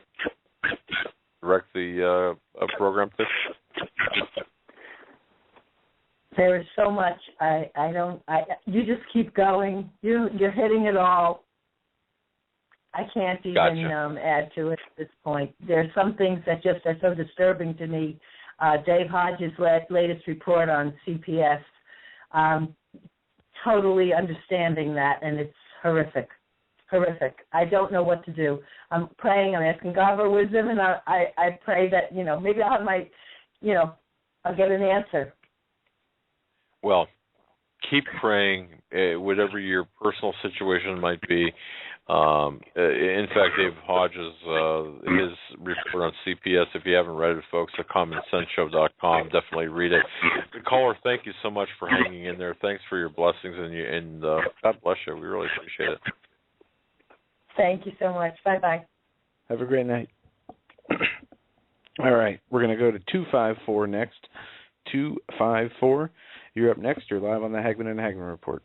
direct the program to? There is so much. You just keep going. You're hitting it all. I can't even add to it at this point. There's some things that just are so disturbing to me. Dave Hodges' latest report on CPS, totally understanding that, and it's horrific. Horrific. I don't know what to do. I'm praying. I'm asking God for wisdom, and I pray that, maybe I'll have my, I'll get an answer. Well, keep praying, whatever your personal situation might be. In fact, Dave Hodges, his report on CPS, if you haven't read it, folks, at commonsenseshow.com, definitely read it. Caller, thank you so much for hanging in there. Thanks for your blessings, and God bless you. We really appreciate it. Thank you so much. Bye-bye. Have a great night. All right, we're going to go to 254 next. 254. You're up next. You're live on the Hagmann and Hagmann Report.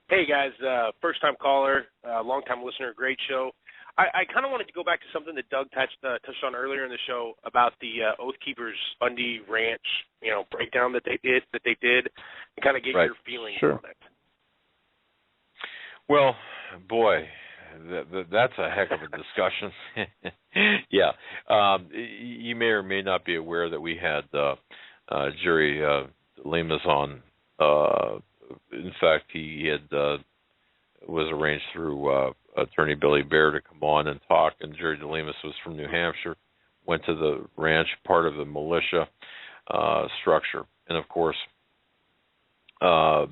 Hey, guys. First-time caller, long-time listener, great show. I kind of wanted to go back to something that Doug touched on earlier in the show about the Oath Keepers Bundy Ranch, breakdown that they did, and kind of get your feelings on it. Well, boy, that's a heck of a discussion. Yeah. You may or may not be aware that we had Jerry Lemus on. In fact, he was arranged through attorney Billy Bear to come on and talk, and Jerry DeLemus was from New Hampshire, went to the ranch, part of the militia structure. And, of course, wow,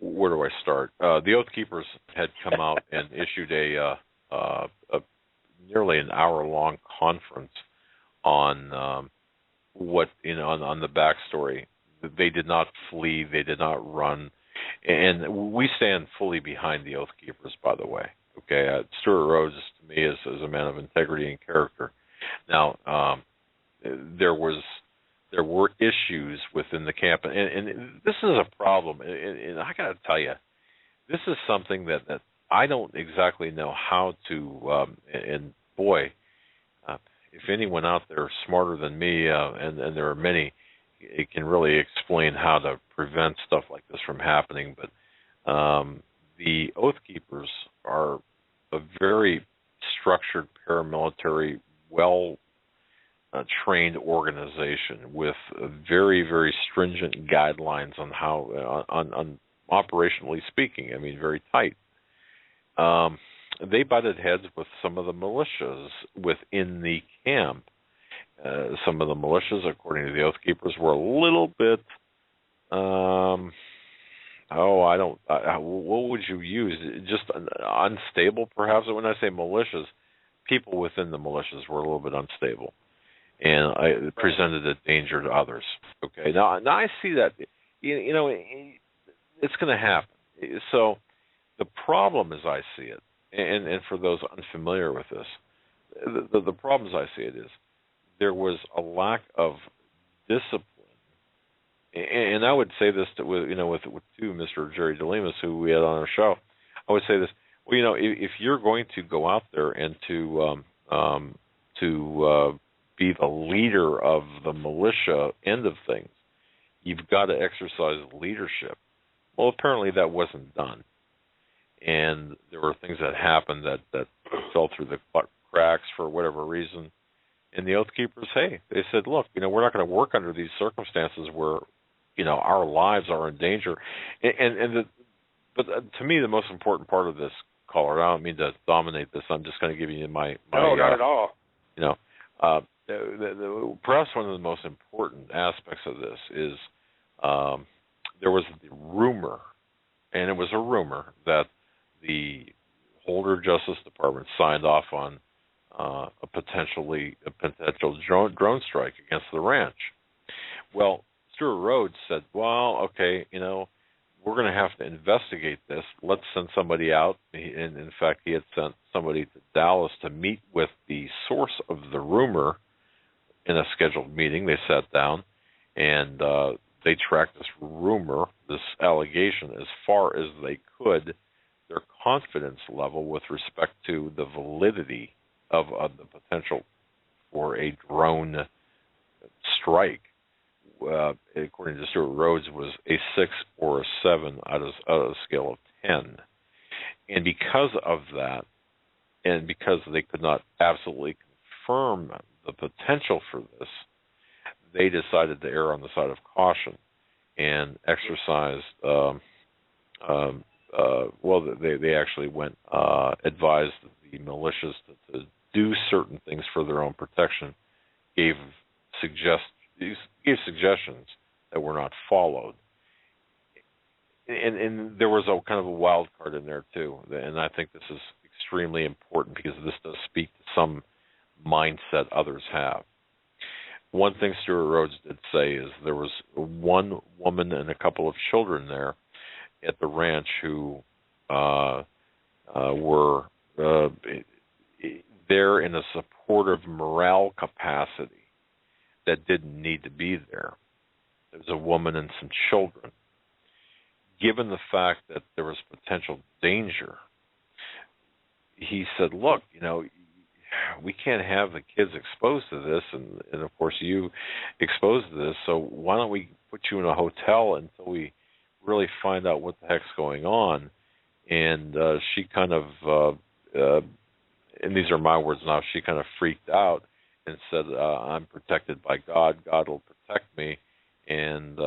where do I start? The Oath Keepers had come out and issued a nearly an hour-long conference on on the backstory. They did not flee. They did not run. And we stand fully behind the Oath Keepers, by the way. Okay, Stuart Rhodes, to me, is a man of integrity and character. Now, there were issues within the camp, and this is a problem. And I got to tell you, this is something that I don't exactly know how to. And boy, if anyone out there smarter than me, and there are many, it can really explain how to prevent stuff like this from happening. But the Oath Keepers are a very structured paramilitary, trained organization with very, very stringent guidelines on how on operationally speaking. I mean, very tight. They butted heads with some of the militias within the camp. Some of the militias, according to the Oath Keepers, were a little bit, what would you use? Just unstable, perhaps. When I say militias, people within the militias were a little bit unstable, and it presented a danger to others. Okay, now I see that. You know, it's going to happen. So the problem, as I see it, and for those unfamiliar with this, the problem as I see it is there was a lack of discipline. And I would say this with Mr. Jerry DeLemus, who we had on our show. I would say this: well, you know, if you're going to go out there and to be the leader of the militia end of things, you've got to exercise leadership. Well, apparently that wasn't done, and there were things that happened that fell through the cracks for whatever reason. And the Oath Keepers, hey, they said, look, you know, we're not going to work under these circumstances where, you know, our lives are in danger. But to me, the most important part of this, caller, I don't mean to dominate this. I'm just going to give you my no, not at all. You know, perhaps one of the most important aspects of this is there was the rumor, and it was a rumor, that the Holder Justice Department signed off on a potential drone strike against the ranch. Well, Stuart Rhodes said, well, okay, you know, we're going to have to investigate this. Let's send somebody out. And in fact, he had sent somebody to Dallas to meet with the source of the rumor in a scheduled meeting. They sat down and they tracked this rumor, this allegation, as far as they could, their confidence level with respect to the validity of the potential for a drone strike. According to Stuart Rhodes, was a 6 or a 7 out of a scale of 10. And because of that, and because they could not absolutely confirm the potential for this, they decided to err on the side of caution and exercised, they actually went, advised the militias to do certain things for their own protection, gave suggestions that were not followed. And there was a kind of a wild card in there too, and I think this is extremely important because this does speak to some mindset others have. One thing Stuart Rhodes did say is there was one woman and a couple of children there at the ranch who were there in a supportive morale capacity that didn't need to be there. There was a woman and some children. Given the fact that there was potential danger, he said, look, you know, we can't have the kids exposed to this, and of course you exposed to this, so why don't we put you in a hotel until we really find out what the heck's going on? And she kind of, and these are my words now, she kind of freaked out and said, I'm protected by God. God will protect me, and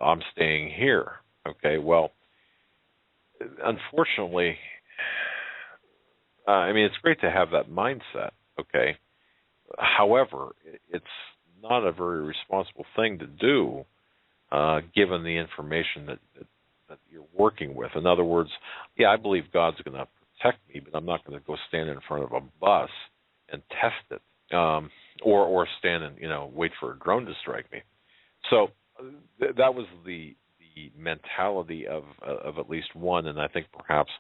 I'm staying here. Okay, well, unfortunately, I mean, it's great to have that mindset, okay? However, it's not a very responsible thing to do given the information that you're working with. In other words, yeah, I believe God's going to protect me, but I'm not going to go stand in front of a bus and test it, or stand and, you know, wait for a drone to strike me. So that was the mentality of at least one, and I think perhaps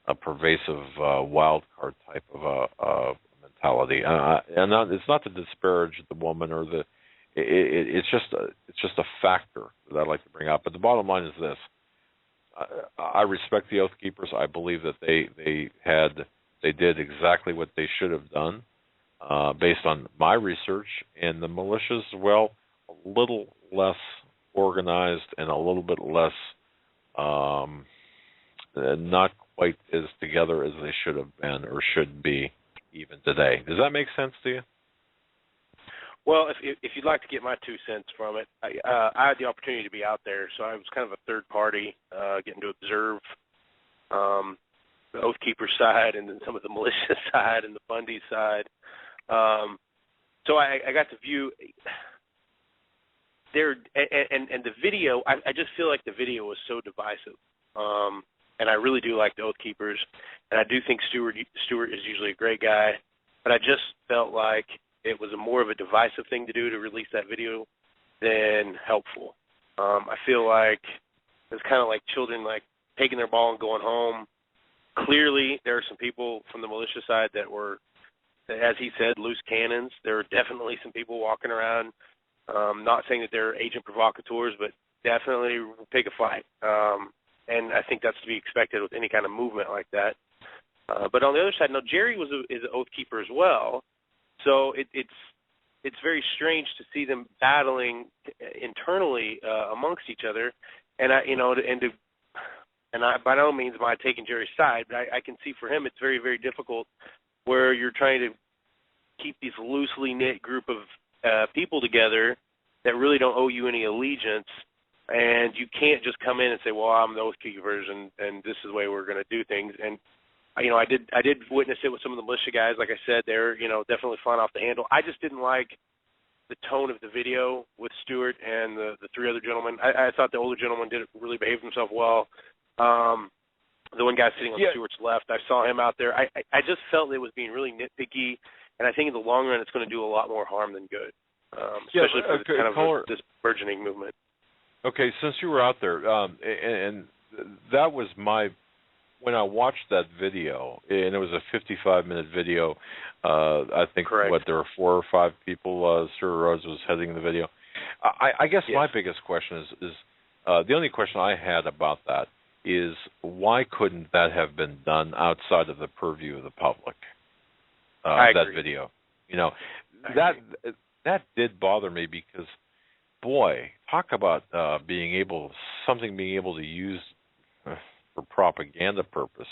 a pervasive wild card type of mentality. And it's not to disparage the woman or the. It's just a factor that I'd like to bring up. But the bottom line is this: I respect the Oath Keepers. I believe that they did exactly what they should have done based on my research. And the militias, well, a little less organized and a little bit less, not quite as together as they should have been or should be even today. Does that make sense to you? Well, if you'd like to get my 2 cents from it, I had the opportunity to be out there, so I was kind of a third party, getting to observe the Oath Keeper side and then some of the militia side and the Bundy side. So I got to view there, and the video. I just feel like the video was so divisive, and I really do like the Oath Keepers, and I do think Stewart is usually a great guy, but I just felt like it was more of a divisive thing to do to release that video than helpful. I feel like it's kind of like children like taking their ball and going home. Clearly, there are some people from the militia side that were, as he said, loose cannons. There are definitely some people walking around, not saying that they're agent provocateurs, but definitely pick a fight. And I think that's to be expected with any kind of movement like that. But on the other side, no, Jerry is an Oath Keeper as well. So it's very strange to see them battling internally amongst each other, and I by no means am I taking Jerry's side, but I can see for him it's very, very difficult where you're trying to keep these loosely knit group of people together that really don't owe you any allegiance, and you can't just come in and say, well, I'm the Oath Keepers and this is the way we're going to do things. And I did witness it with some of the militia guys. Like I said, they're, definitely flying off the handle. I just didn't like the tone of the video with Stewart and the three other gentlemen. I thought the older gentleman did really behave himself well. The one guy sitting on Stewart's left, I saw him out there. I just felt it was being really nitpicky, and I think in the long run it's going to do a lot more harm than good, especially for this burgeoning movement. Okay, since you were out there, and that was when I watched that video, and it was a 55-minute video, I think, Correct. There were 4 or 5 people, Sir Rose was heading the video. I guess my biggest question is the only question I had about that is why couldn't that have been done outside of the purview of the public, that video? That did bother me because, boy, talk about being able to use for propaganda purposes.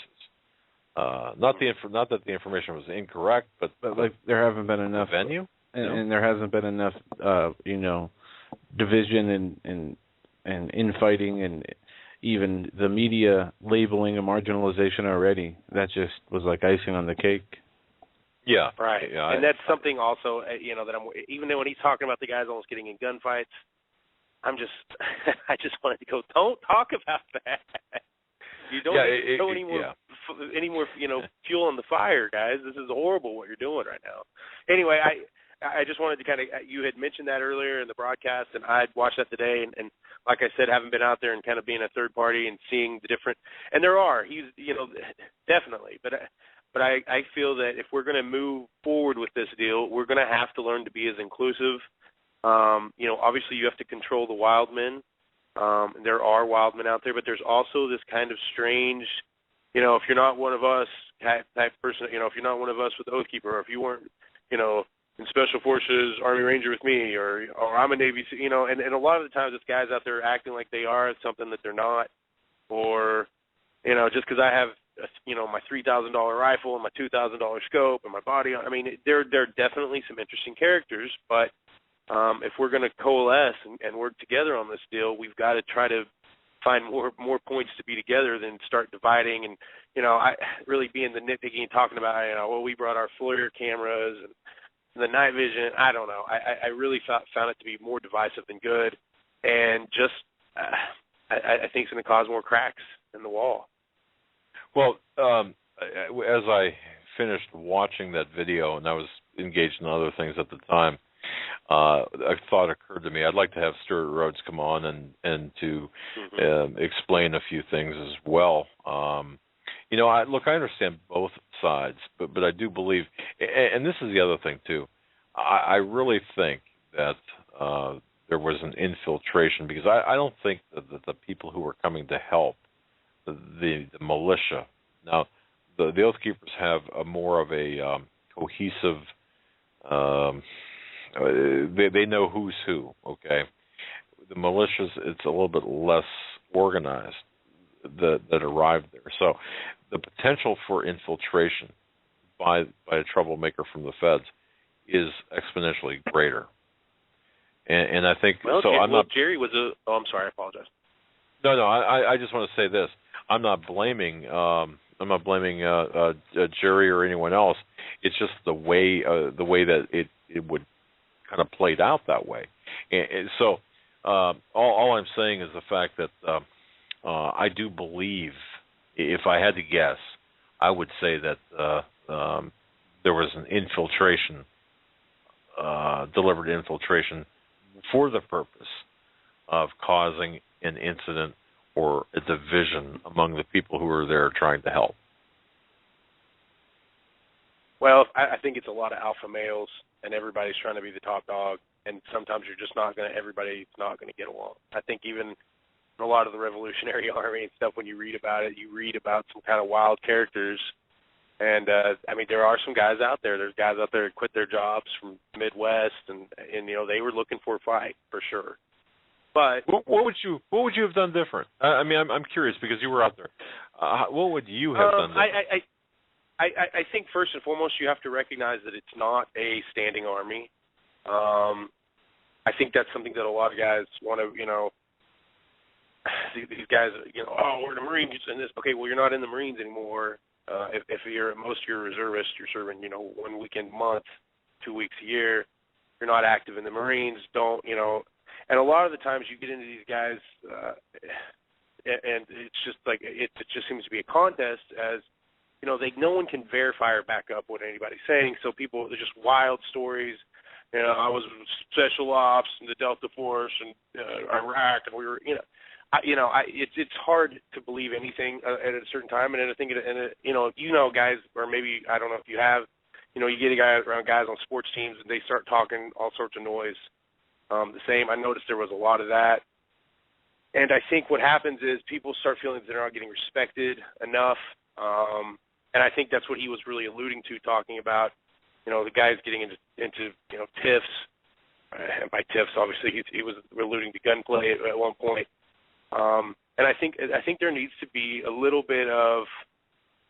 Not that the information was incorrect, but like there haven't been enough venue, and there hasn't been enough, division and infighting, and even the media labeling of marginalization already. That just was like icing on the cake. Yeah, right. Yeah, and that's something also, that I'm. Even though when he's talking about the guys almost getting in gunfights, I just wanted to go. Don't talk about that. You don't throw any more fuel on the fire, guys. This is horrible what you're doing right now. Anyway, I just wanted to you had mentioned that earlier in the broadcast, and I watched that today, and like I said, having been out there and kind of being a third party and seeing the different, and he's definitely, but I feel that if we're going to move forward with this deal, we're going to have to learn to be as inclusive. Obviously you have to control the wild men. There are wild men out there, but there's also this kind of strange, if you're not one of us type person, if you're not one of us with the Oath Keeper, or if you weren't, in Special Forces, Army Ranger with me, or I'm a Navy, and a lot of the times it's guys out there acting like they are something that they're not, or, just because I have, my $3,000 rifle and my $2,000 scope and my body, there are definitely some interesting characters, but if we're going to coalesce and work together on this deal, we've got to try to find more points to be together than start dividing and, I really being the nitpicky and talking about, we brought our FLIR cameras and the night vision. I don't know. I really found it to be more divisive than good, and just I think it's going to cause more cracks in the wall. Well, as I finished watching that video, and I was engaged in other things at the time, a thought occurred to me. I'd like to have Stuart Rhodes come on and to explain a few things as well. I understand both sides, but I do believe, and this is the other thing too, I really think that there was an infiltration, because I don't think that the people who were coming to help the militia, now the Oath Keepers have more of a cohesive, they know who's who, okay? The militias, it's a little bit less organized that arrived there. So the potential for infiltration by a troublemaker from the feds is exponentially greater. And I think so. I'm not. Jerry was a. Oh, I'm sorry. I apologize. No. I just want to say this. I'm not blaming. Jerry or anyone else. It's just the way that it would kind of played out that way. And so all I'm saying is the fact that I do believe, if I had to guess, I would say that there was an infiltration, deliberate infiltration, for the purpose of causing an incident or a division among the people who are there trying to help. Well, I think it's a lot of alpha males, and everybody's trying to be the top dog, and sometimes everybody's not going to get along. I think even in a lot of the Revolutionary Army and stuff, when you read about it, you read about some kind of wild characters. And, there are some guys out there. There's guys out there that quit their jobs from the Midwest, and they were looking for a fight, for sure. But what would you have done different? I'm curious, because you were out there. What would you have done different? I think first and foremost you have to recognize that it's not a standing army. I think that's something that a lot of guys want to, these guys, we're the Marines and this. Okay, well, you're not in the Marines anymore. If you're most of your reservists, you're serving, 1 weekend a month, 2 weeks a year. You're not active in the Marines. And a lot of the times you get into these guys, and it's just like it just seems to be a contest, as no one can verify or back up what anybody's saying. So they're just wild stories. I was special ops in the Delta Force and Iraq, and we were, it's hard to believe anything at a certain time. And I think, guys, or maybe, I don't know if you have, you get a guy around guys on sports teams and they start talking all sorts of noise. The same, I noticed there was a lot of that. And I think what happens is people start feeling that they're not getting respected enough. And I think that's what he was really alluding to, talking about, the guys getting into tiffs. And by tiffs, obviously, he was alluding to gunplay at one point. And I think there needs to be a little bit of,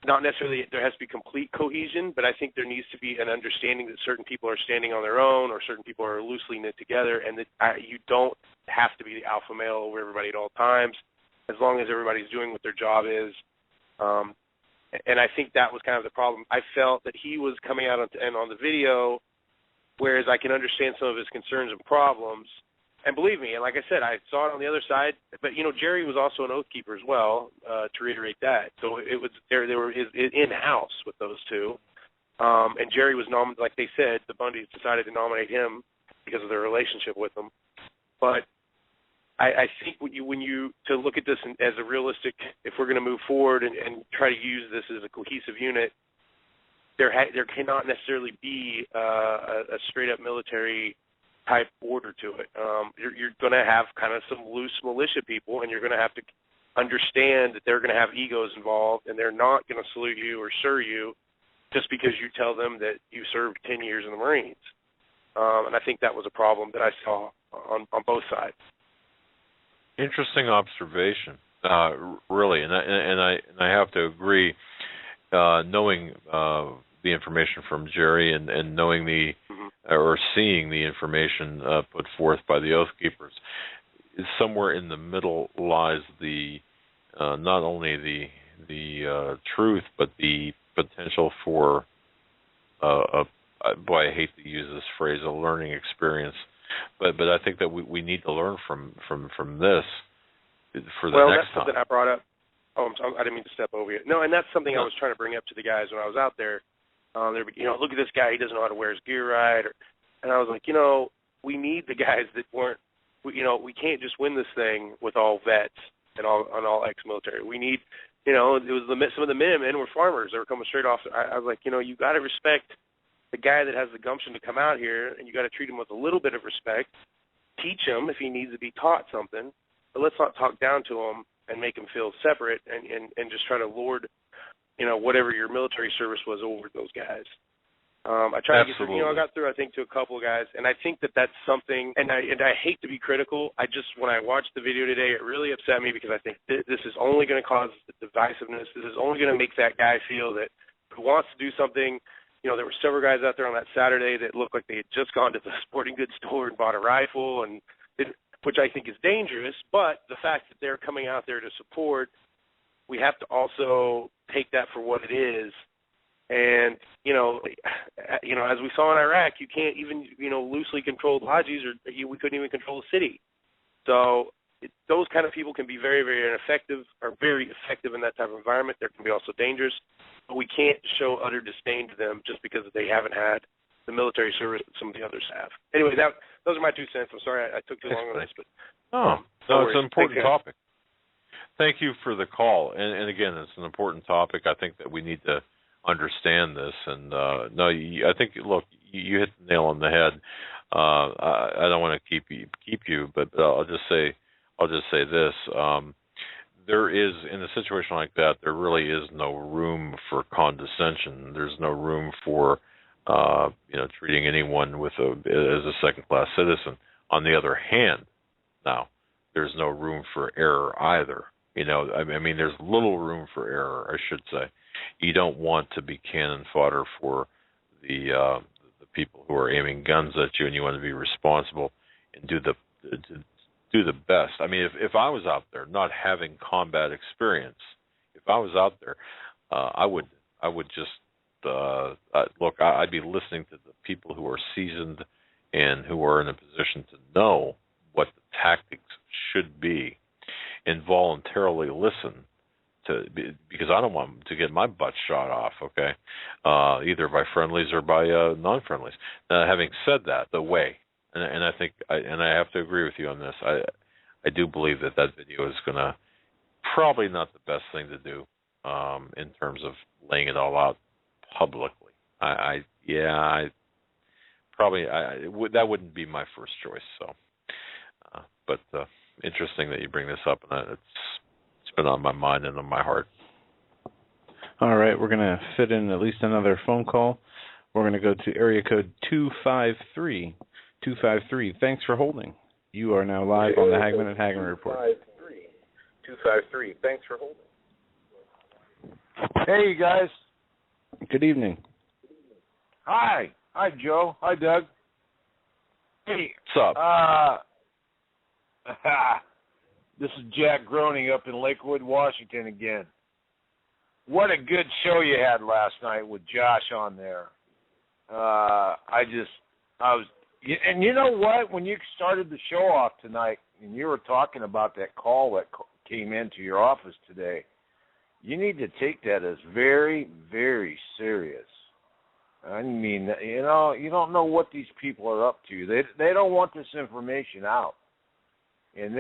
not necessarily there has to be complete cohesion, but I think there needs to be an understanding that certain people are standing on their own, or certain people are loosely knit together, and that you don't have to be the alpha male over everybody at all times, as long as everybody's doing what their job is. And I think that was kind of the problem. I felt that he was coming out on the video, whereas I can understand some of his concerns and problems. And believe me, and like I said, I saw it on the other side. But Jerry was also an oath keeper as well. To reiterate that, so it was they were in house with those two. And Jerry was nominated, like they said, the Bundys decided to nominate him because of their relationship with them. But I think when you to look at this as a realistic, if we're going to move forward and try to use this as a cohesive unit, there cannot necessarily be a straight up military type order to it. You're going to have kind of some loose militia people, and you're going to have to understand that they're going to have egos involved, and they're not going to salute you or sir you just because you tell them that you served 10 years in the Marines. And I think that was a problem that I saw on both sides. Interesting observation, really, and I have to agree. Knowing the information from Jerry and knowing or seeing the information put forth by the Oath Keepers, somewhere in the middle lies the not only the truth, but the potential for boy, I hate to use this phrase, a learning experience. But I think that we need to learn from this for the next time. Well, that's something I brought up. Oh, I didn't mean to step over you. No, and that's something I was trying to bring up to the guys when I was out there. Look at this guy. He doesn't know how to wear his gear right. And I was like, we need the guys that weren't. We can't just win this thing with all vets and all ex-military. We need, it was some of the men were farmers. They were coming straight off. I was like, you got to respect the guy that has the gumption to come out here, and you got to treat him with a little bit of respect. Teach him if he needs to be taught something, but let's not talk down to him and make him feel separate and just try to lord, whatever your military service was over those guys. I tried to get through, I got through, I think, to a couple of guys, and I think that that's something, and I hate to be critical. When I watched the video today, it really upset me because I think this is only going to cause divisiveness. This is only going to make that guy feel that who wants to do something there were several guys out there on that Saturday that looked like they had just gone to the sporting goods store and bought a rifle, which I think is dangerous. But the fact that they're coming out there to support, we have to also take that for what it is. And as we saw in Iraq, you can't even loosely control lodges, or we couldn't even control the city. So those kind of people can be very, very ineffective, or very effective in that type of environment. They can be also dangerous, but we can't show utter disdain to them just because they haven't had the military service that some of the others have. Anyway, those are my 2 cents. I'm sorry I took too long on this, but no, it's an important topic. Thank you for the call, and again, it's an important topic. I think that we need to understand this, and I think, look, you hit the nail on the head. I don't want to keep you, but I'll just say this: there is, in a situation like that, there really is no room for condescension. There's no room for treating anyone as a second-class citizen. On the other hand, now there's no room for error either. I mean, there's little room for error, I should say. You don't want to be cannon fodder for the people who are aiming guns at you, and you want to be responsible and do the best. I mean, if I was out there not having combat experience, if I was out there, I would just look. I'd be listening to the people who are seasoned and who are in a position to know what the tactics should be, and voluntarily listen to, because I don't want to get my butt shot off, okay, either by friendlies or by non-friendlies. Having said that, the way, and I think, I have to agree with you on this, I do believe that video is going to probably not the best thing to do in terms of laying it all out publicly. That wouldn't be my first choice. So, but interesting that you bring this up, and it's been on my mind and on my heart. All right, we're going to fit in at least another phone call. We're going to go to area code 253. 253, thanks for holding. You are now live on the Hagmann and Hagmann Report. 253, thanks for holding. Hey, you guys. Good evening. Hi, Joe. Hi, Doug. Hey, what's up? This is Jack Groening up in Lakewood, Washington again. What a good show you had last night with Josh on there. And you know what? When you started the show off tonight, and you were talking about that call that came into your office today, you need to take that as very, very serious. I mean, you don't know what these people are up to. They don't want this information out. And,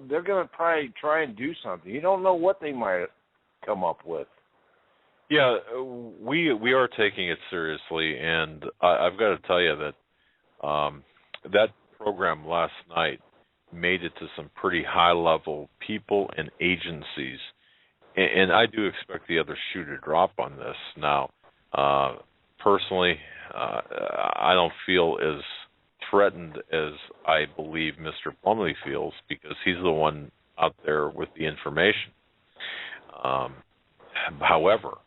they're going to probably try and do something. You don't know what they might come up with. Yeah, we are taking it seriously, and I've got to tell you that that program last night made it to some pretty high-level people and agencies, and I do expect the other shoe to drop on this. Now, personally, I don't feel as threatened as I believe Mr. Plumley feels, because he's the one out there with the information. However,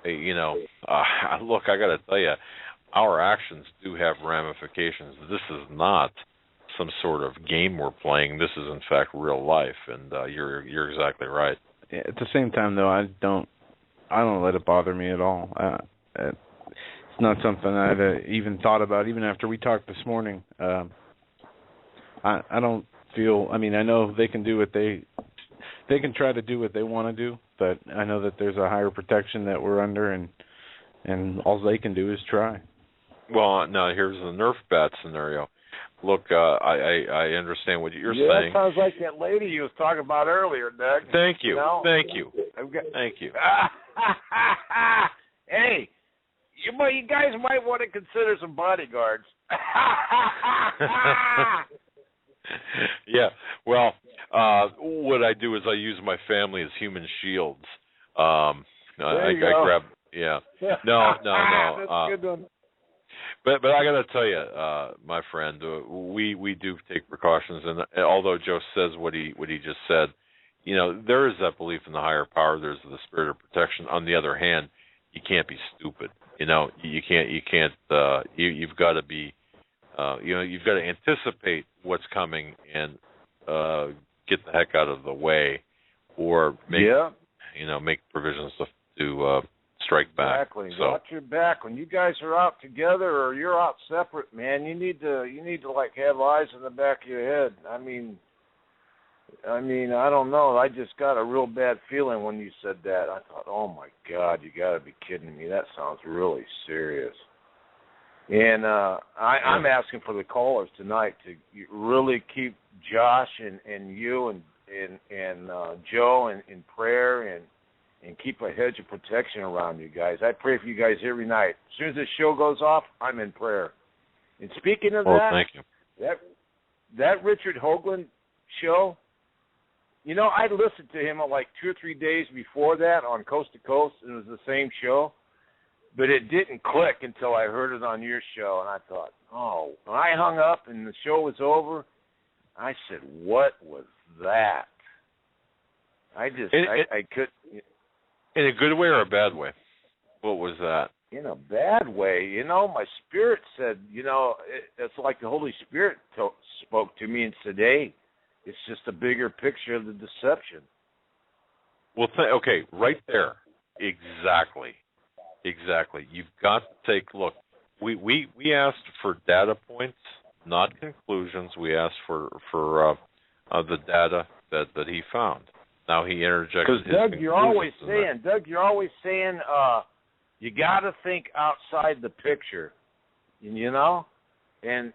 look, I got to tell you, our actions do have ramifications. This is not some sort of game we're playing. This is, in fact, real life, and you're exactly right. Yeah, at the same time, though, I don't let it bother me at all. It's not something I'd even thought about, even after we talked this morning. I don't feel. I mean, I know they can do what they can try to do what they want to do, but I know that there's a higher protection that we're under, and all they can do is try. Well, now here's the Nerf bat scenario. Look, I understand what you're saying. Yeah, sounds like that lady you was talking about earlier, Doug. Thank you. Thank you. Thank you. Hey, you guys might want to consider some bodyguards. Yeah. Well, what I do is I use my family as human shields. I grab. Yeah. No. That's a good one. But I got to tell you, my friend, we do take precautions, and although Joe says what he just said, there is that belief in the higher power. There's the spirit of protection. On the other hand, you can't be stupid. you can't. You've got to be. You've got to anticipate what's coming and get the heck out of the way, or make provisions to strike back. Exactly. So, watch your back when you guys are out together or you're out separate, man. You need to like have eyes in the back of your head. I mean, I don't know. I just got a real bad feeling when you said that. I thought, oh my God, you got to be kidding me. That sounds really serious. And I'm asking for the callers tonight to really keep Josh and you and Joe in prayer and keep a hedge of protection around you guys. I pray for you guys every night. As soon as this show goes off, I'm in prayer. And speaking of that, thank you. That Richard Hoagland show, I listened to him like 2 or 3 days before that on Coast to Coast, and it was the same show. But it didn't click until I heard it on your show, and I thought, oh. When I hung up and the show was over, I said, what was that? I couldn't. In a good way or a bad way? What was that? In a bad way. My spirit said, it's like the Holy Spirit spoke to me and said, hey, it's just a bigger picture of the deception. Well, okay, right there. Exactly. You've got to take, look, we asked for data points, not conclusions. We asked for the data that he found. Now he interjected his conclusions. Doug, you're always saying you got to think outside the picture, And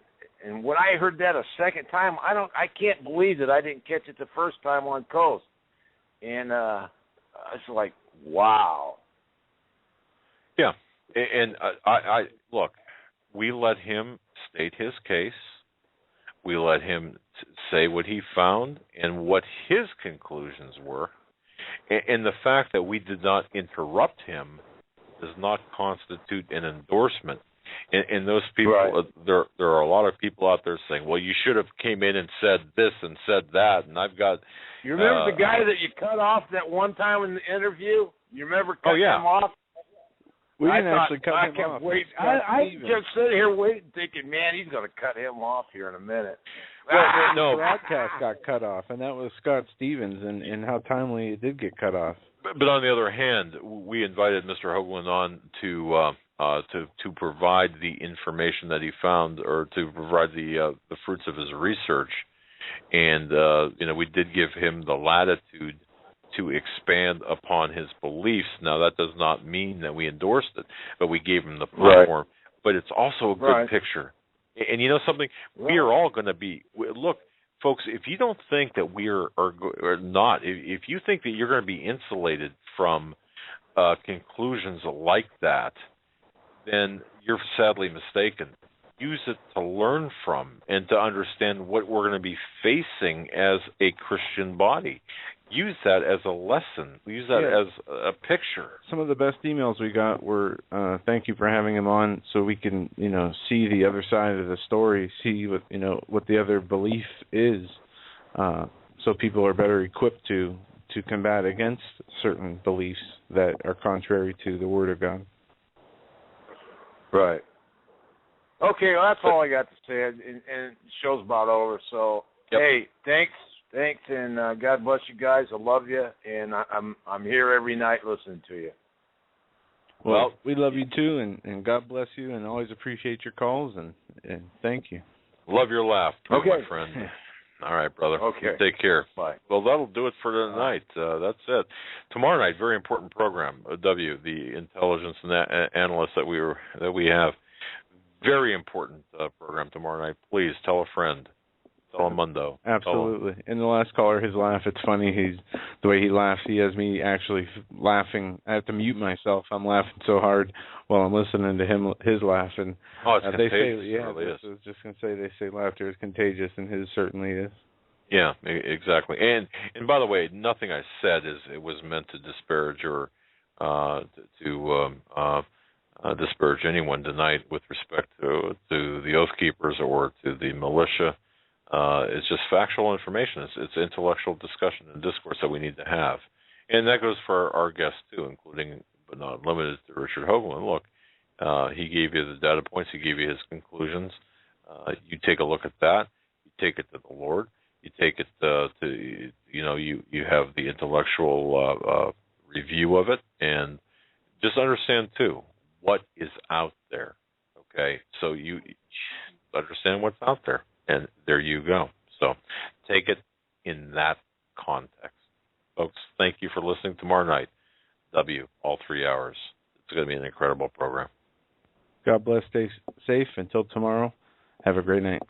when I heard that a second time, I can't believe that I didn't catch it the first time on Coast. And I was like, wow. Yeah, and I look, we let him state his case. We let him say what he found and what his conclusions were. And the fact that we did not interrupt him does not constitute an endorsement. And those people, right. There are a lot of people out there saying, well, you should have came in and said this and said that. And I've got... You remember the guy that you cut off that one time in the interview? You remember cutting him off? We didn't actually cut him off. I just sitting here waiting, thinking, man, he's going to cut him off here in a minute. Well, no, the broadcast got cut off, and that was Scott Stevens, and how timely it did get cut off. But on the other hand, we invited Mr. Hoagland on to provide the information that he found, or to provide the fruits of his research, and we did give him the latitude to expand upon his beliefs. Now, that does not mean that we endorsed it, but we gave him the platform. Right. But it's also a good picture. And you know something? Right. We are all going to be... Look, folks, if you don't think that we are not... If you think that you're going to be insulated from conclusions like that, then you're sadly mistaken. Use it to learn from and to understand what we're going to be facing as a Christian body. Use that as a lesson. Use that as a picture. Some of the best emails we got were, thank you for having him on so we can, see the other side of the story, see what the other belief is, so people are better equipped to combat against certain beliefs that are contrary to the Word of God. Right. Okay, well, that's all I got to say, and the show's about over, so, hey, thanks, and God bless you guys. I love you, and I'm here every night listening to you. Well, we love you too, and God bless you, and always appreciate your calls, and thank you. Love your laugh, too, my friend. All right, brother. Okay. Take care. Bye. Well, that'll do it for tonight. That's it. Tomorrow night, very important program. the intelligence analyst that we have. Very important program tomorrow night. Please tell a friend. Telemundo. Absolutely. And the last caller, his laugh, it's funny. The way he laughs, he has me actually laughing. I have to mute myself. I'm laughing so hard while I'm listening to his laugh. And it's they contagious. say, it really is. I was just going to say, they say laughter is contagious, and his certainly is. Yeah, exactly. And by the way, nothing I said it was meant to disparage or disparage anyone tonight with respect to the Oath Keepers or to the militia. It's just factual information. It's intellectual discussion and discourse that we need to have. And that goes for our guests, too, including, but not limited to, Richard Hoagland. Look, He gave you the data points. He gave you his conclusions. You take a look at that. You take it to the Lord. You take it to you have the intellectual review of it, and just understand too what is out there. Okay, so you understand what's out there, and there you go. So take it in that context, folks. Thank you for listening. Tomorrow night, all 3 hours. It's going to be an incredible program. God bless. Stay safe. Until tomorrow, have a great night.